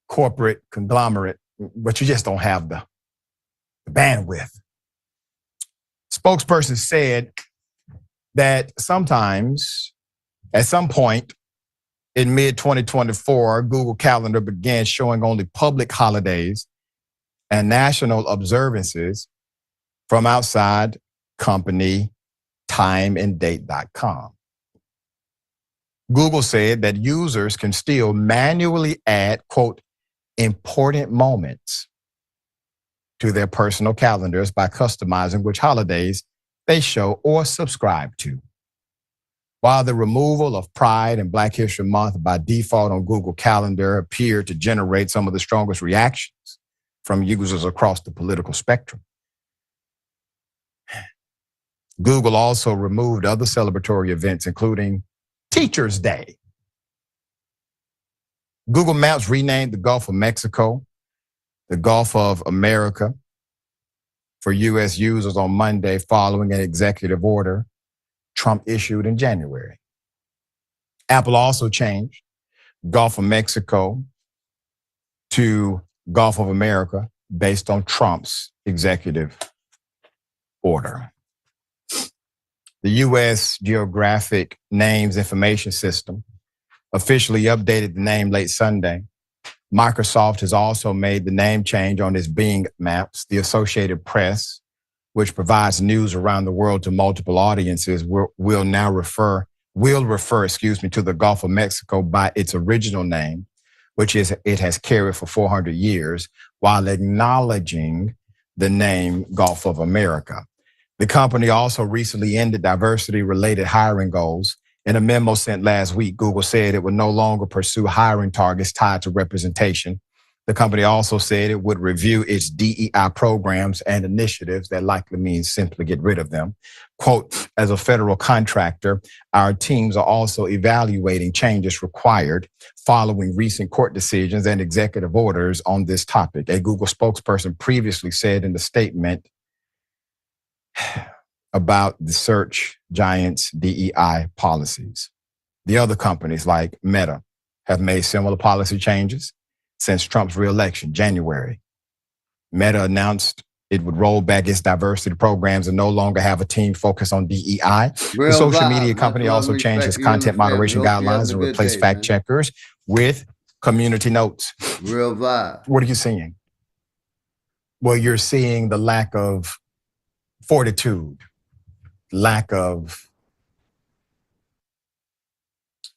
corporate conglomerate, but you just don't have the bandwidth. Spokesperson said that sometimes, at some point, in mid-2024, Google Calendar began showing only public holidays and national observances from outside company timeanddate.com. Google said that users can still manually add, quote, important moments to their personal calendars by customizing which holidays they show or subscribe to. While the removal of Pride and Black History Month by default on Google Calendar appeared to generate some of the strongest reactions from users across the political spectrum, Google also removed other celebratory events, including Teachers' Day. Google Maps renamed the Gulf of Mexico the Gulf of America for U.S. users on Monday following an executive order Trump issued in January. Apple also changed Gulf of Mexico to Gulf of America based on Trump's executive order. The U.S. Geographic Names Information System officially updated the name late Sunday. Microsoft has also made the name change on its Bing maps. The Associated Press, which provides news around the world to multiple audiences, will refer to the Gulf of Mexico by its original name, which is it has carried for 400 years, while acknowledging the name Gulf of America. The company also recently ended diversity-related hiring goals. In a memo sent last week, Google said it would no longer pursue hiring targets tied to representation. The company also said it would review its DEI programs and initiatives. That likely means simply get rid of them. Quote, as a federal contractor, our teams are also evaluating changes required following recent court decisions and executive orders on this topic. A Google spokesperson previously said in the statement about the search giant's DEI policies. The other companies like Meta have made similar policy changes since Trump's reelection, January. Meta announced it would roll back its diversity programs and no longer have a team focused on DEI. The social media company also changed its content moderation guidelines and replaced fact checkers with community notes. Real vibe. What are you seeing? Well, you're seeing the lack of fortitude, lack of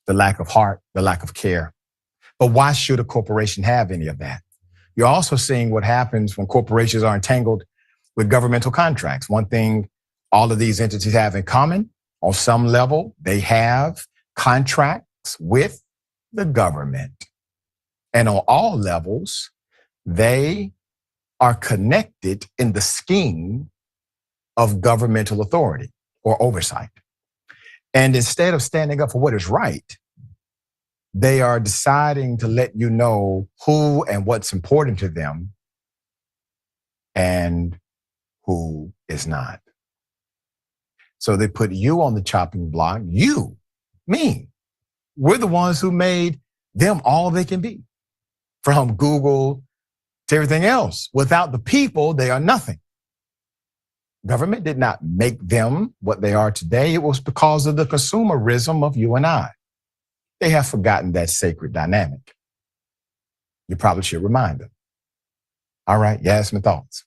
heart, the lack of care. But why should a corporation have any of that? You're also seeing what happens when corporations are entangled with governmental contracts. One thing all of these entities have in common, on some level, they have contracts with the government. And on all levels, they are connected in the scheme of governmental authority or oversight. And instead of standing up for what is right, they are deciding to let you know who and what's important to them and who is not. So they put you on the chopping block. You, me, we're the ones who made them all they can be, from Google to everything else. Without the people, they are nothing. Government did not make them what they are today. It was because of the consumerism of you and I. They have forgotten that sacred dynamic. You probably should remind them. All right, Yasmin, thoughts?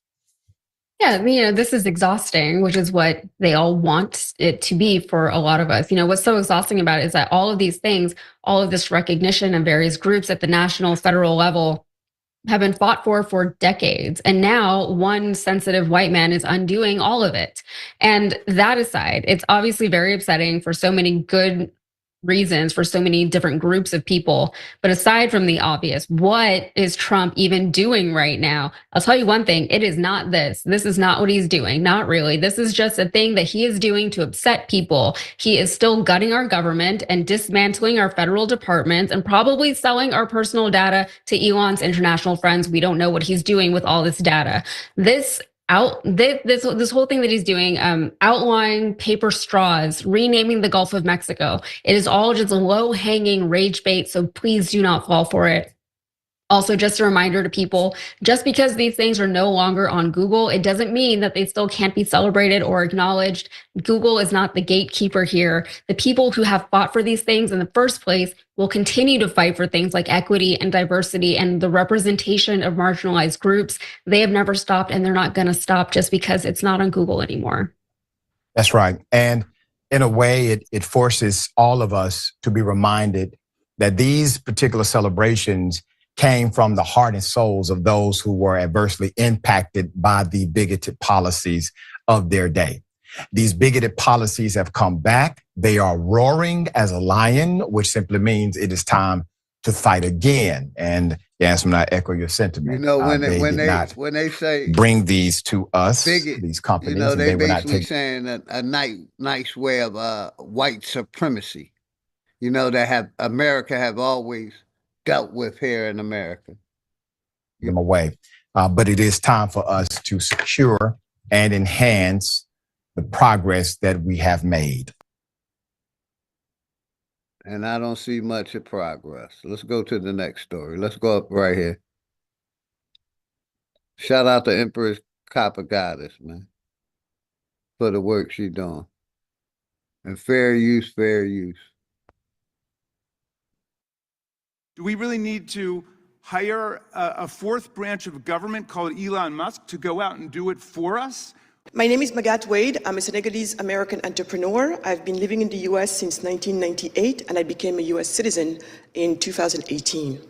Yeah, this is exhausting, which is what they all want it to be for a lot of us. What's so exhausting about it is that all of these things, all of this recognition and various groups at the national, federal level have been fought for decades. And now one sensitive white man is undoing all of it. And that aside, it's obviously very upsetting for so many good reasons for so many different groups of people. But aside from the obvious, what is Trump even doing right now? I'll tell you one thing, it is not this. This is not what he's doing. Not really. This is just a thing that he is doing to upset people. He is still gutting our government and dismantling our federal departments and probably selling our personal data to Elon's international friends. We don't know what he's doing with all this data. This whole thing that he's doing, outlawing paper straws, renaming the Gulf of Mexico, it is all just low-hanging rage bait, so please do not fall for it. Also, just a reminder to people, just because these things are no longer on Google, it doesn't mean that they still can't be celebrated or acknowledged. Google is not the gatekeeper here. The people who have fought for these things in the first place will continue to fight for things like equity and diversity and the representation of marginalized groups. They have never stopped, and they're not going to stop just because it's not on Google anymore. That's right. And in a way, it forces all of us to be reminded that these particular celebrations came from the heart and souls of those who were adversely impacted by the bigoted policies of their day. These bigoted policies have come back. They are roaring as a lion, which simply means it is time to fight again. And Yasmin, I echo your sentiment. When they say bring these to us, bigot, these companies, they and they will not basically take saying a nice way of white supremacy. That America have always dealt with here in America. them away. But it is time for us to secure and enhance the progress that we have made. And I don't see much of progress. Let's go to the next story. Let's go up right here. Shout out to Empress Copper Goddess, man, for the work she doing. And fair use, fair use. Do we really need to hire a fourth branch of government called Elon Musk to go out and do it for us? My name is Magat Wade. I'm a Senegalese-American entrepreneur. I've been living in the US since 1998, and I became a US citizen in 2018.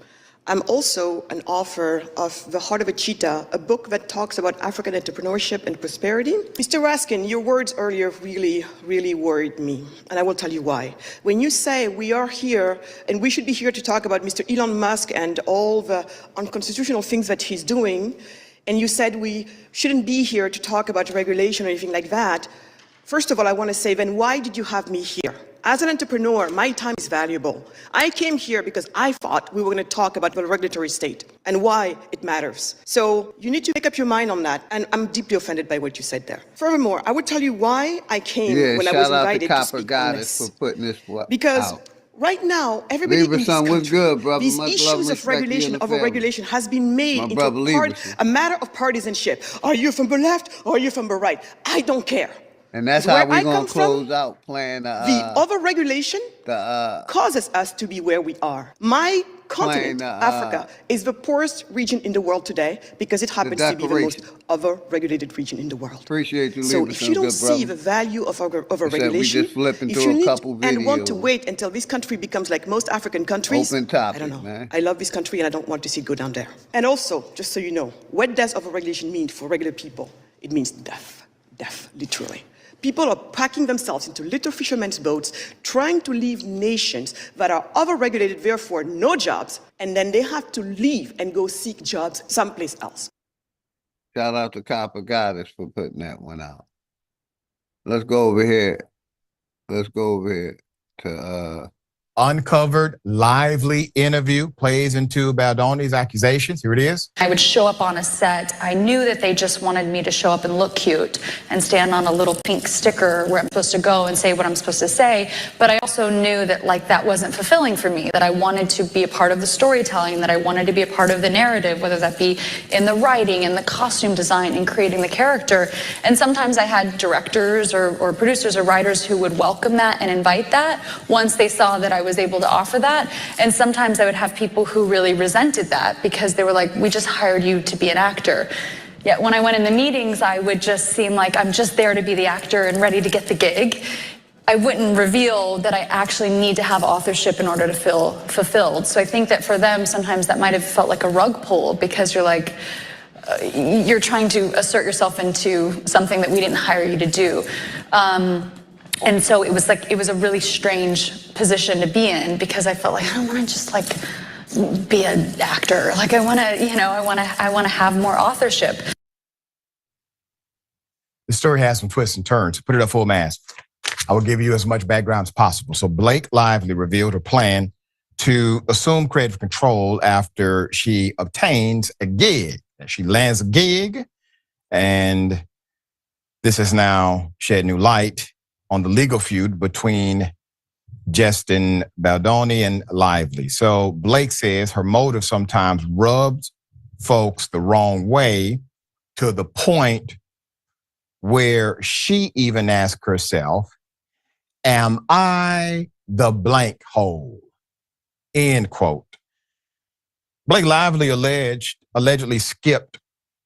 I'm also an author of The Heart of a Cheetah, a book that talks about African entrepreneurship and prosperity. Mr. Raskin, your words earlier really worried me, and I will tell you why. When you say we are here, and we should be here to talk about Mr. Elon Musk and all the unconstitutional things that he's doing, and you said we shouldn't be here to talk about regulation or anything like that, first of all, I want to say, then why did you have me here? As an entrepreneur, my time is valuable. I came here because I thought we were going to talk about the regulatory state and why it matters. So you need to make up your mind on that, and I'm deeply offended by what you said there. Furthermore, I would tell you why I came when I was invited to speak on this. For putting this because out. Right now, everybody in this country, good, brother. these Much issues of regulation, overregulation has been made into a matter of partisanship. Are you from the left or are you from the right? I don't care. And that's how we're going to close out playing the overregulation causes us to be where we are. My continent, Africa, is the poorest region in the world today because it happens to be the most overregulated region in the world. Appreciate you. So if you don't see the value of overregulation, if you need and want to wait until this country becomes like most African countries, I don't know. Man. I love this country and I don't want to see it go down there. And also, just so you know, what does overregulation mean for regular people? It means death, literally. People are packing themselves into little fishermen's boats, trying to leave nations that are overregulated, therefore no jobs, and then they have to leave and go seek jobs someplace else. Shout out to Copper Goddess for putting that one out. Let's go over here. To uncovered lively interview plays into Baldoni's accusations. Here it is. I would show up on a set. I knew that they just wanted me to show up and look cute and stand on a little pink sticker where I'm supposed to go and say what I'm supposed to say. But I also knew that that wasn't fulfilling for me, that I wanted to be a part of the storytelling, that I wanted to be a part of the narrative, whether that be in the writing, in the costume design, in creating the character. And sometimes I had directors or producers or writers who would welcome that and invite that once they saw that I was able to offer that. And sometimes I would have people who really resented that because they were like, we just hired you to be an actor. Yet when I went in the meetings, I would just seem like I'm just there to be the actor and ready to get the gig. I wouldn't reveal that I actually need to have authorship in order to feel fulfilled. So I think that for them, sometimes that might have felt like a rug pull because you're like, you're trying to assert yourself into something that we didn't hire you to do. And so it was a really strange position to be in because I felt like I don't want to just be an actor. Like I want to have more authorship. The story has some twists and turns. Put it up full mass. I will give you as much background as possible. So Blake Lively revealed her plan to assume creative control after she obtains a gig. She lands a gig, and this has now shed new light on the legal feud between Justin Baldoni and Lively. So Blake says her motive sometimes rubs folks the wrong way to the point where she even asks herself, am I the blank hole? End quote. Blake Lively allegedly skipped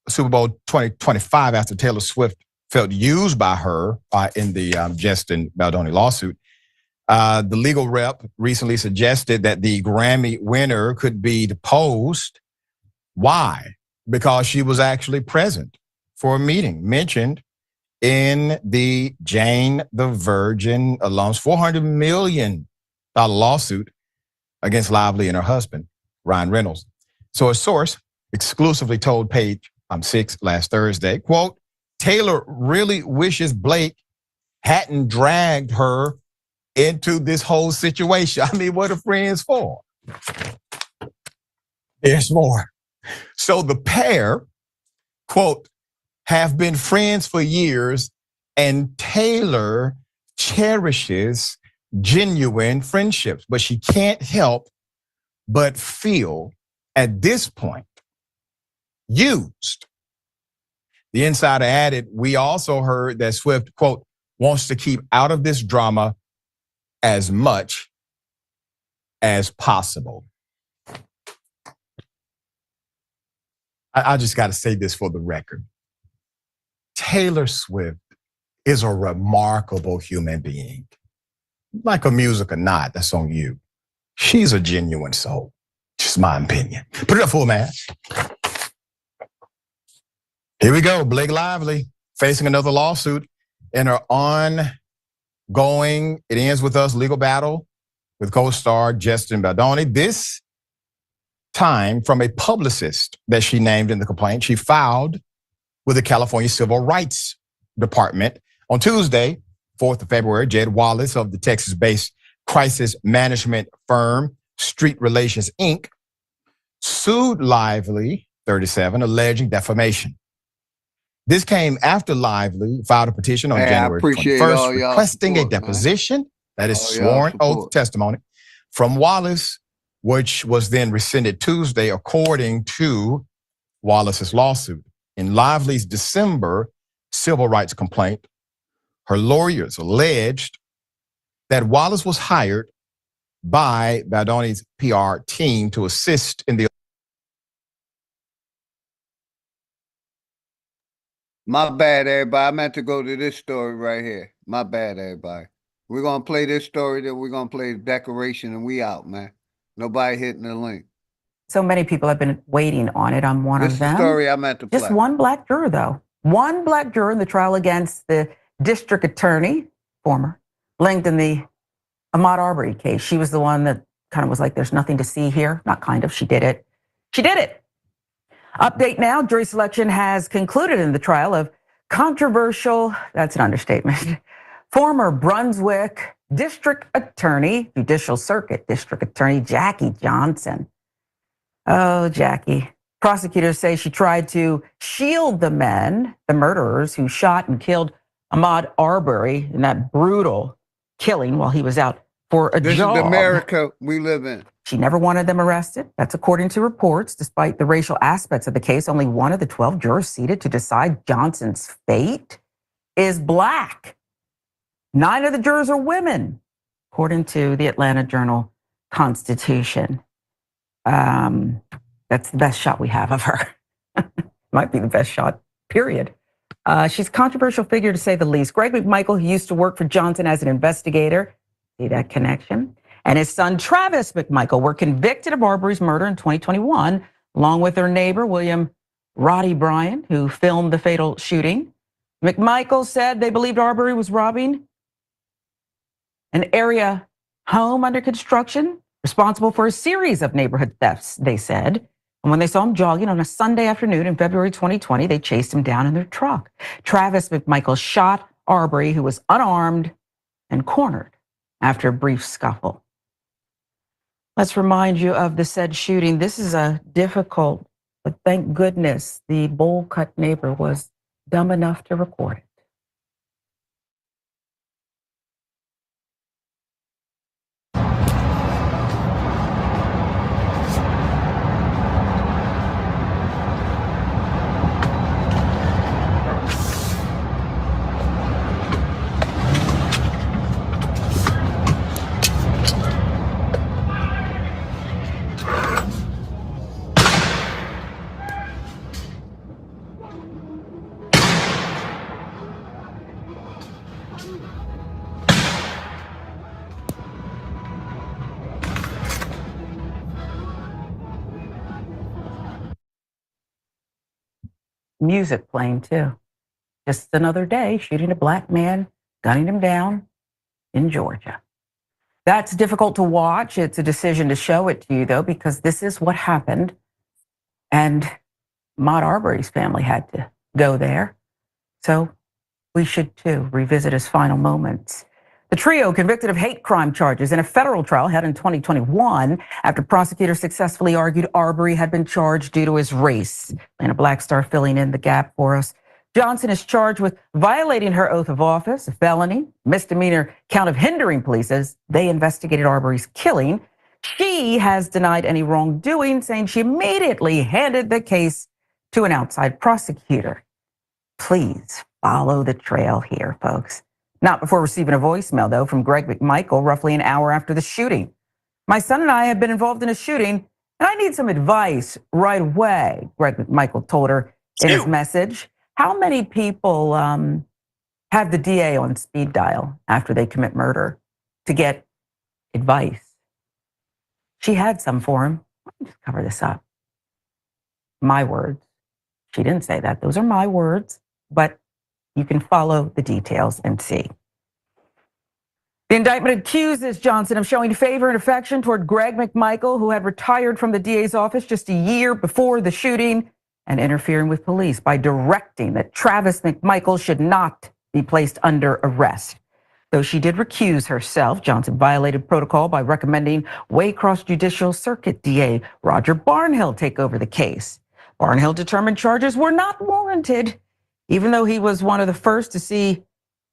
Super Bowl 2025 after Taylor Swift felt used by her in the Justin Baldoni lawsuit. The legal rep recently suggested that the Grammy winner could be deposed. Why? Because she was actually present for a meeting mentioned in the Jane the Virgin alum's $400 million lawsuit against Lively and her husband, Ryan Reynolds. So a source exclusively told Page 6 last Thursday, quote, Taylor really wishes Blake hadn't dragged her into this whole situation. I mean, what are friends for? There's more. So the pair, quote, have been friends for years, and Taylor cherishes genuine friendships, but she can't help but feel at this point used. The insider added, we also heard that Swift, quote, wants to keep out of this drama as much as possible. I just got to say this for the record. Taylor Swift is a remarkable human being. Like her music or not, that's on you. She's a genuine soul. Just my opinion. Put it up for man. Here we go. Blake Lively facing another lawsuit in her ongoing, it ends with us, legal battle with co-star Justin Baldoni. This time from a publicist that she named in the complaint. She filed with the California Civil Rights Department. On Tuesday, 4th of February, Jed Wallace of the Texas-based crisis management firm Street Relations, Inc., sued Lively, 37, alleging defamation. This came after Lively filed a petition on January 21st requesting a deposition, that is sworn oath testimony, from Wallace, which was then rescinded Tuesday, according to Wallace's lawsuit. In Lively's December civil rights complaint, her lawyers alleged that Wallace was hired by Baldoni's PR team to assist in the... My bad, everybody. I meant to go to this story right here. My bad, everybody. We're going to play this story, then we're going to play the decoration, and we out, man. Nobody hitting the link. So many people have been waiting on it. I'm one of them. This is the story I meant to play. Just one black juror, though. One black juror in the trial against the district attorney, former, linked in the Ahmaud Arbery case. She was the one that kind of was like, there's nothing to see here. Not kind of, she did it. She did it. Update now, jury selection has concluded in the trial of controversial, that's an understatement, former Brunswick District Attorney, Judicial Circuit District Attorney Jackie Johnson. Oh, Jackie. Prosecutors say she tried to shield the men, the murderers who shot and killed Ahmaud Arbery in that brutal killing while he was out for a job. This is the America we live in. She never wanted them arrested. That's according to reports. Despite the racial aspects of the case, only one of the 12 jurors seated to decide Johnson's fate is black. 9 of the jurors are women, according to the Atlanta Journal-Constitution. That's the best shot we have of her. Might be the best shot, period. She's a controversial figure to say the least. Greg McMichael, who used to work for Johnson as an investigator, see that connection, and his son Travis McMichael were convicted of Arbery's murder in 2021, along with their neighbor, William Roddy Bryan, who filmed the fatal shooting. McMichael said they believed Arbery was robbing an area home under construction, responsible for a series of neighborhood thefts, they said. And when they saw him jogging on a Sunday afternoon in February 2020, they chased him down in their truck. Travis McMichael shot Arbery, who was unarmed and cornered after a brief scuffle. Let's remind you of the said shooting. This is a difficult, but thank goodness the bowl-cut neighbor was dumb enough to record it. Music playing too. Just another day shooting a black man, gunning him down in Georgia. That's difficult to watch. It's a decision to show it to you, though, because this is what happened. And Ahmaud Arbery's family had to go there. So we should, too, revisit his final moments. The trio convicted of hate crime charges in a federal trial held in 2021 after prosecutors successfully argued Arbery had been charged due to his race. And a Black Star filling in the gap for us. Johnson is charged with violating her oath of office, a felony, misdemeanor count of hindering police as they investigated Arbery's killing. She has denied any wrongdoing, saying she immediately handed the case to an outside prosecutor. Please follow the trail here, folks. Not before receiving a voicemail, though, from Greg McMichael roughly an hour after the shooting. My son and I have been involved in a shooting, and I need some advice right away, Greg McMichael told her in his message. How many people have the DA on speed dial after they commit murder to get advice? She had some for him. Let me just cover this up. My words. She didn't say that. Those are my words, but you can follow the details and see. The indictment accuses Johnson of showing favor and affection toward Greg McMichael, who had retired from the DA's office just a year before the shooting, and interfering with police by directing that Travis McMichael should not be placed under arrest. Though she did recuse herself, Johnson violated protocol by recommending Waycross Judicial Circuit DA Roger Barnhill take over the case. Barnhill determined charges were not warranted, even though he was one of the first to see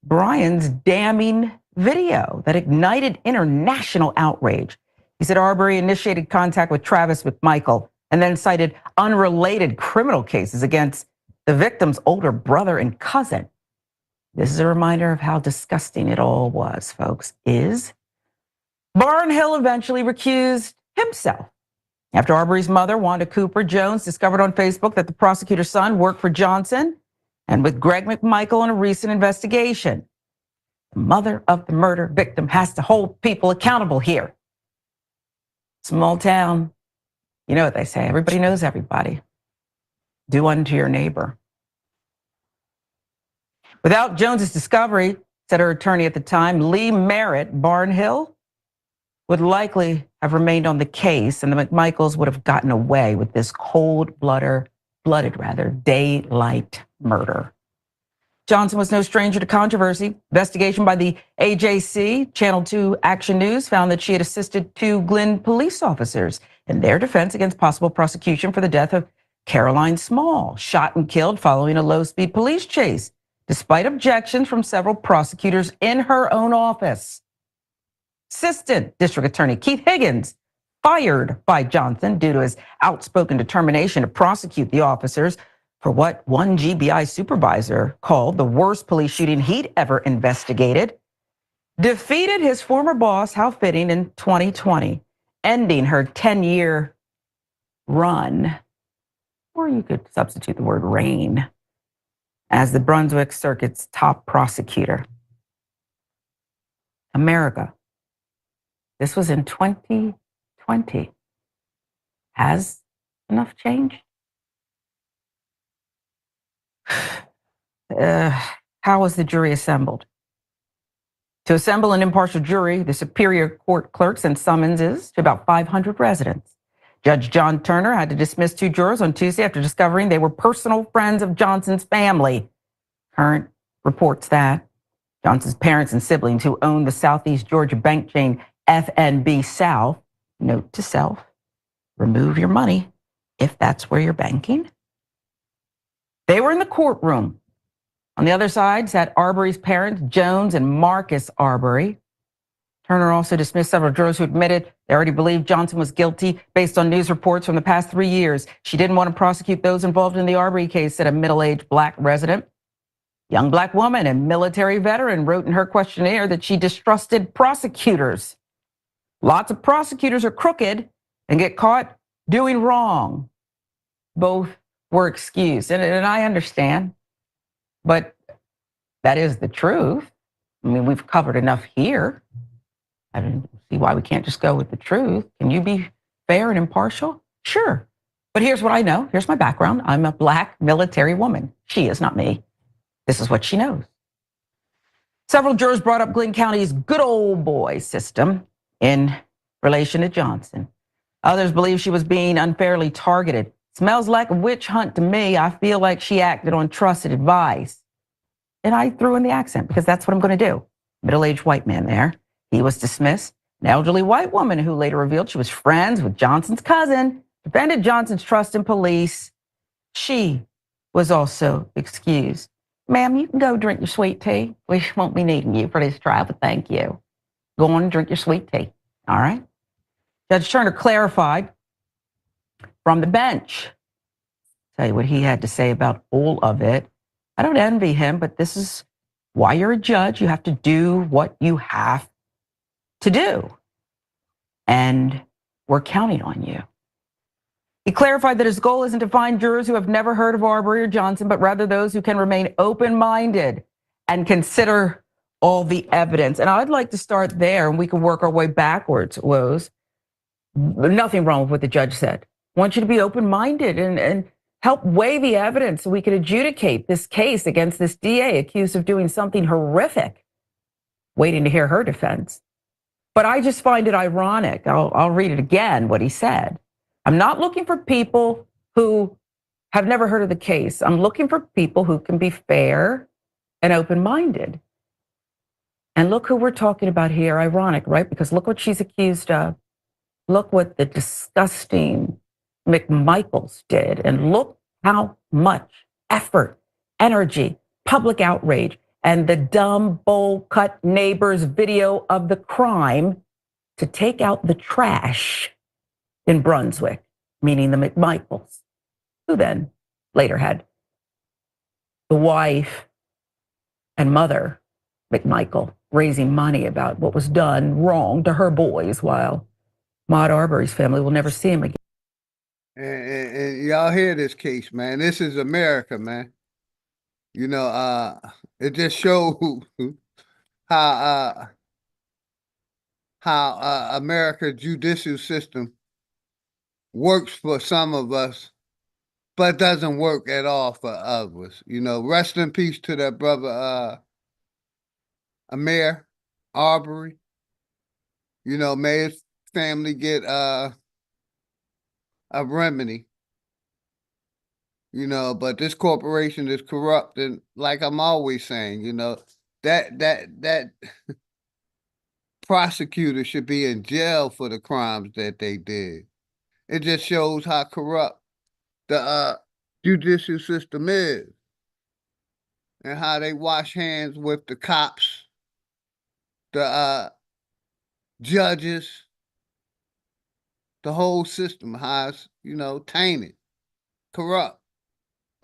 Brian's damning video that ignited international outrage. He said Arbery initiated contact with Travis McMichael and then cited unrelated criminal cases against the victim's older brother and cousin. This is a reminder of how disgusting it all was, folks. Barnhill eventually recused himself after Arbery's mother, Wanda Cooper Jones, discovered on Facebook that the prosecutor's son worked for Johnson and with Greg McMichael in a recent investigation. The mother of the murder victim has to hold people accountable here. Small town, you know what they say, everybody knows everybody. Do unto your neighbor. Without Jones's discovery, said her attorney at the time, Lee Merritt, Barnhill would likely have remained on the case, and the McMichaels would have gotten away with this cold-blooded daylight murder. Johnson was no stranger to controversy. Investigation by the AJC, Channel 2 Action News, found that she had assisted 2 Glenn police officers in their defense against possible prosecution for the death of Caroline Small, shot and killed following a low-speed police chase, despite objections from several prosecutors in her own office. Assistant District Attorney Keith Higgins, fired by Johnson due to his outspoken determination to prosecute the officers for what one GBI supervisor called the worst police shooting he'd ever investigated, defeated his former boss, Hal Fitting, in 2020, ending her 10-year run, or you could substitute the word reign, as the Brunswick Circuit's top prosecutor. America. This was in 2020. Has enough changed? How was the jury assembled? To assemble an impartial jury, the Superior Court clerk sent summonses to about 500 residents. Judge John Turner had to dismiss 2 jurors on Tuesday after discovering they were personal friends of Johnson's family. Current reports that Johnson's parents and siblings, who own the Southeast Georgia bank chain FNB South, note to self, remove your money if that's where you're banking. They were in the courtroom. On the other side sat Arbery's parents, Jones and Marcus Arbery. Turner also dismissed several jurors who admitted they already believed Johnson was guilty based on news reports from the past 3 years. She didn't want to prosecute those involved in the Arbery case, said a middle-aged Black resident. Young Black woman and military veteran wrote in her questionnaire that she distrusted prosecutors. Lots of prosecutors are crooked and get caught doing wrong. Both were excused, and I understand, but that is the truth. I mean, we've covered enough here. I don't see why we can't just go with the truth. Can you be fair and impartial? Sure. But here's what I know. Here's my background. I'm a Black military woman. She is, not me. This is what she knows. Several jurors brought up Glenn County's good old boy system in relation to Johnson. Others believe she was being unfairly targeted. Smells like a witch hunt to me. I feel like she acted on trusted advice. And I threw in the accent because that's what I'm going to do. Middle-aged white man there. He was dismissed. An elderly white woman who later revealed she was friends with Johnson's cousin, defended Johnson's trust in police. She was also excused. Ma'am, you can go drink your sweet tea. We won't be needing you for this trial, but thank you. Go on and drink your sweet tea. All right? Judge Turner clarified from the bench. Tell you what he had to say about all of it. I don't envy him, but this is why you're a judge. You have to do what you have to do. And we're counting on you. He clarified that his goal isn't to find jurors who have never heard of Arbery or Johnson, but rather those who can remain open-minded and consider all the evidence. And I'd like to start there, and we can work our way backwards, Woz. Nothing wrong with what the judge said. I want you to be open-minded and help weigh the evidence so we can adjudicate this case against this DA accused of doing something horrific. Waiting to hear her defense. But I just find it ironic. I'll read it again, what he said. I'm not looking for people who have never heard of the case. I'm looking for people who can be fair and open-minded. And look who we're talking about here. Ironic, right? Because look what she's accused of. Look what the disgusting McMichaels did. And look how much effort, energy, public outrage, and the dumb bowl-cut neighbor's video of the crime to take out the trash in Brunswick, meaning the McMichaels, who then later had the wife and mother, McMichael, raising money about what was done wrong to her boys, while Ahmaud Arbery's family will never see him again. And y'all hear this case, man. This is America, man. You know, it just shows how America's judicial system works for some of us, but doesn't work at all for others. You know, rest in peace to that brother, Ahmaud Arbery. You know, may his family get a remedy. You know, but this corporation is corrupt, and like I'm always saying, you know, that prosecutor should be in jail for the crimes that they did. It just shows how corrupt the judicial system is, and how they wash hands with the cops, the judges, the whole system, how it's, you know, tainted, corrupt.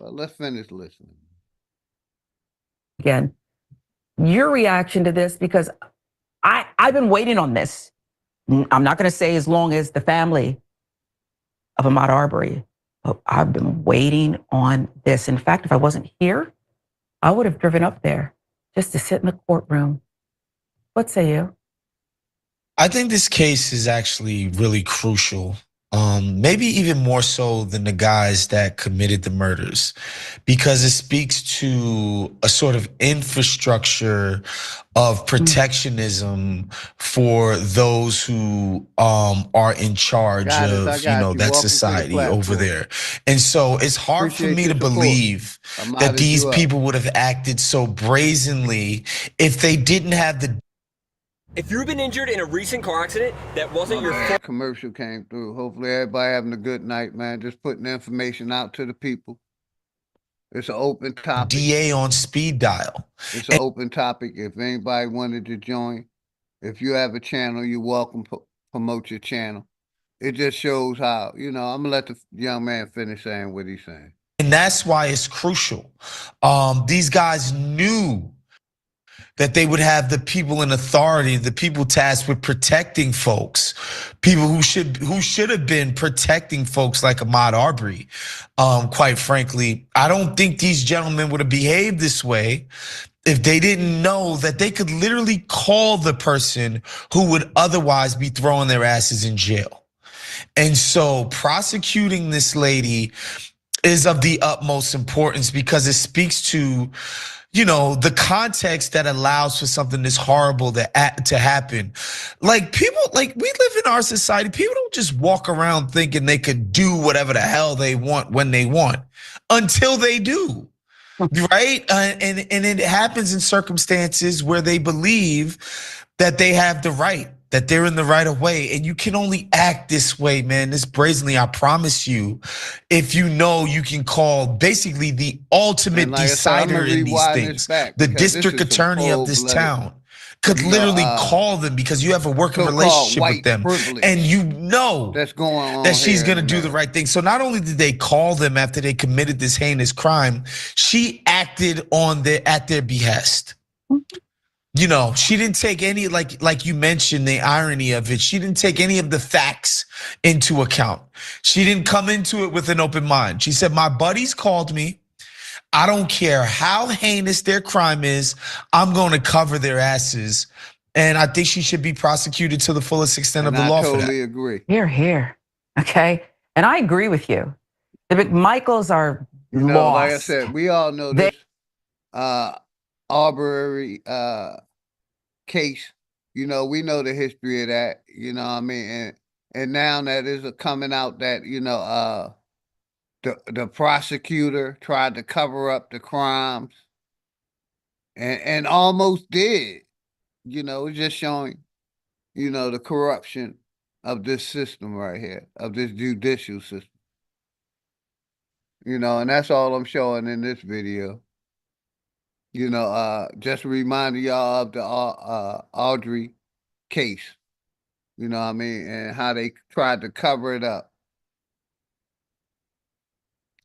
But let's finish listening. Again, your reaction to this, because I've been waiting on this. I'm not going to say as long as the family of Ahmaud Arbery, but I've been waiting on this. In fact, if I wasn't here, I would have driven up there just to sit in the courtroom. What say you? I think this case is actually really crucial. Maybe even more so than the guys that committed the murders, because it speaks to a sort of infrastructure of protectionism for those who are in charge of, you know, that society over there. And so it's hard for me to believe that these people would have acted so brazenly if they didn't have the. If you've been injured in a recent car accident that wasn't your fault. Commercial came through. Hopefully everybody having a good night, man. Just putting information out to the people. It's an open topic. DA on speed dial. It's an open topic. If anybody wanted to join, if you have a channel, you're welcome to promote your channel. It just shows how, you know, I'm gonna let the young man finish saying what he's saying. And that's why it's crucial. These guys knew that they would have the people in authority, the people tasked with protecting folks, people who should have been protecting folks like Ahmaud Arbery. Quite frankly, I don't think these gentlemen would have behaved this way if they didn't know that they could literally call the person who would otherwise be throwing their asses in jail. And so prosecuting this lady is of the utmost importance, because it speaks to, you know, the context that allows for something this horrible to happen. Like, people, like, we live in our society, people don't just walk around thinking they could do whatever the hell they want when they want, until they do, right? And it happens in circumstances where they believe that they have the right, that they're in the right of way. And you can only act this way, man, this brazenly, I promise you, if you know you can call basically the ultimate decider in these things, the district attorney of this town. could literally call them because you have a working relationship with them, and you know that's going on that she's going to do the right thing. So not only did they call them after they committed this heinous crime, she acted at their behest. You know, she didn't take any, like you mentioned, the irony of it. She didn't take any of the facts into account. She didn't come into it with an open mind. She said, my buddies called me. I don't care how heinous their crime is. I'm going to cover their asses. And I think she should be prosecuted to the fullest extent of the law for that. I totally agree. Here. Okay. And I agree with you. The McMichaels are lost. Like I said, we all know this Arbery case. We know the history of that. You know what I mean? And now that is coming out that, the prosecutor tried to cover up the crimes and almost did. It's just showing, the corruption of this system right here, of this judicial system. And that's all I'm showing in this video. Just reminding y'all of the Audrey case. You know what I mean? And how they tried to cover it up.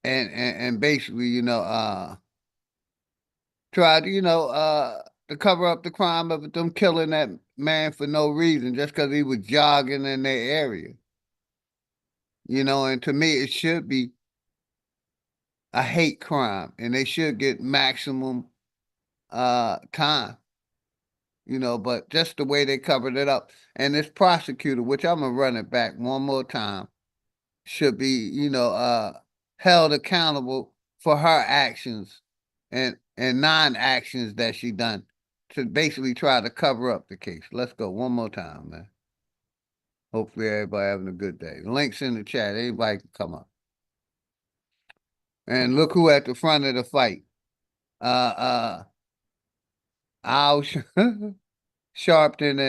And basically, tried, to cover up the crime of them killing that man for no reason, just because he was jogging in their area. And to me, it should be a hate crime, and they should get maximum time. But just the way they covered it up. And this prosecutor, which I'm gonna run it back one more time, should be, held accountable for her actions and non-actions that she done to basically try to cover up the case. Let's go one more time, man. Hopefully everybody having a good day. Links in the chat. Anybody can come up. And look who at the front of the fight. Al Sharpton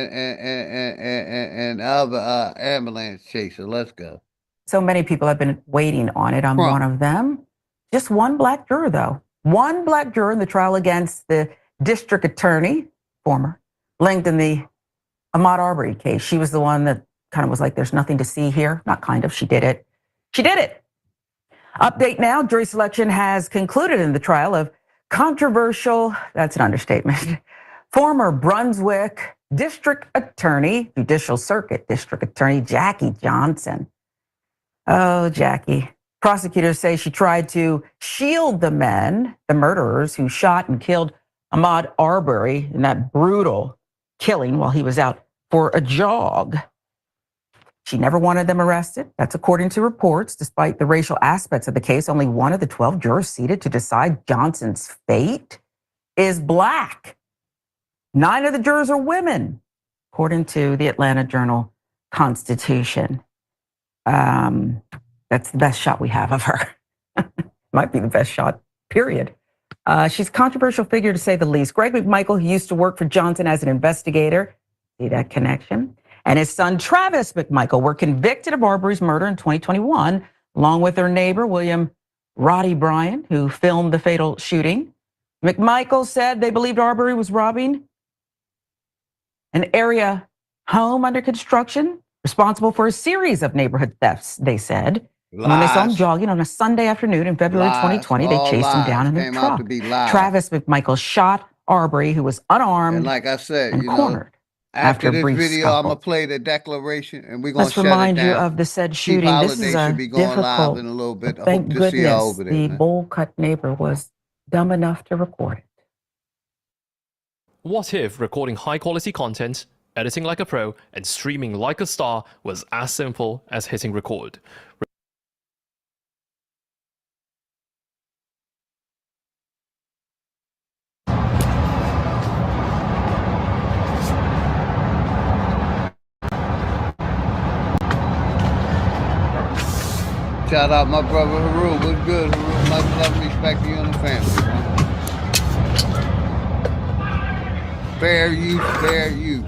and other ambulance chaser. Let's go. So many people have been waiting on it. I'm one of them. Just one black juror, though. One black juror in the trial against the district attorney, former, linked in the Ahmaud Arbery case. She was the one that kind of was like, there's nothing to see here. Not kind of, she did it. She did it. Update now, jury selection has concluded in the trial of controversial, that's an understatement, former Brunswick district attorney, Judicial Circuit district attorney, Jackie Johnson. Oh, Jackie. Prosecutors say she tried to shield the men, the murderers who shot and killed Ahmaud Arbery in that brutal killing while he was out for a jog. She never wanted them arrested. That's according to reports. Despite the racial aspects of the case, only one of the 12 jurors seated to decide Johnson's fate is black. 9 of the jurors are women, according to the Atlanta Journal-Constitution. That's the best shot we have of her. Might be the best shot, period. She's a controversial figure to say the least. Greg McMichael, who used to work for Johnson as an investigator, see that connection? And his son, Travis McMichael, were convicted of Arbery's murder in 2021, along with their neighbor, William Roddy Bryan, who filmed the fatal shooting. McMichael said they believed Arbery was robbing an area home under construction, responsible for a series of neighborhood thefts, they said. And when they saw him jogging on a Sunday afternoon in February 2020, they chased him down in their truck. Travis McMichael shot Arbery, who was unarmed and like I said, and cornered. After this a brief video, scuffle. I'm going to play the declaration, and we're going to Let's shut it down. remind you of the said shooting. This is a should be going live difficult, in a little bit. I thank hope to see y'all goodness over there, the man. bowl-cut neighbor was dumb enough to record it. What if recording high-quality content, editing like a pro, and streaming like a star was as simple as hitting record? Shout out my brother Haru. What's good, Haru? Much love and respect to you and the family, man. Fair use, fair use.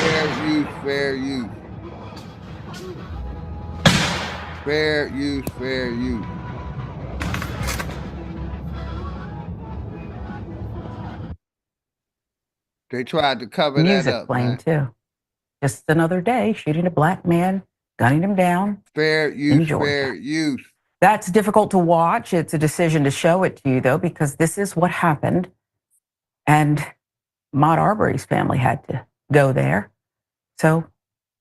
Fair use, fair use. Fair use, fair use. They tried to cover that Music up, playing man. too. Just another day shooting a black man, gunning him down. Fair in use, Georgia. fair use. That's difficult to watch. It's a decision to show it to you, though, because this is what happened. And Ahmaud Arbery's family had to go there. So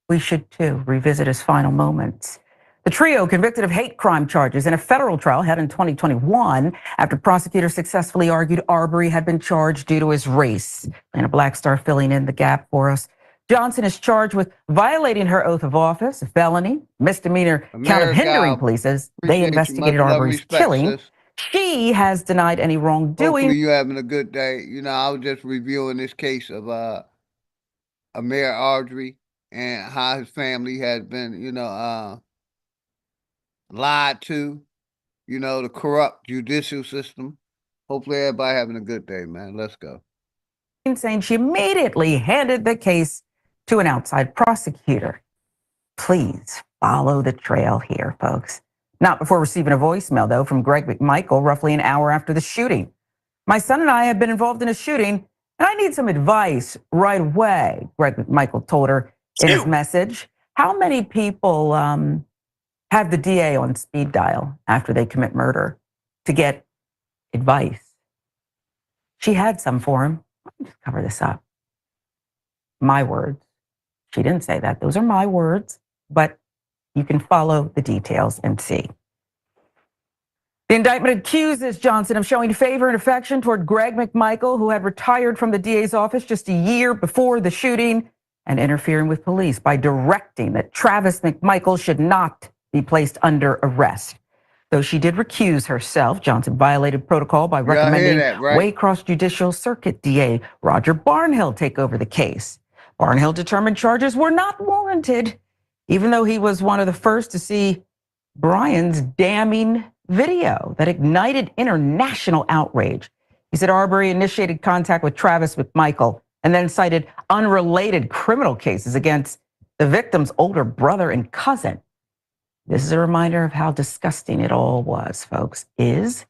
we should, too, revisit his final moments. The trio convicted of hate crime charges in a federal trial held in 2021 after prosecutors successfully argued Arbery had been charged due to his race. Lana Blackstar filling in the gap for us. Johnson is charged with violating her oath of office, a felony, misdemeanor count of hindering police as they investigated Arbery's killing. She has denied any wrongdoing. Hopefully you having a good day. You know, I was just reviewing this case of Ahmaud Arbery and how his family has been, lied to, the corrupt judicial system. Hopefully everybody having a good day, man. Let's go. Saying she immediately handed the case to an outside prosecutor. Please follow the trail here, folks. Not before receiving a voicemail, though, from Greg McMichael roughly an hour after the shooting. My son and I have been involved in a shooting, and I need some advice right away, Greg McMichael told her in his message. How many people have the DA on speed dial after they commit murder to get advice? She had some for him. Let me just cover this up. My words. She didn't say that. Those are my words, but you can follow the details and see. The indictment accuses Johnson of showing favor and affection toward Greg McMichael, who had retired from the DA's office just a year before the shooting, and interfering with police by directing that Travis McMichael should not be placed under arrest. Though she did recuse herself, Johnson violated protocol by recommending Waycross Judicial Circuit DA Roger Barnhill take over the case. Barnhill determined charges were not warranted, even though he was one of the first to see Brian's damning video that ignited international outrage. He said Arbery initiated contact with Travis McMichael and then cited unrelated criminal cases against the victim's older brother and cousin. This is a reminder of how disgusting it all was, folks. Barnhill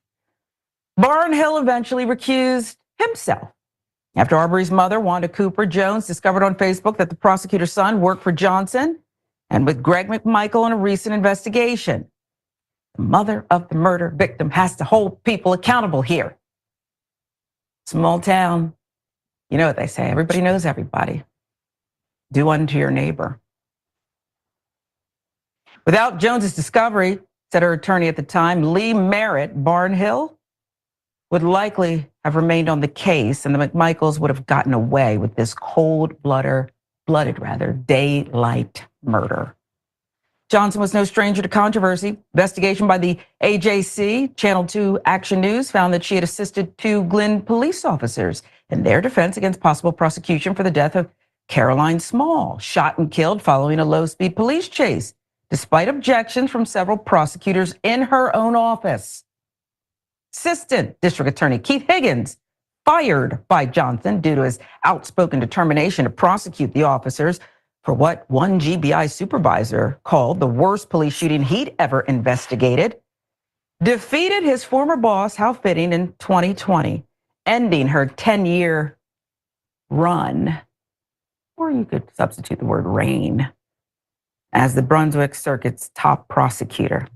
eventually recused himself after Arbery's mother, Wanda Cooper Jones, discovered on Facebook that the prosecutor's son worked for Johnson and with Greg McMichael in a recent investigation. The mother of the murder victim has to hold people accountable here. Small town. You know what they say. Everybody knows everybody. Do unto your neighbor. Without Jones's discovery, said her attorney at the time, Lee Merritt, Barnhill would likely have remained on the case and the McMichaels would have gotten away with this cold-blooded daylight murder. Johnson was no stranger to controversy. Investigation by the AJC, Channel 2 Action News, found that she had assisted 2 Glenn police officers in their defense against possible prosecution for the death of Caroline Small, shot and killed following a low-speed police chase, despite objections from several prosecutors in her own office. Assistant District Attorney Keith Higgins, fired by Johnson due to his outspoken determination to prosecute the officers for what one GBI supervisor called the worst police shooting he'd ever investigated, defeated his former boss, Hal Fitting, in 2020, ending her 10-year run, or you could substitute the word reign, as the Brunswick Circuit's top prosecutor.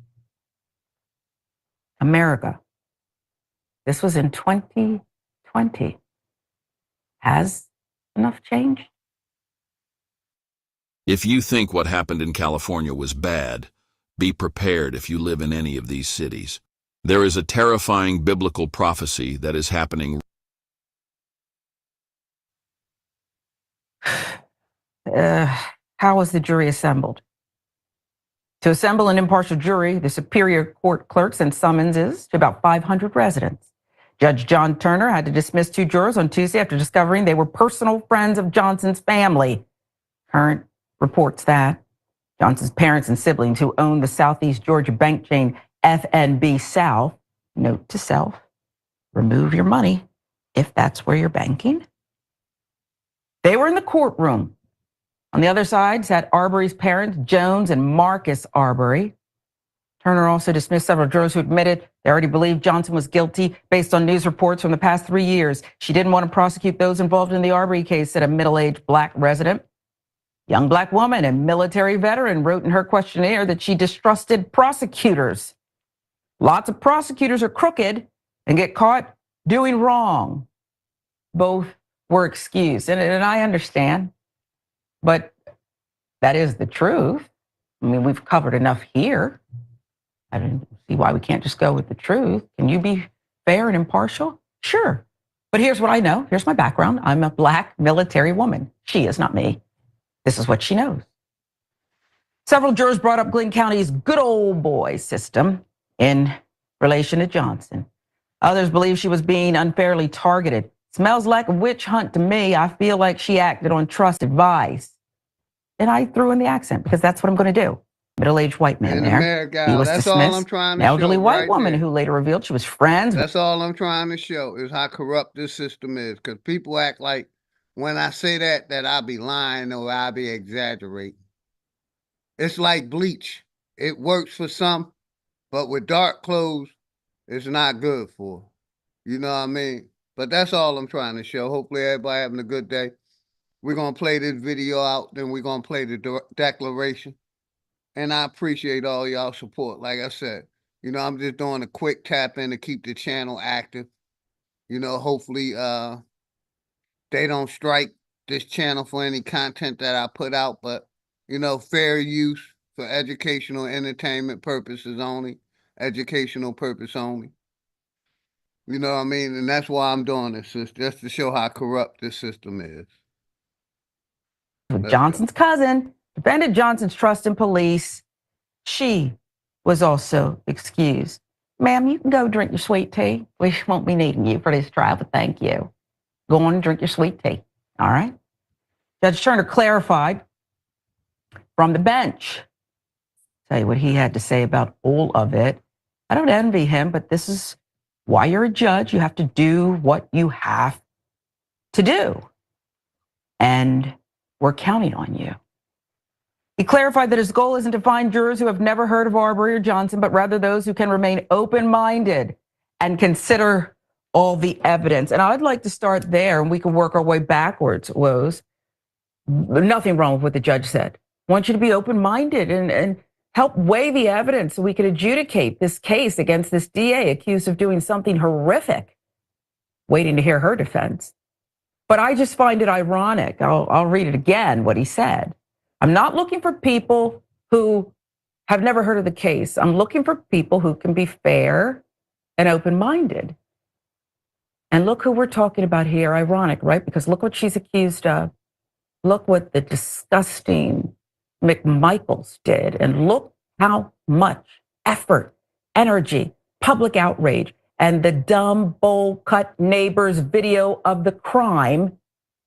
America. This was in 2020. Has enough changed? If you think what happened in California was bad, be prepared if you live in any of these cities. There is a terrifying biblical prophecy that is happening. How was the jury assembled? To assemble an impartial jury, the Superior Court clerk sent summonses to about 500 residents. Judge John Turner had to dismiss 2 jurors on Tuesday after discovering they were personal friends of Johnson's family. Current reports that Johnson's parents and siblings, who own the Southeast Georgia bank chain FNB South, note to self, remove your money if that's where you're banking. They were in the courtroom. On the other side sat Arbery's parents, Jones and Marcus Arbery. Turner also dismissed several jurors who admitted they already believed Johnson was guilty based on news reports from the past 3 years. She didn't want to prosecute those involved in the Arbery case, said a middle-aged black resident. Young black woman and military veteran wrote in her questionnaire that she distrusted prosecutors. Lots of prosecutors are crooked and get caught doing wrong. Both were excused, and I understand, but that is the truth. I mean, we've covered enough here. I don't see why we can't just go with the truth. Can you be fair and impartial? Sure. But here's what I know. Here's my background. I'm a black military woman. She is, not me. This is what she knows. Several jurors brought up Glynn County's good old boy system in relation to Johnson. Others believe she was being unfairly targeted. Smells like a witch hunt to me. I feel like she acted on trust advice. And I threw in the accent because that's what I'm going to do. Middle-aged white man there. He was that's dismissed. all I'm trying to An elderly show white right woman there. who later revealed she was friends. That's all I'm trying to show is how corrupt this system is. Because people act like when I say that I be lying or I be exaggerating. It's like bleach. It works for some, but with dark clothes, it's not good for. You know what I mean? But that's all I'm trying to show. Hopefully everybody having a good day. We're going to play this video out, then we're going to play the declaration. And I appreciate all y'all support. Like I said, you know, I'm just doing a quick tap in to keep the channel active. You know, hopefully they don't strike this channel for any content that I put out, but, you know, fair use for educational entertainment purposes only, educational purpose only. You know what I mean? And that's why I'm doing this, just to show how corrupt this system is. Johnson's cousin defended Johnson's trust in police. She was also excused. Ma'am, you can go drink your sweet tea. We won't be needing you for this trial, but thank you. Go on and drink your sweet tea. All right? Judge Turner clarified from the bench. Tell you what he had to say about all of it. I don't envy him, but this is why you're a judge. You have to do what you have to do. And we're counting on you. He clarified that his goal isn't to find jurors who have never heard of Arbery or Johnson, but rather those who can remain open-minded and consider all the evidence. And I'd like to start there, and we can work our way backwards, Woes. Nothing wrong with what the judge said. I want you to be open-minded and help weigh the evidence so we can adjudicate this case against this DA accused of doing something horrific. Waiting to hear her defense. But I just find it ironic. I'll read it again, what he said. I'm not looking for people who have never heard of the case. I'm looking for people who can be fair and open-minded. And look who we're talking about here. Ironic, right? Because look what she's accused of. Look what the disgusting McMichaels did. And look how much effort, energy, public outrage, and the dumb, bowl-cut neighbor's video of the crime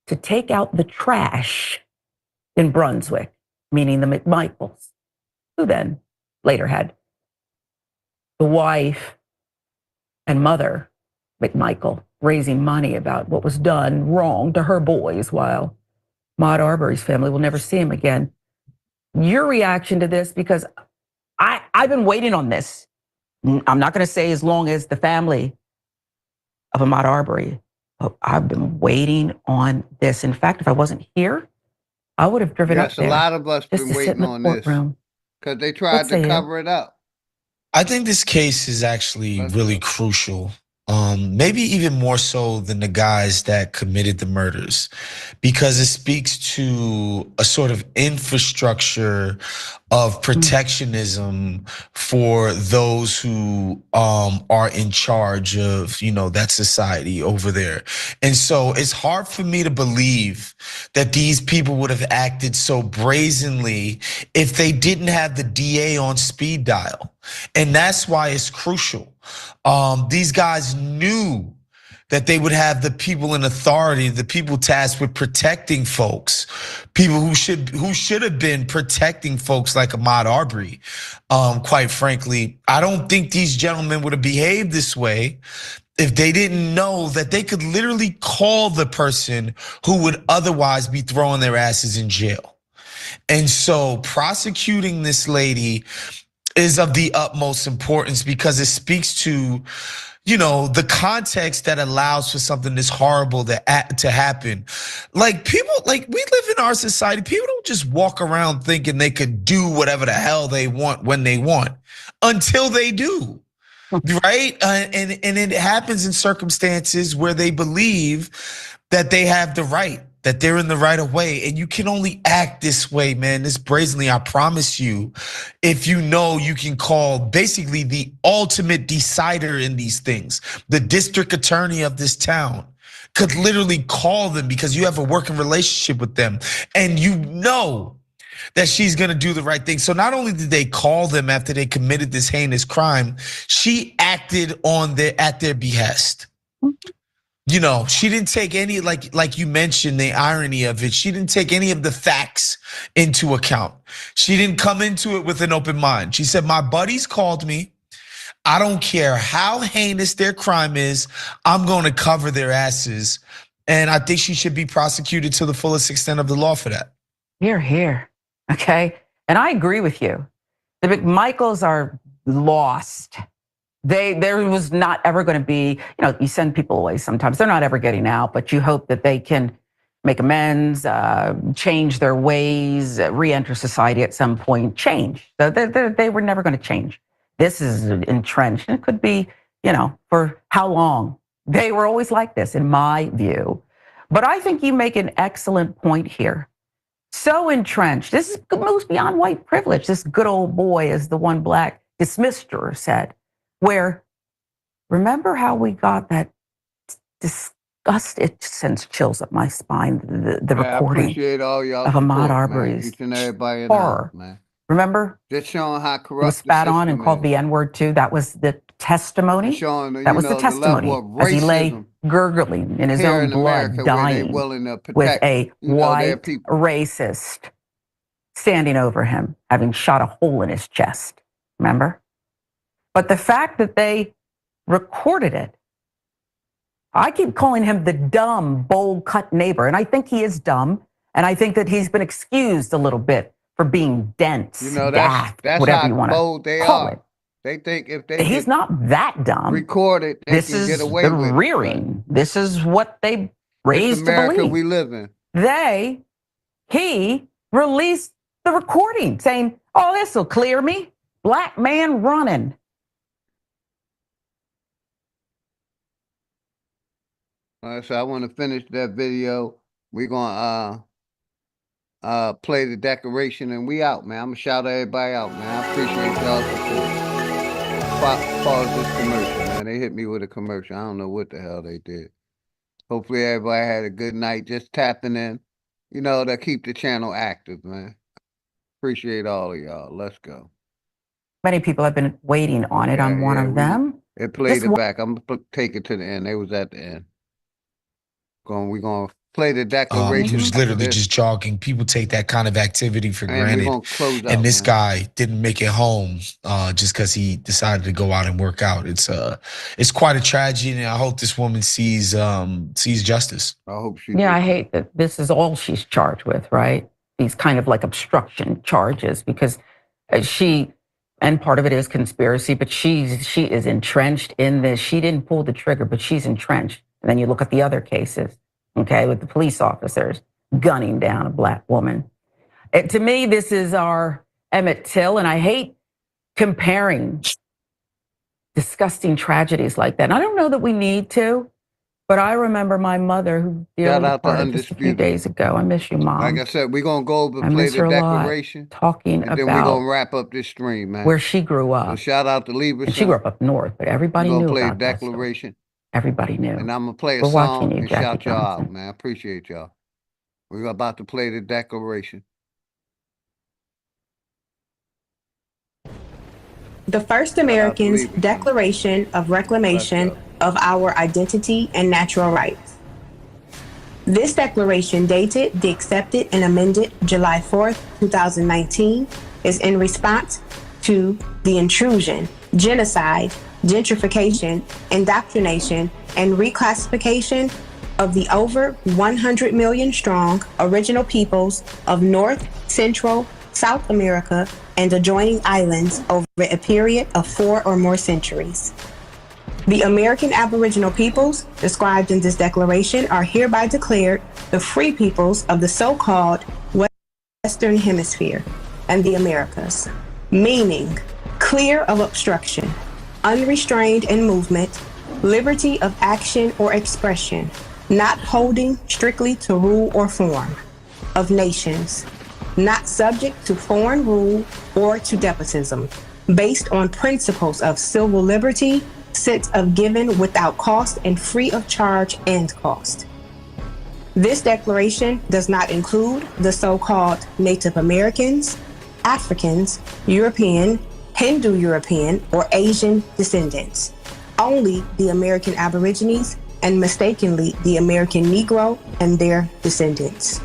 to take out the trash in Brunswick, meaning the McMichaels, who then later had the wife and mother, McMichael, raising money about what was done wrong to her boys while Ahmaud Arbery's family will never see him again. Your reaction to this, because I've been waiting on this. I'm not going to say as long as the family of Ahmaud Arbery, but I've been waiting on this. In fact, if I wasn't here, I would have driven up there. Yes, a lot of us been waiting on this because they tried to cover it up. I think this case is actually really crucial. Maybe even more so than the guys that committed the murders, because it speaks to a sort of infrastructure of protectionism for those who are in charge of, you know, that society over there. And so it's hard for me to believe that these people would have acted so brazenly if they didn't have the DA on speed dial. And that's why it's crucial. These guys knew that they would have the people in authority, the people tasked with protecting folks, people who should have been protecting folks like Ahmaud Arbery. Quite frankly, I don't think these gentlemen would have behaved this way if they didn't know that they could literally call the person who would otherwise be throwing their asses in jail. And so prosecuting this lady is of the utmost importance because it speaks to, you know, the context that allows for something this horrible to happen. Like people, like we live in our society, people don't just walk around thinking they could do whatever the hell they want when they want until they do. Right? And it happens in circumstances where they believe that they have the right, that they're in the right of way. And you can only act this way, man, this brazenly, I promise you, if you know you can call basically the ultimate decider in these things. The district attorney of this town could literally call them because you have a working relationship with them and you know that she's gonna do the right thing. So not only did they call them after they committed this heinous crime, she acted at their behest. You know, she didn't take any, like you mentioned, the irony of it. She didn't take any of the facts into account. She didn't come into it with an open mind. She said, my buddies called me. I don't care how heinous their crime is. I'm going to cover their asses. And I think she should be prosecuted to the fullest extent of the law for that. Hear, hear. Okay. And I agree with you. The McMichaels are lost. There was not ever going to be, you know, you send people away sometimes. They're not ever getting out, but you hope that they can make amends, change their ways, re-enter society at some point, change. They were never going to change. This is entrenched. And it could be, you know, for how long? They were always like this, in my view. But I think you make an excellent point here. So entrenched. This moves beyond white privilege. This good old boy, as the one black dismisser said, where, remember how we got that disgust, it sends chills up my spine, the recording I appreciate all y'all of Ahmaud support, Arbery's man. Each and everybody in the horror. house, man. Remember? Just showing how He corrupt was the spat on and system called is. the N-word too. That was the testimony. Showing, That was the testimony level as he lay racism gurgling in his here own in blood, America where they dying willing to protect, with a their white people. racist standing over him, having shot a hole in his chest. Remember? But the fact that they recorded it, I keep calling him the dumb, bowl-cut neighbor, and I think he is dumb, and I think that he's been excused a little bit for being dense, You know, daft, that's whatever how you want bold to they call are. it. They think if they He's not that dumb. record it, they This can is get away the with it. rearing. This is what they raised It's to America believe. we live in. He released the recording saying, oh, this will clear me. Black man running. So I want to finish that video. We're gonna play the declaration and we out, man. I'm gonna shout everybody out, man. I appreciate y'all support. Pause this commercial, man. They hit me with a commercial. I don't know what the hell they did. Hopefully everybody had a good night. Just tapping in, you know, to keep the channel active, man. Appreciate all of y'all. Let's go. Many people have been waiting on it. I'm one of them. It played it back. I'm gonna take it to the end. They was at the end. We're gonna play the declaration. He was literally just jogging. People take that kind of activity for And granted. we're gonna close out, And this man. guy didn't make it home just because he decided to go out and work out. It's quite a tragedy, and I hope this woman sees justice. I hope she. Yeah, I hate that this is all she's charged with, right? These kind of like obstruction charges, because she, and part of it is conspiracy, but she is entrenched in this. She didn't pull the trigger, but she's entrenched. And then you look at the other cases, okay, with the police officers gunning down a black woman. To me, this is our Emmett Till, and I hate comparing disgusting tragedies like that. And I don't know that we need to, but I remember my mother who Shout out to departed just a few days ago. I miss you, Mom. Like I said, we're gonna go over I and play miss the her a lot, declaration. talking And then we're about gonna wrap up this stream, man. where she grew up. So shout out to Lieber. And she grew up north, but everybody We're knew gonna play the about that story. declaration. Everybody knew. And I'm gonna play a We're song watching you, and Jackie shout y'all Johnson. out, man. I appreciate y'all. We're about to play the declaration. The First Americans' Declaration of Reclamation of Our Identity and Natural Rights. This declaration, dated the accepted and amended July 4th, 2019, is in response to the intrusion, genocide, gentrification, indoctrination, and reclassification of the over 100 million strong original peoples of North, Central, South America, and adjoining islands over a period of 4 or more centuries. The American Aboriginal peoples described in this declaration are hereby declared the free peoples of the so-called Western Hemisphere and the Americas, meaning clear of obstruction, unrestrained in movement, liberty of action or expression, not holding strictly to rule or form, of nations, not subject to foreign rule or to despotism, based on principles of civil liberty, sense of giving without cost and free of charge and cost. This declaration does not include the so-called Native Americans, Africans, European, Hindu European, or Asian descendants, only the American Aborigines and mistakenly the American Negro and their descendants.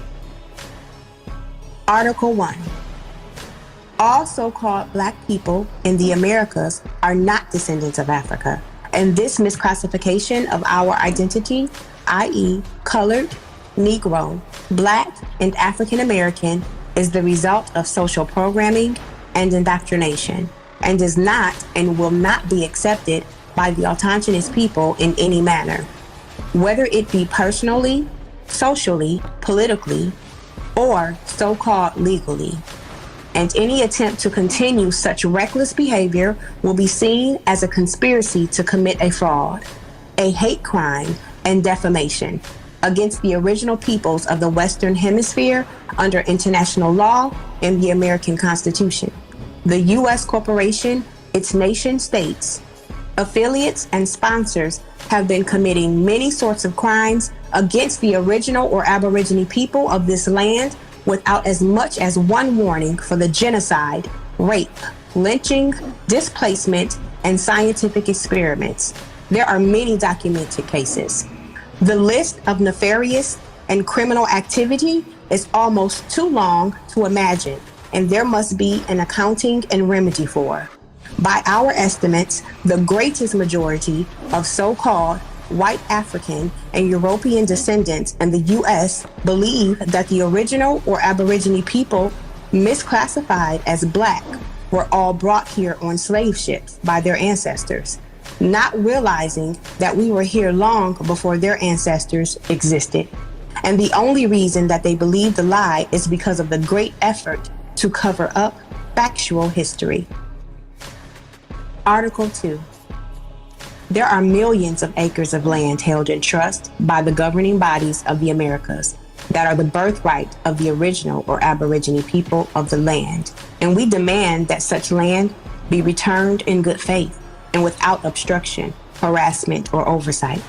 Article 1. All so-called Black people in the Americas are not descendants of Africa, and this misclassification of our identity, i.e. colored, Negro, Black, and African American, is the result of social programming and indoctrination, and is not and will not be accepted by the autochthonous people in any manner, whether it be personally, socially, politically, or so-called legally. And any attempt to continue such reckless behavior will be seen as a conspiracy to commit a fraud, a hate crime, and defamation against the original peoples of the Western Hemisphere under international law and the American Constitution. The U.S. corporation, its nation states, affiliates, and sponsors have been committing many sorts of crimes against the original or Aborigine people of this land without as much as one warning for the genocide, rape, lynching, displacement, and scientific experiments. There are many documented cases. The list of nefarious and criminal activity is almost too long to imagine, and there must be an accounting and remedy for. By our estimates, the greatest majority of so-called white African and European descendants in the U.S. believe that the original or Aborigine people misclassified as Black were all brought here on slave ships by their ancestors, not realizing that we were here long before their ancestors existed. And the only reason that they believe the lie is because of the great effort to cover up factual history. Article 2. There are millions of acres of land held in trust by the governing bodies of the Americas that are the birthright of the original or Aborigine people of the land, and we demand that such land be returned in good faith and without obstruction, harassment, or oversight.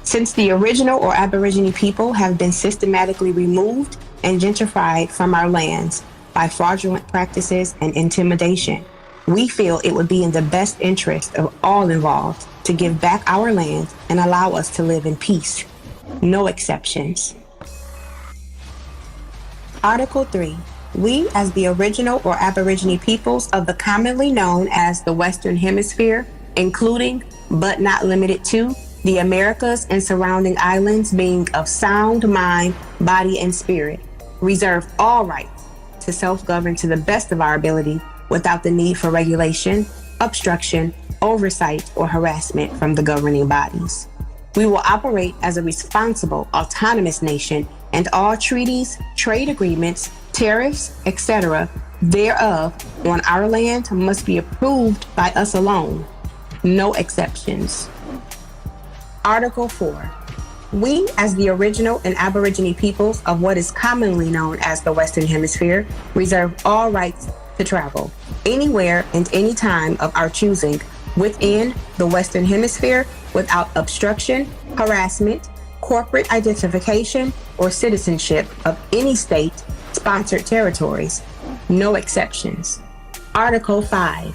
Since the original or Aborigine people have been systematically removed and gentrified from our lands by fraudulent practices and intimidation, we feel it would be in the best interest of all involved to give back our land and allow us to live in peace. No exceptions. Article 3. We, as the original or Aborigine peoples of the commonly known as the Western Hemisphere, including, but not limited to, the Americas and surrounding islands being of sound mind, body, and spirit, reserve all rights to self-govern to the best of our ability without the need for regulation, obstruction, oversight, or harassment from the governing bodies. We will operate as a responsible, autonomous nation, and all treaties, trade agreements, tariffs, etc., thereof on our land must be approved by us alone. No exceptions. Article 4. We, as the original and Aborigine peoples of what is commonly known as the Western Hemisphere, reserve all rights to travel anywhere and any time of our choosing within the Western Hemisphere without obstruction, harassment, corporate identification, or citizenship of any state-sponsored territories. No exceptions. Article 5.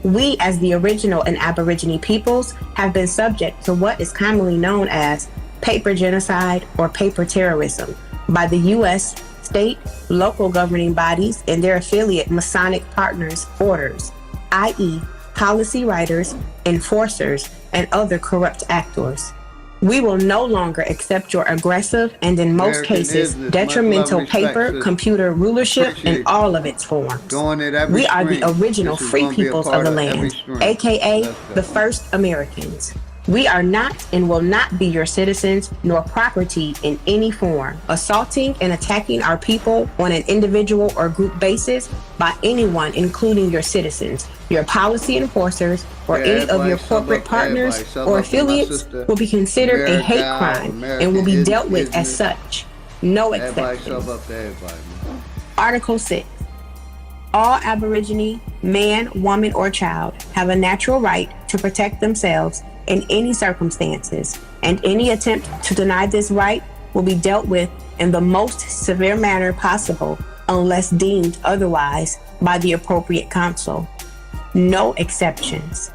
We, as the original and Aborigine peoples, have been subject to what is commonly known as paper genocide or paper terrorism by the U.S. state, local governing bodies, and their affiliate Masonic partners' orders, i.e., policy writers, enforcers, and other corrupt actors. We will no longer accept your aggressive and, in most American cases, business. detrimental Much love, respect, paper, sister. computer rulership Appreciate in all of its forms. Doing it every We are the stream. original This is free gonna be a peoples of part the of every land, stream. aka Let's go. the first Americans. We are not and will not be your citizens nor property in any form. Assaulting and attacking our people on an individual or group basis by anyone, including your citizens, your policy enforcers, or any of your corporate partners or affiliates will be considered a hate crime and will be dealt with as such. No exceptions. Article 6. All Aborigine, man, woman, or child have a natural right to protect themselves in any circumstances, and any attempt to deny this right will be dealt with in the most severe manner possible unless deemed otherwise by the appropriate counsel. No exceptions.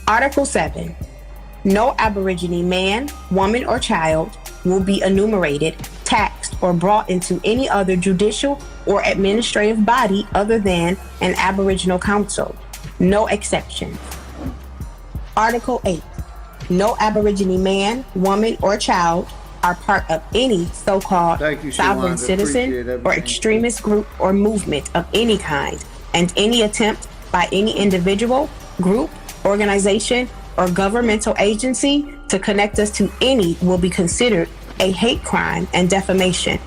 Article 7. No Aborigine man, woman, or child will be enumerated, taxed, or brought into any other judicial or administrative body other than an Aboriginal council. No exceptions. Article 8. No Aborigine man, woman, or child are part of any so-called sovereign citizen or extremist group or movement of any kind, and any attempt by any individual, group, organization, or governmental agency to connect us to any will be considered a hate crime and defamation.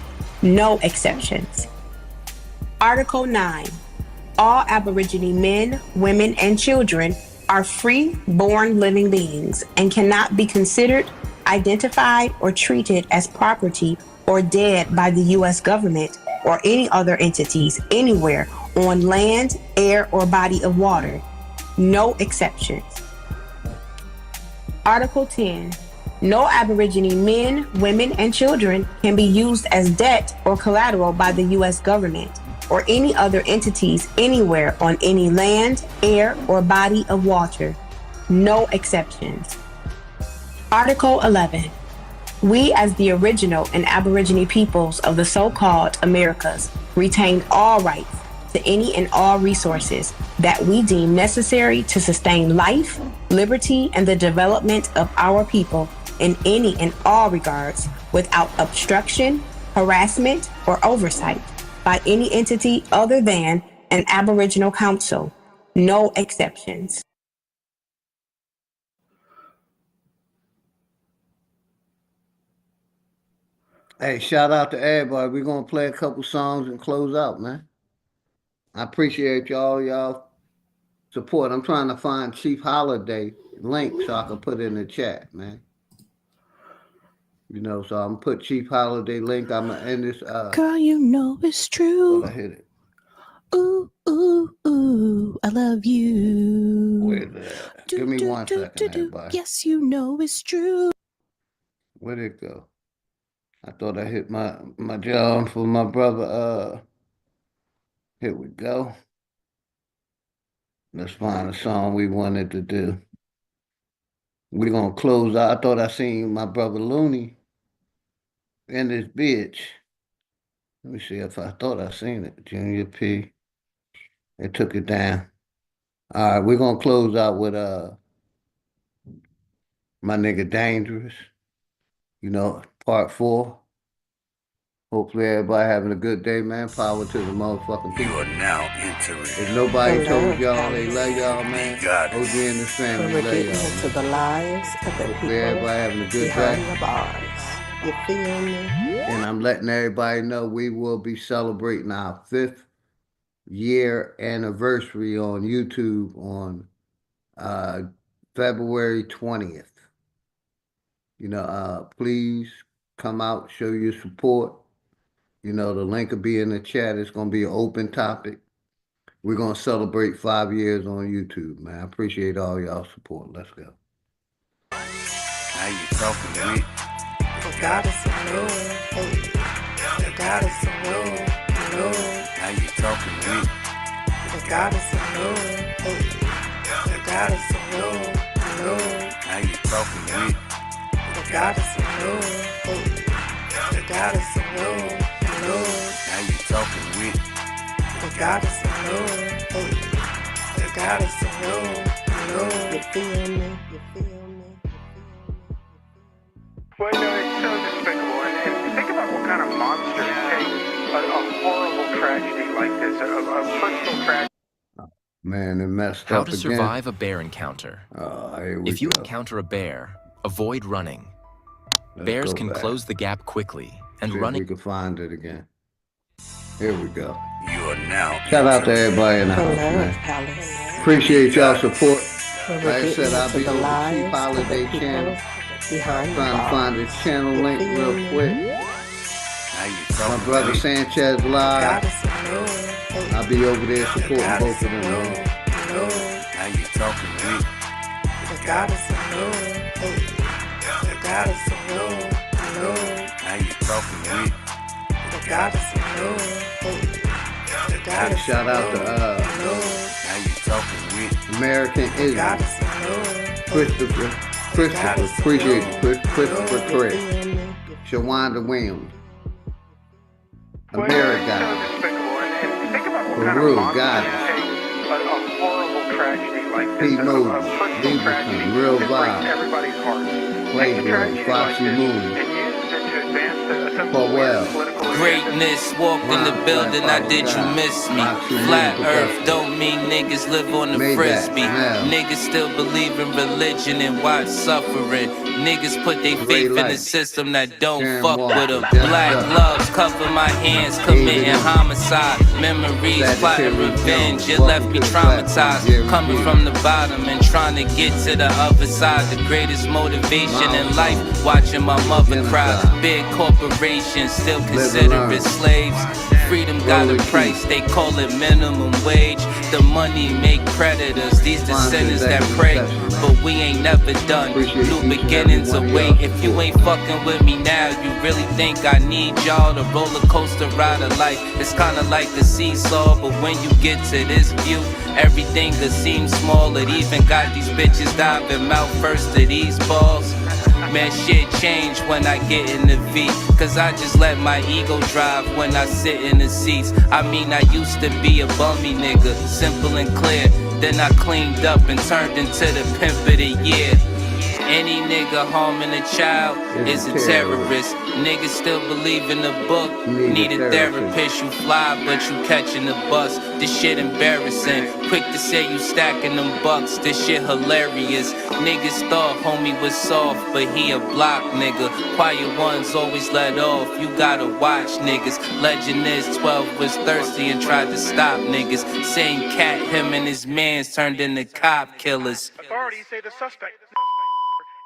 No exceptions. Article 9. All Aborigine men, women, and children are free, born living beings and cannot be considered, identified, or treated as property or dead by the U.S. government or any other entities anywhere on land, air, or body of water. No exceptions. Article 10. No Aborigine men, women, and children can be used as debt or collateral by the U.S. government or any other entities anywhere on any land, air, or body of water. No exceptions. Article 11. We, as the original and Aborigine peoples of the so-called Americas, retain all rights to any and all resources that we deem necessary to sustain life, liberty, and the development of our people in any and all regards without obstruction, harassment, or oversight by any entity other than an Aboriginal council. No exceptions. Hey, shout out to everybody. We're gonna play a couple songs and close out, man. I appreciate y'all support. I'm trying to find Chief Holiday link so I can put it in the chat, man. You know, so I'm gonna put Chief Holiday link. I'm gonna end this. Girl, you know it's true. I hit it. Ooh, ooh, ooh, I love you. Where's that? Give me 1 second, everybody. Yes, you know it's true. Where'd it go? I thought I hit my job for my brother. Here we go. Let's find a song we wanted to do. We're gonna close out. I thought I seen my brother Looney in this bitch. Let me see if I thought I seen it. Junior P. They took it down. All right, we're gonna close out with my nigga Dangerous. You know, part 4. Hopefully everybody having a good day, man. Power to the motherfucking people. You are now entering. If nobody told y'all they love y'all, man, OG and his family We're love getting y'all, into man. the lives of the Hopefully everybody having a good behind day. the bars. You feel me? And I'm letting everybody know we will be celebrating our 5th year anniversary on YouTube on February 20th. You know, please come out, show your support. You know, the link will be in the chat. It's going to be an open topic. We're going to celebrate 5 years on YouTube, man. I appreciate all y'all support. Let's go. Now you talking to me. The goddess of love, hey. The goddess of love, love. Now you talking to me. The goddess of love, hey. The goddess of love, love. Now you talking to me. The goddess of love, hey. The goddess of love, love. Now you talking to me. The goddess of love, hey. The goddess of love, love. You feel me? You feel me? Well, no, it's so despicable. And think about what kind of monsters take a horrible tragedy like this, a personal tragedy. Man, it messed How up to again. survive a bear encounter. If you encounter a bear, avoid running. Bears can close the gap quickly and running. We can find it again. Here we go. You are now. Shout out to everybody in the house, man. Appreciate y'all support. Like I said, I'll be on the Chief Holiday channel. Trying to find the channel link real quick. My brother Sanchez live. I'll be over there supporting both of them. Now you talking to me. The goddess of love. The goddess of love. Now you talking to me. The goddess of love. The goddess of shout out to now you talking to me. American Israel. Christopher, appreciate you. Christopher Craig. Shawanda Williams. America. Peru, God. A horrible tragedy like this, Pete a Moses, personal tragedy Lieberson, Real that breaks Vibe, everybody's heart. Playboy, Foxy Moon, Powell. Greatness, walk in the building, I did you miss me? Flat earth don't mean niggas live on the frisbee. Niggas still believe in religion and watch suffering. Niggas put their faith in the system that don't fuck with them. Black gloves cover my hands, committing homicide. Memories, plotting revenge, it left me traumatized. Coming from the bottom and trying to get to the other side. The greatest motivation in life, watching my mother cry. Big corporations still consider it slaves. Freedom got a price, they call it minimum wage. The money make predators, these descendants that pray. But we ain't never done, new beginnings await. If you ain't fucking with me now, you really think I need y'all? The roller coaster ride of life, it's kinda like the seesaw. But when you get to this view, everything that seems small. It even got these bitches diving mouth first to these balls. Man, shit change when I get in the V. Cause I just let my ego drive when I sit in the seats. I mean, I used to be a bummy nigga, simple and clear. Then I cleaned up and turned into the pimp of the year. Any nigga harming a child is a terrorist. Niggas still believe in the book. Need a therapist. You fly, but you catching the bus. This shit embarrassing. Quick to say you stacking them bucks. This shit hilarious. Niggas thought homie was soft, but he a block nigga. Quiet ones always let off. You gotta watch niggas. Legend is 12 was thirsty and tried to stop niggas. Same cat, him and his mans turned into cop killers. Authorities say the suspect,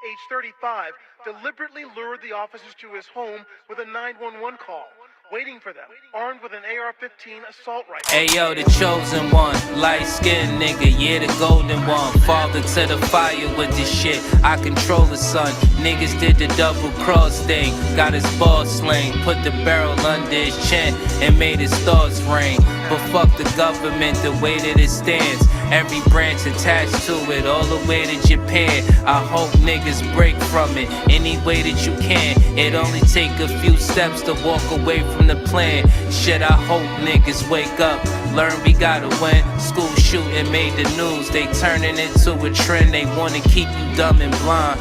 age 35, deliberately lured the officers to his home with a 911 call, waiting for them, armed with an AR-15 assault rifle. Ayo, the chosen one, light-skinned nigga, yeah, the golden one. Father to the fire with this shit, I control the sun. Niggas did the double cross thing, got his ball sling, put the barrel under his chin and made his thoughts ring. But fuck the government, the way that it stands. Every branch attached to it, all the way to Japan. I hope niggas break from it any way that you can. It only take a few steps to walk away from the plan. Shit, I hope niggas wake up, learn we gotta win. School shooting made the news, they turning into a trend. They wanna keep you dumb and blind.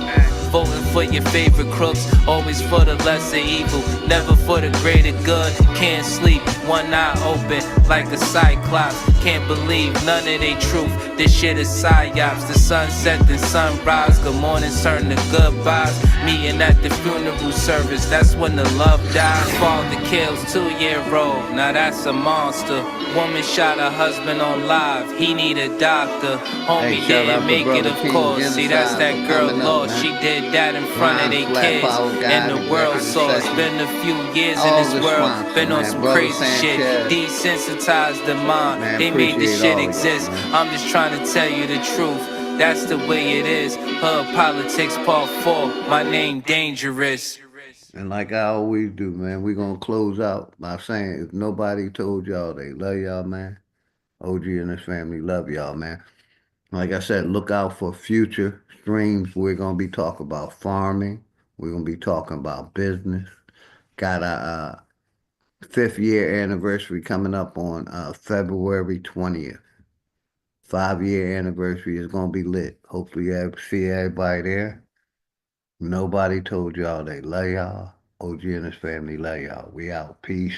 Voting for your favorite crooks, always for the lesser evil, never for the greater good. Can't sleep, one eye open like a cyclops. Can't believe none of they truth, this shit is psyops. The sunset and sunrise, good mornings turn to goodbyes. Meeting at the funeral service, that's when the love dies. Father kills 2-year-old, now that's a monster. Woman shot her husband on live, he need a doctor. Homie didn't make it, of course. See, that's that girl lost, she did that in front of their kids. And the world saw it's been a few years in this world, been on some crazy shit. Desensitized the mind, they made this shit exist. I'm just trying to tell you the truth, that's the way it is. Hood Politics Part 4, my name Dangerous. And like I always do, man, we gonna close out by saying, if nobody told y'all they love y'all, man, OG and his family love y'all, man. Like I said, look out for future streams. We're gonna be talking about farming. We're gonna be talking about business. Got a 5th year anniversary coming up on February 20th. 5-year anniversary is gonna be lit. Hopefully, see everybody there. Nobody told y'all they love y'all. OG and his family love y'all. We out. Peace.